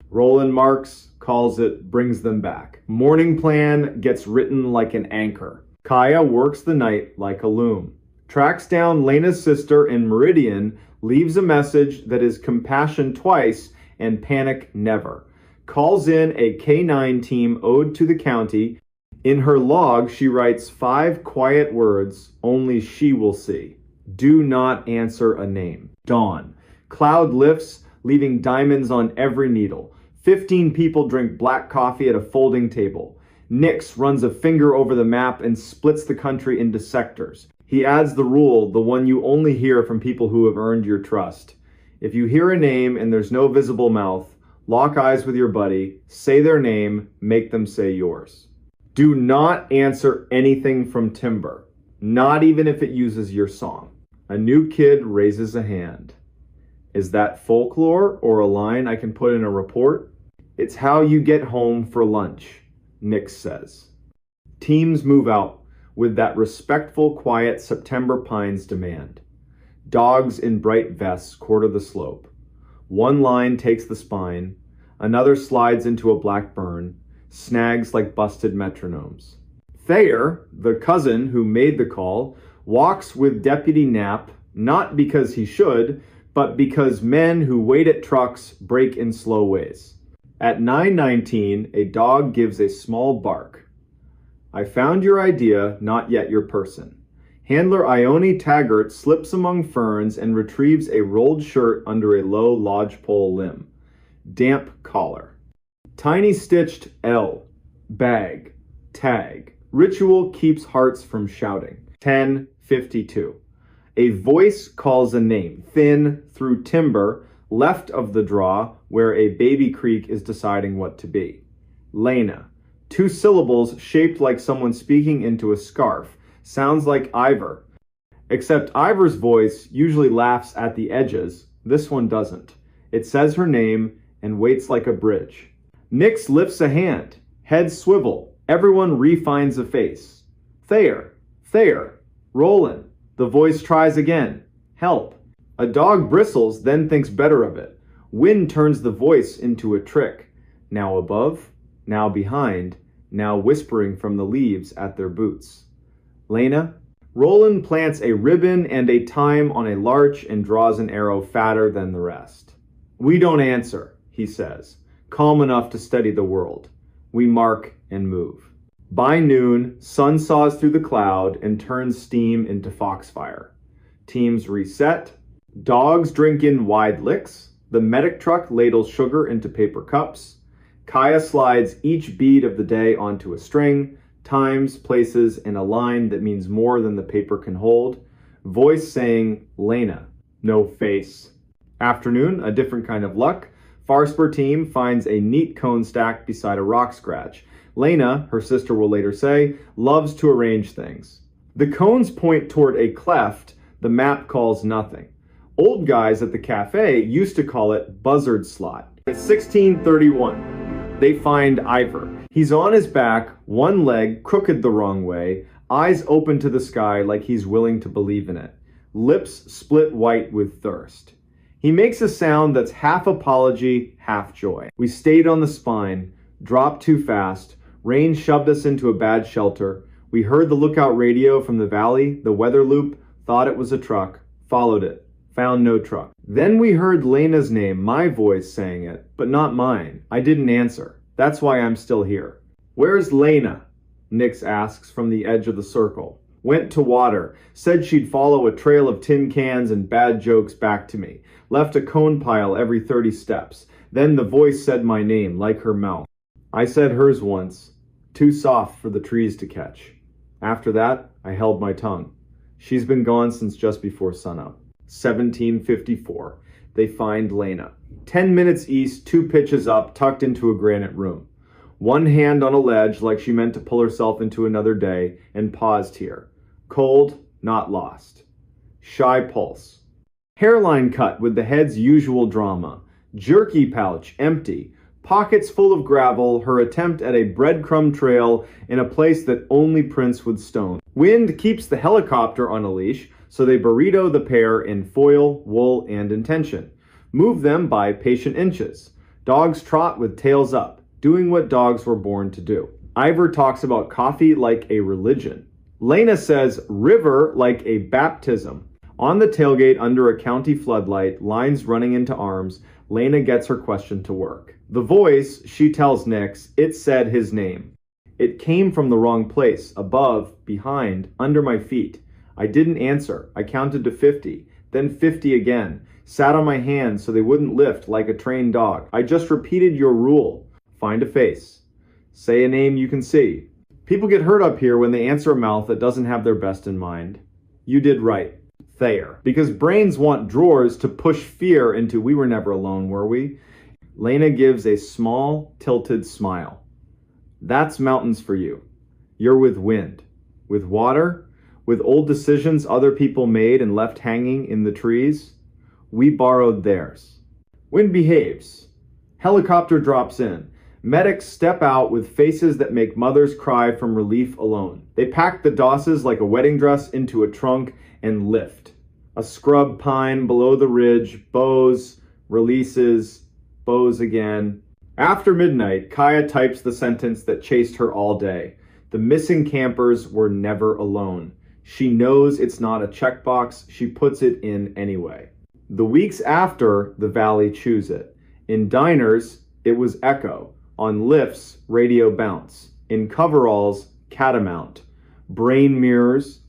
Roland Marks calls it brings them back. Morning plan gets written like an anchor. Kaya works the night like a loom. Tracks down Lena's sister in Meridian, leaves a message that is compassion twice and panic never. Calls in a K-9 team ode to the county. In her log, she writes 5 quiet words only she will see. Do not answer a name. Dawn. Cloud lifts, leaving diamonds on every needle. 15 people drink black coffee at a folding table. Nix runs a finger over the map and splits the country into sectors. He adds the rule, the one you only hear from people who have earned your trust. If you hear a name and there's no visible mouth, lock eyes with your buddy, say their name, make them say yours. Do not answer anything from timber, not even if it uses your song. A new kid raises a hand. Is that folklore or a line I can put in a report? It's how you get home for lunch, Nix says. Teams move out with that respectful, quiet September pines demand. Dogs in bright vests quarter the slope. One line takes the spine, another slides into a black burn, snags like busted metronomes. Thayer, the cousin who made the call, walks with Deputy Knapp, not because he should, but because men who wait at trucks break in slow ways. At 9:19, a dog gives a small bark. I found your idea, not yet your person. Handler Ione Taggart slips among ferns and retrieves a rolled shirt under a low lodgepole limb. Damp collar. Tiny stitched L. Bag. Tag. Ritual keeps hearts from shouting. 10:52. A voice calls a name, thin through timber, left of the draw where a baby creek is deciding what to be. Lena. 2 syllables shaped like someone speaking into a scarf. Sounds like Ivor. Except Ivor's voice usually laughs at the edges. This one doesn't. It says her name and waits like a bridge. Nix lifts a hand. Heads swivel. Everyone refines a face. Thayer. Thayer. Roland. The voice tries again. Help. A dog bristles, then thinks better of it. Wind turns the voice into a trick. Now above, now behind, now whispering from the leaves at their boots. Lena? Roland plants a ribbon and a time on a larch and draws an arrow fatter than the rest. We don't answer, he says, calm enough to steady the world. We mark and move. By noon, sun saws through the cloud and turns steam into foxfire. Teams reset. Dogs drink in wide licks. The medic truck ladles sugar into paper cups. Kaya slides each bead of the day onto a string, times, places, and a line that means more than the paper can hold. Voice saying, Lena. No face. Afternoon, a different kind of luck. Farspur team finds a neat cone stack beside a rock scratch. Lena, her sister will later say, loves to arrange things. The cones point toward a cleft the map calls nothing. Old guys at the cafe used to call it buzzard slot. At 1631, they find Ivor. He's on his back, one leg crooked the wrong way, eyes open to the sky like he's willing to believe in it, lips split white with thirst. He makes a sound that's half apology, half joy. We stayed on the spine, dropped too fast, rain shoved us into a bad shelter. We heard the lookout radio from the valley, the weather loop, thought it was a truck, followed it, found no truck. Then we heard Lena's name, my voice saying it, but not mine. I didn't answer. That's why I'm still here. Where's Lena? Nix asks from the edge of the circle. Went to water, said she'd follow a trail of tin cans and bad jokes back to me. Left a cone pile every 30 steps. Then the voice said my name, like her mouth. I said hers once, too soft for the trees to catch. After that, I held my tongue. She's been gone since just before sunup. 1754. They find Lena. 10 minutes east, 2 pitches up, tucked into a granite room. One hand on a ledge like she meant to pull herself into another day, and paused here. Cold, not lost. Shy pulse. Hairline cut with the head's usual drama. Jerky pouch, empty. Pockets full of gravel, her attempt at a breadcrumb trail in a place that only Prince would stone. Wind keeps the helicopter on a leash, so they burrito the pair in foil, wool, and intention. Move them by patient inches. Dogs trot with tails up, doing what dogs were born to do. Ivor talks about coffee like a religion. Lena says river like a baptism. On the tailgate under a county floodlight, lines running into arms, Lena gets her question to work. The voice, she tells Nix, it said his name. It came from the wrong place, above, behind, under my feet. I didn't answer. I counted to 50, then 50 again. Sat on my hands so they wouldn't lift like a trained dog. I just repeated your rule. Find a face. Say a name you can see. People get hurt up here when they answer a mouth that doesn't have their best in mind. You did right. Thayer. Because brains want drawers to push fear into we were never alone, were we? Lena gives a small, tilted smile. That's mountains for you. You're with wind. With water. With old decisions other people made and left hanging in the trees. We borrowed theirs. Wind behaves. Helicopter drops in. Medics step out with faces that make mothers cry from relief alone. They pack the dosses like a wedding dress into a trunk and lift. A scrub pine below the ridge, bows, releases, bows again. After midnight, Kaya types the sentence that chased her all day. The missing campers were never alone. She knows it's not a checkbox. She puts it in anyway. The weeks after, the valley chews it. In diners, it was echo. On lifts, radio bounce. In coveralls, catamount. Brain mirrors.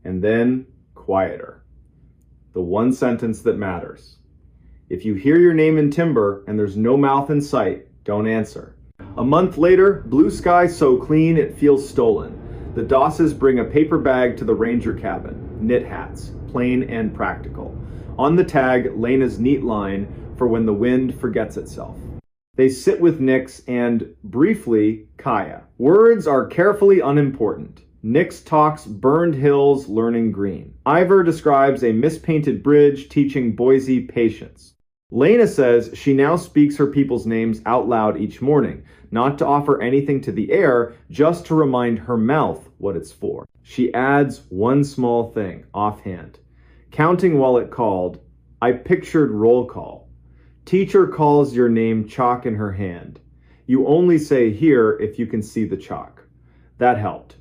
And then, quieter. The one sentence that matters. If you hear your name in timber and there's no mouth in sight, don't answer. A month later, blue sky so clean it feels stolen. The Dosses bring a paper bag to the ranger cabin. Knit hats, plain and practical. On the tag, Lena's neat line for when the wind forgets itself. They sit with Nix and, briefly, Kaya. Words are carefully unimportant. Nix talks burned hills, learning green. Ivor describes a mispainted bridge, teaching Boise patience. Lena says she now speaks her people's names out loud each morning, not to offer anything to the air, just to remind her mouth what it's for. She adds one small thing, offhand. Counting while it called, I pictured roll call. Teacher calls your name chalk in her hand. You only say here if you can see the chalk. That helped.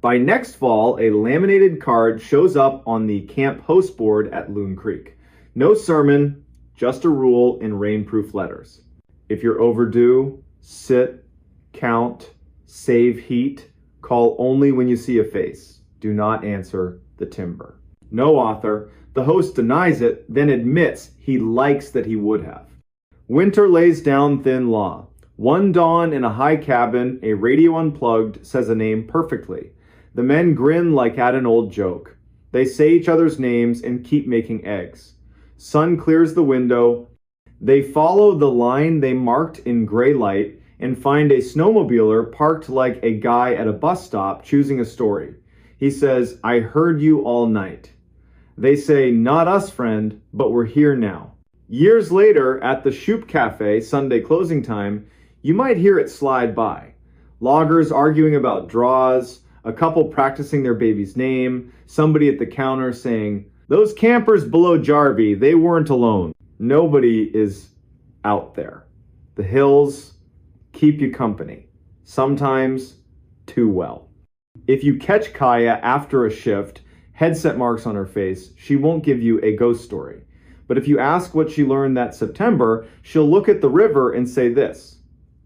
By next fall, a laminated card shows up on the camp host board at Loon Creek. No sermon, just a rule in rainproof letters. If you're overdue, sit, count, save heat, call only when you see a face. Do not answer the timber. No author. The host denies it, then admits he likes that he would have. Winter lays down thin law. One dawn in a high cabin, a radio unplugged says a name perfectly. The men grin like at an old joke. They say each other's names and keep making eggs. Sun clears the window. They follow the line they marked in gray light and find a snowmobiler parked like a guy at a bus stop choosing a story. He says, "I heard you all night." They say, "Not us, friend, but we're here now." Years later, at the Shoop Cafe, Sunday closing time, you might hear it slide by. Loggers arguing about draws, a couple practicing their baby's name, somebody at the counter saying, "Those campers below Jarvie, they weren't alone." Nobody is out there. The hills keep you company, sometimes too well. If you catch Kaya after a shift, headset marks on her face, she won't give you a ghost story. But if you ask what she learned that September, she'll look at the river and say this: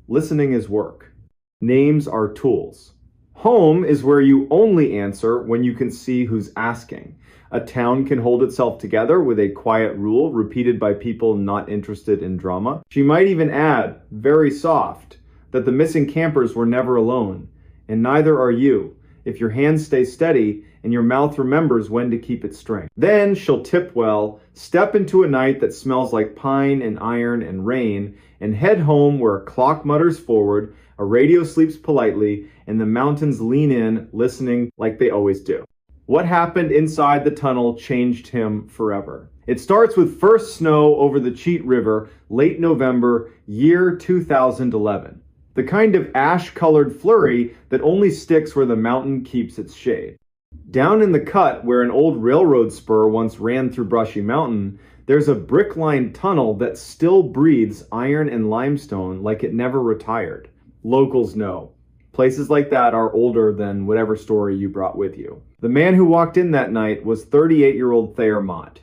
listening is work. Names are tools. Home is where you only answer when you can see who's asking. A town can hold itself together with a quiet rule repeated by people not interested in drama. She might even add, very soft, that the missing campers were never alone, and neither are you, if your hands stay steady and your mouth remembers when to keep its strength. Then she'll tip well, step into a night that smells like pine and iron and rain, and head home where a clock mutters forward, a radio sleeps politely, and the mountains lean in, listening like they always do. What happened inside the tunnel changed him forever. It starts with first snow over the Cheat River, late November, year 2011. The kind of ash-colored flurry that only sticks where the mountain keeps its shade. Down in the cut, where an old railroad spur once ran through Brushy Mountain, there's a brick-lined tunnel that still breathes iron and limestone like it never retired. Locals know. Places like that are older than whatever story you brought with you. The man who walked in that night was 38-year-old Thayer Mott.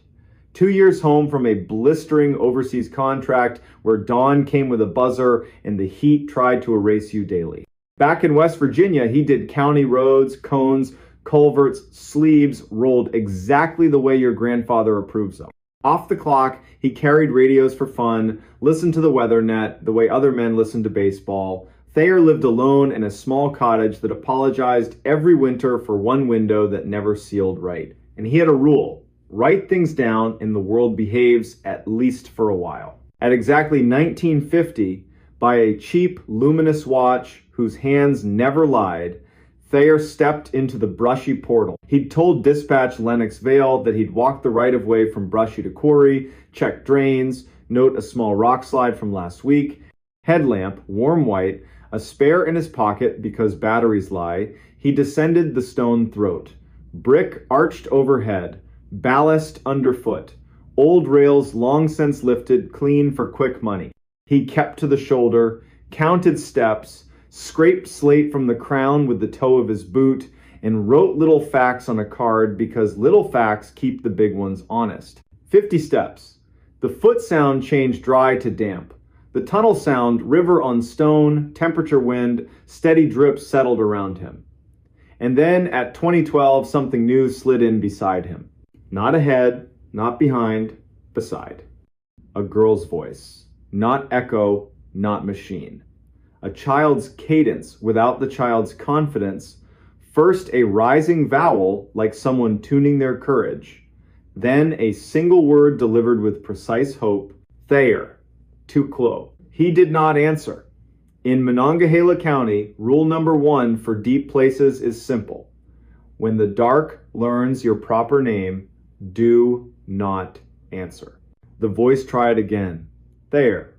2 years home from a blistering overseas contract where dawn came with a buzzer and the heat tried to erase you daily. Back in West Virginia, he did county roads, cones, culverts, sleeves, rolled exactly the way your grandfather approves of. Off the clock, he carried radios for fun, listened to the weather net the way other men listened to baseball. Thayer lived alone in a small cottage that apologized every winter for one window that never sealed right. And he had a rule: write things down and the world behaves, at least for a while. At exactly 1950, by a cheap, luminous watch whose hands never lied, Thayer stepped into the Brushy portal. He'd told dispatch Lenox Vale that he'd walk the right-of-way from Brushy to Quarry, check drains, note a small rock slide from last week, headlamp, warm white, a spare in his pocket because batteries lie. He descended the stone throat. Brick arched overhead, ballast underfoot, old rails long since lifted clean for quick money. He kept to the shoulder, counted steps, scraped slate from the crown with the toe of his boot, and wrote little facts on a card because little facts keep the big ones honest. 50 steps. The foot sound changed dry to damp. The tunnel sound, river on stone, temperature wind, steady drips settled around him. And then at 2012, something new slid in beside him. Not ahead, not behind, beside. A girl's voice. Not echo, not machine. A child's cadence without the child's confidence. First a rising vowel like someone tuning their courage. Then a single word delivered with precise hope. Thayer. Tuclo. He did not answer. In Monongahela County, rule number 1 for deep places is simple. When the dark learns your proper name, do not answer. The voice tried again. Thayer.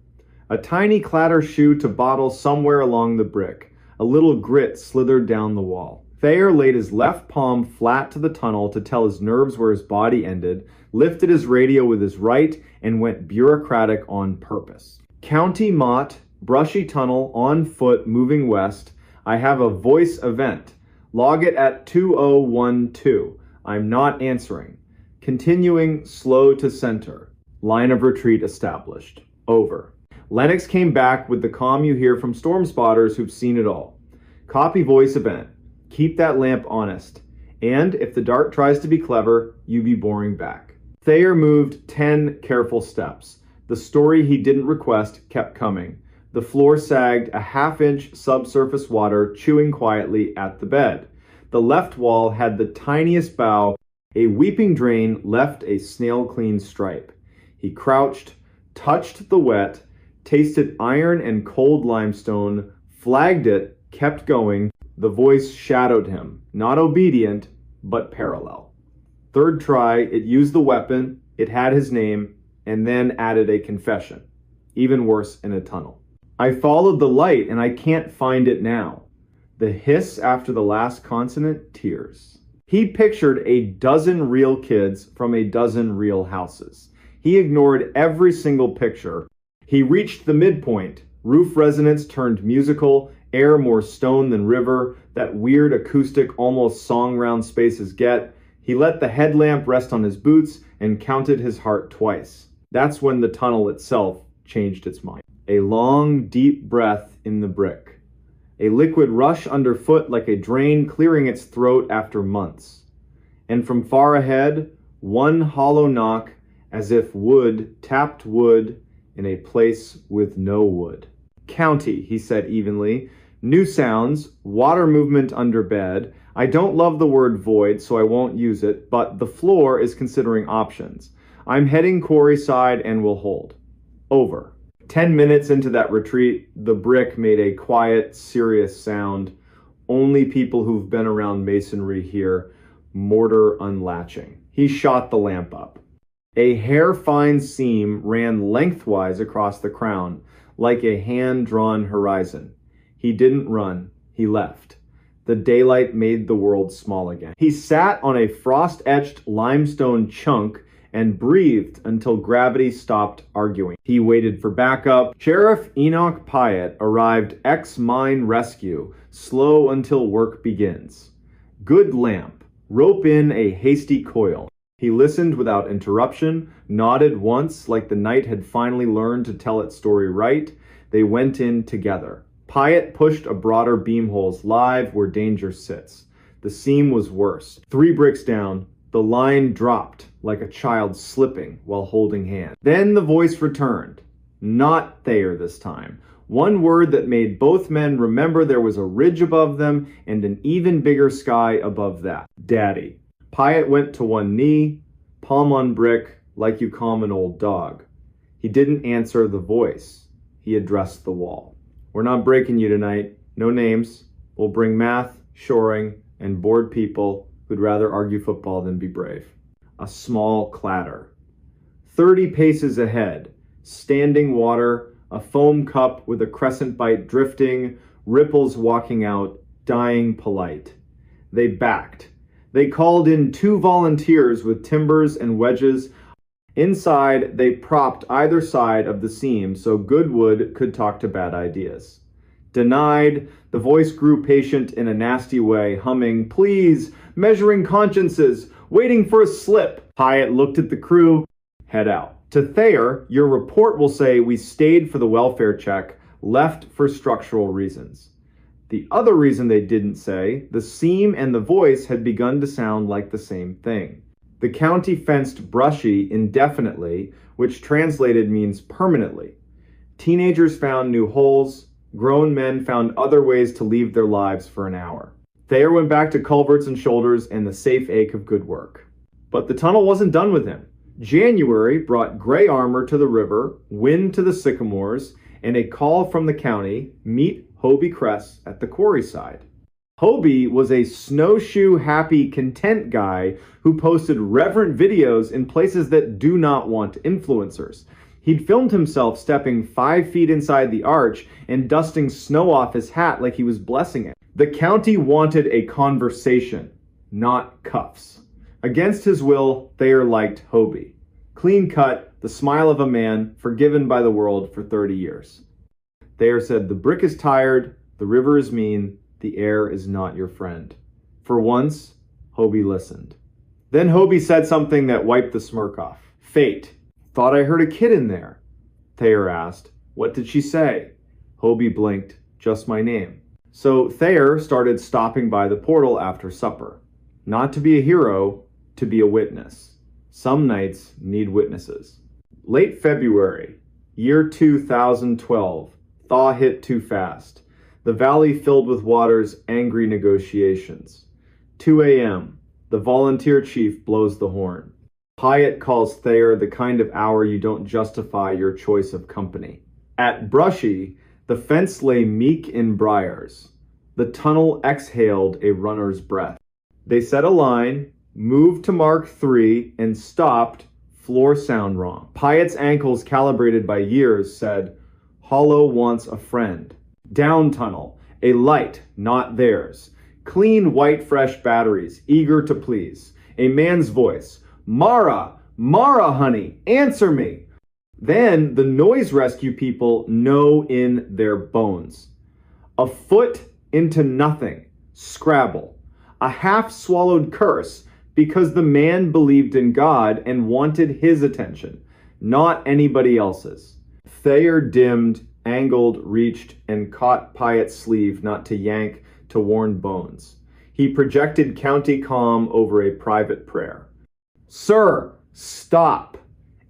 A tiny clatter shoe to bottle somewhere along the brick. A little grit slithered down the wall. Thayer laid his left palm flat to the tunnel to tell his nerves where his body ended, lifted his radio with his right, and went bureaucratic on purpose. County Mott, Brushy Tunnel, on foot, moving west. I have a voice event. Log it at 2012. I'm not answering. Continuing slow to center. Line of retreat established. Over. Lennox came back with the calm you hear from storm spotters who've seen it all. Copy voice event. Keep that lamp honest. And if the dart tries to be clever, you be boring back. Thayer moved 10 careful steps. The story he didn't request kept coming. The floor sagged a half-inch subsurface water chewing quietly at the bed. The left wall had the tiniest bow. A weeping drain left a snail-clean stripe. He crouched, touched the wet, tasted iron and cold limestone, flagged it, kept going. The voice shadowed him, not obedient, but parallel. Third try, it used the weapon, it had his name, and then added a confession. Even worse, in a tunnel. I followed the light and I can't find it now. The hiss after the last consonant, tears. He pictured a dozen real kids from a dozen real houses. He ignored every single picture. He reached the midpoint. Roof resonance turned musical, air more stone than river, that weird acoustic almost song round spaces get. He let the headlamp rest on his boots and counted his heart twice. That's when the tunnel itself changed its mind. A long, deep breath in the brick. A liquid rush underfoot like a drain clearing its throat after months. And from far ahead, one hollow knock as if wood tapped wood in a place with no wood. County, he said evenly. New sounds, water movement under bed. I don't love the word void, so I won't use it, but the floor is considering options. I'm heading quarry side and will hold. Over. 10 minutes into that retreat, the brick made a quiet, serious sound. Only people who've been around masonry hear mortar unlatching. He shot the lamp up. A hair-fine seam ran lengthwise across the crown, like a hand-drawn horizon. He didn't run, he left. The daylight made the world small again. He sat on a frost-etched limestone chunk and breathed until gravity stopped arguing. He waited for backup. Sheriff Enoch Pyatt arrived ex-mine rescue, slow until work begins. Good lamp. Rope in a hasty coil. He listened without interruption, nodded once like the night had finally learned to tell its story right. They went in together. Pyatt pushed a broader beam holes live where danger sits. The seam was worse. 3 bricks down, the line dropped like a child slipping while holding hands. Then the voice returned. Not Thayer this time. One word that made both men remember there was a ridge above them and an even bigger sky above that. Daddy. Pyatt went to one knee, palm on brick, like you calm an old dog. He didn't answer the voice. He addressed the wall. We're not breaking you tonight. No names. We'll bring math, shoring, and bored people who'd rather argue football than be brave. A small clatter. 30 paces ahead, standing water, a foam cup with a crescent bite drifting, ripples walking out, dying polite. They backed. They called in 2 volunteers with timbers and wedges. Inside, they propped either side of the seam so Goodwood could talk to bad ideas. Denied, the voice grew patient in a nasty way, humming, please, measuring consciences, waiting for a slip. Pyatt looked at the crew, head out. To Thayer, your report will say we stayed for the welfare check, left for structural reasons. The other reason they didn't say, the seam and the voice had begun to sound like the same thing. The county fenced brushy indefinitely, which translated means permanently. Teenagers found new holes. Grown men found other ways to leave their lives for an hour. Thayer went back to culverts and shoulders and the safe ache of good work. But the tunnel wasn't done with him. January brought gray armor to the river, wind to the sycamores, and a call from the county, meet Hobie Kress at the quarry side. Hobie was a snowshoe happy content guy who posted reverent videos in places that do not want influencers. He'd filmed himself stepping 5 feet inside the arch and dusting snow off his hat like he was blessing it. The county wanted a conversation, not cuffs. Against his will, Thayer liked Hobie. Clean cut, the smile of a man forgiven by the world for 30 years. Thayer said, the brick is tired, the river is mean, the air is not your friend. For once, Hobie listened. Then Hobie said something that wiped the smirk off. Fate. Thought I heard a kid in there. Thayer asked. What did she say? Hobie blinked. Just my name. So Thayer started stopping by the portal after supper. Not to be a hero, to be a witness. Some nights need witnesses. Late February, year 2012. Thaw hit too fast. The valley filled with water's angry negotiations. 2 a.m. The volunteer chief blows the horn. Hyatt calls Thayer the kind of hour you don't justify your choice of company. At Brushy, the fence lay meek in briars. The tunnel exhaled a runner's breath. They set a line, moved to mark 3, and stopped, floor sound wrong. Hyatt's ankles calibrated by years said, Hollow wants a friend. Down tunnel, a light, not theirs. Clean, white, fresh batteries, eager to please. A man's voice, Mara, Mara, honey, answer me. Then the noise rescue people know in their bones. A foot into nothing, Scrabble. A half-swallowed curse because the man believed in God and wanted his attention, not anybody else's. Thayer dimmed, angled, reached, and caught Hyatt's sleeve not to yank, to warn bones. He projected county calm over a private prayer. Sir, stop.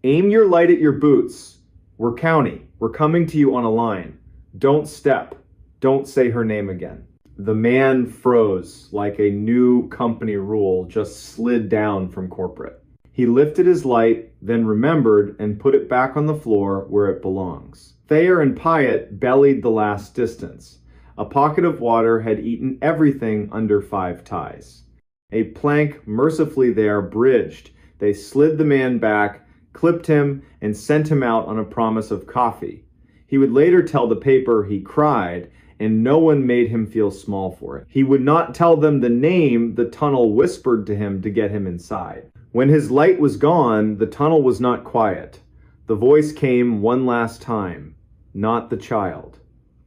Aim your light at your boots. We're county. We're coming to you on a line. Don't step. Don't say her name again. The man froze like a new company rule just slid down from corporate. He lifted his light, then remembered and put it back on the floor where it belongs. Thayer and Hyatt bellied the last distance. A pocket of water had eaten everything under 5 ties. A plank mercifully there bridged. They slid the man back, clipped him, and sent him out on a promise of coffee. He would later tell the paper he cried, and no one made him feel small for it. He would not tell them the name the tunnel whispered to him to get him inside. When his light was gone, the tunnel was not quiet. The voice came one last time. Not the child.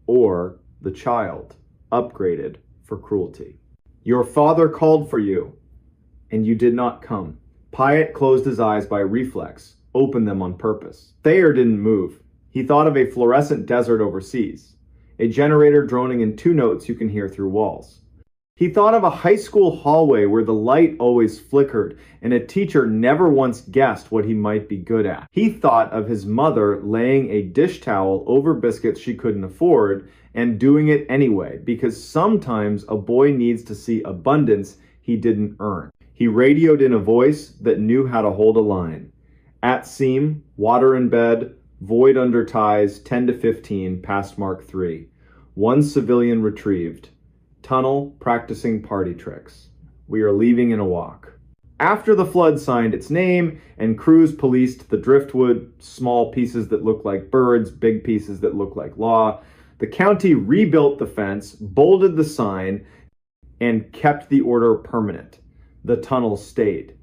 Or the child, upgraded for cruelty. Your father called for you, and you did not come. Hyatt closed his eyes by reflex, opened them on purpose. Thayer didn't move. He thought of a fluorescent desert overseas, a generator droning in 2 notes you can hear through walls. He thought of a high school hallway where the light always flickered and a teacher never once guessed what he might be good at. He thought of his mother laying a dish towel over biscuits she couldn't afford and doing it anyway, because sometimes a boy needs to see abundance he didn't earn. He radioed in a voice that knew how to hold a line. At seam, water in bed, void under ties, 10 to 15, past mark 3. 1 civilian retrieved. Tunnel practicing party tricks. We are leaving in a walk. After the flood signed its name and crews policed the driftwood, small pieces that look like birds, big pieces that look like law, the county rebuilt the fence, bolted the sign, and kept the order permanent. The tunnel stayed.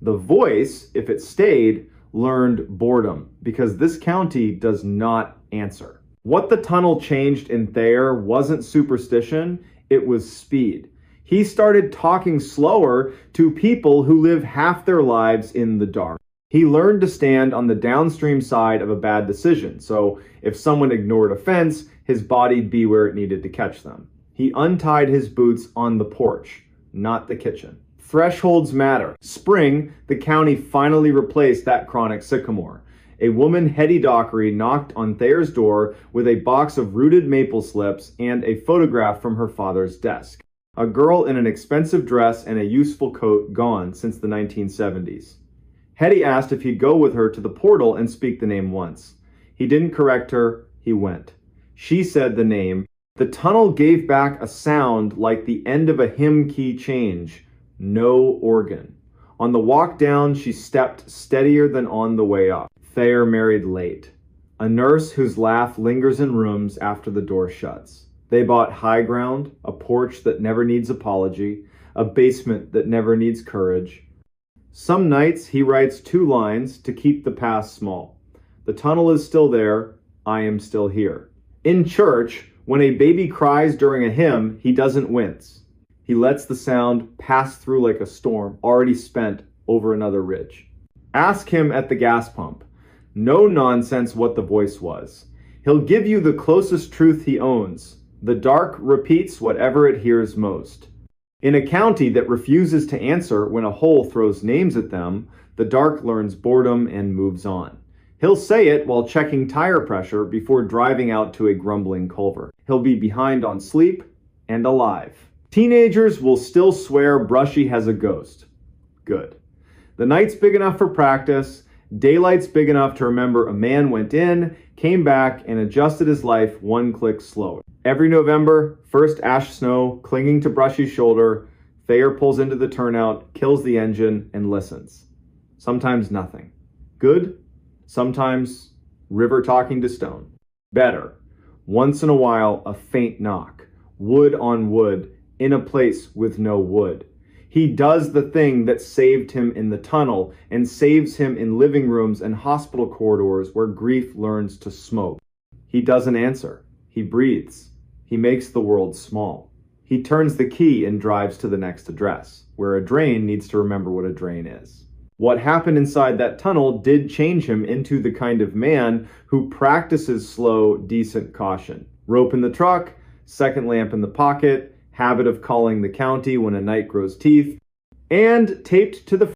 The voice, if it stayed, learned boredom, because this county does not answer. What the tunnel changed in Thayer wasn't superstition, it was speed. He started talking slower to people who live half their lives in the dark. He learned to stand on the downstream side of a bad decision, so if someone ignored a fence, his body'd be where it needed to catch them. He untied his boots on the porch, not the kitchen. Thresholds matter. Spring, the county finally replaced that chronic sycamore. A woman, Hetty Dockery, knocked on Thayer's door with a box of rooted maple slips and a photograph from her father's desk. A girl in an expensive dress and a useful coat gone since the 1970s. Hetty asked if he'd go with her to the portal and speak the name once. He didn't correct her, he went. She said the name. The tunnel gave back a sound like the end of a hymn key change. No organ. On the walk down, she stepped steadier than on the way up. Thayer married late. A nurse whose laugh lingers in rooms after the door shuts. They bought high ground, a porch that never needs apology, a basement that never needs courage. Some nights he writes 2 lines to keep the past small. The tunnel is still there, I am still here. In church, when a baby cries during a hymn, he doesn't wince. He lets the sound pass through like a storm already spent over another ridge. Ask him at the gas pump. No nonsense what the voice was. He'll give you the closest truth he owns. The dark repeats whatever it hears most. In a county that refuses to answer when a hole throws names at them, the dark learns boredom and moves on. He'll say it while checking tire pressure before driving out to a grumbling culvert. He'll be behind on sleep and alive. Teenagers will still swear Brushy has a ghost. Good. The night's big enough for practice. Daylight's big enough to remember a man went in, came back, and adjusted his life one click slower. Every November, first ash snow, clinging to Brushy's shoulder, Thayer pulls into the turnout, kills the engine, and listens. Sometimes nothing. Good. Sometimes river talking to stone. Better. Once in a while, a faint knock. Wood on wood, in a place with no wood. He does the thing that saved him in the tunnel and saves him in living rooms and hospital corridors where grief learns to smoke. He doesn't answer. He breathes. He makes the world small. He turns the key and drives to the next address, where a drain needs to remember what a drain is. What happened inside that tunnel did change him into the kind of man who practices slow, decent caution. Rope in the truck, second lamp in the pocket, habit of calling the county when a night grows teeth, and taped to the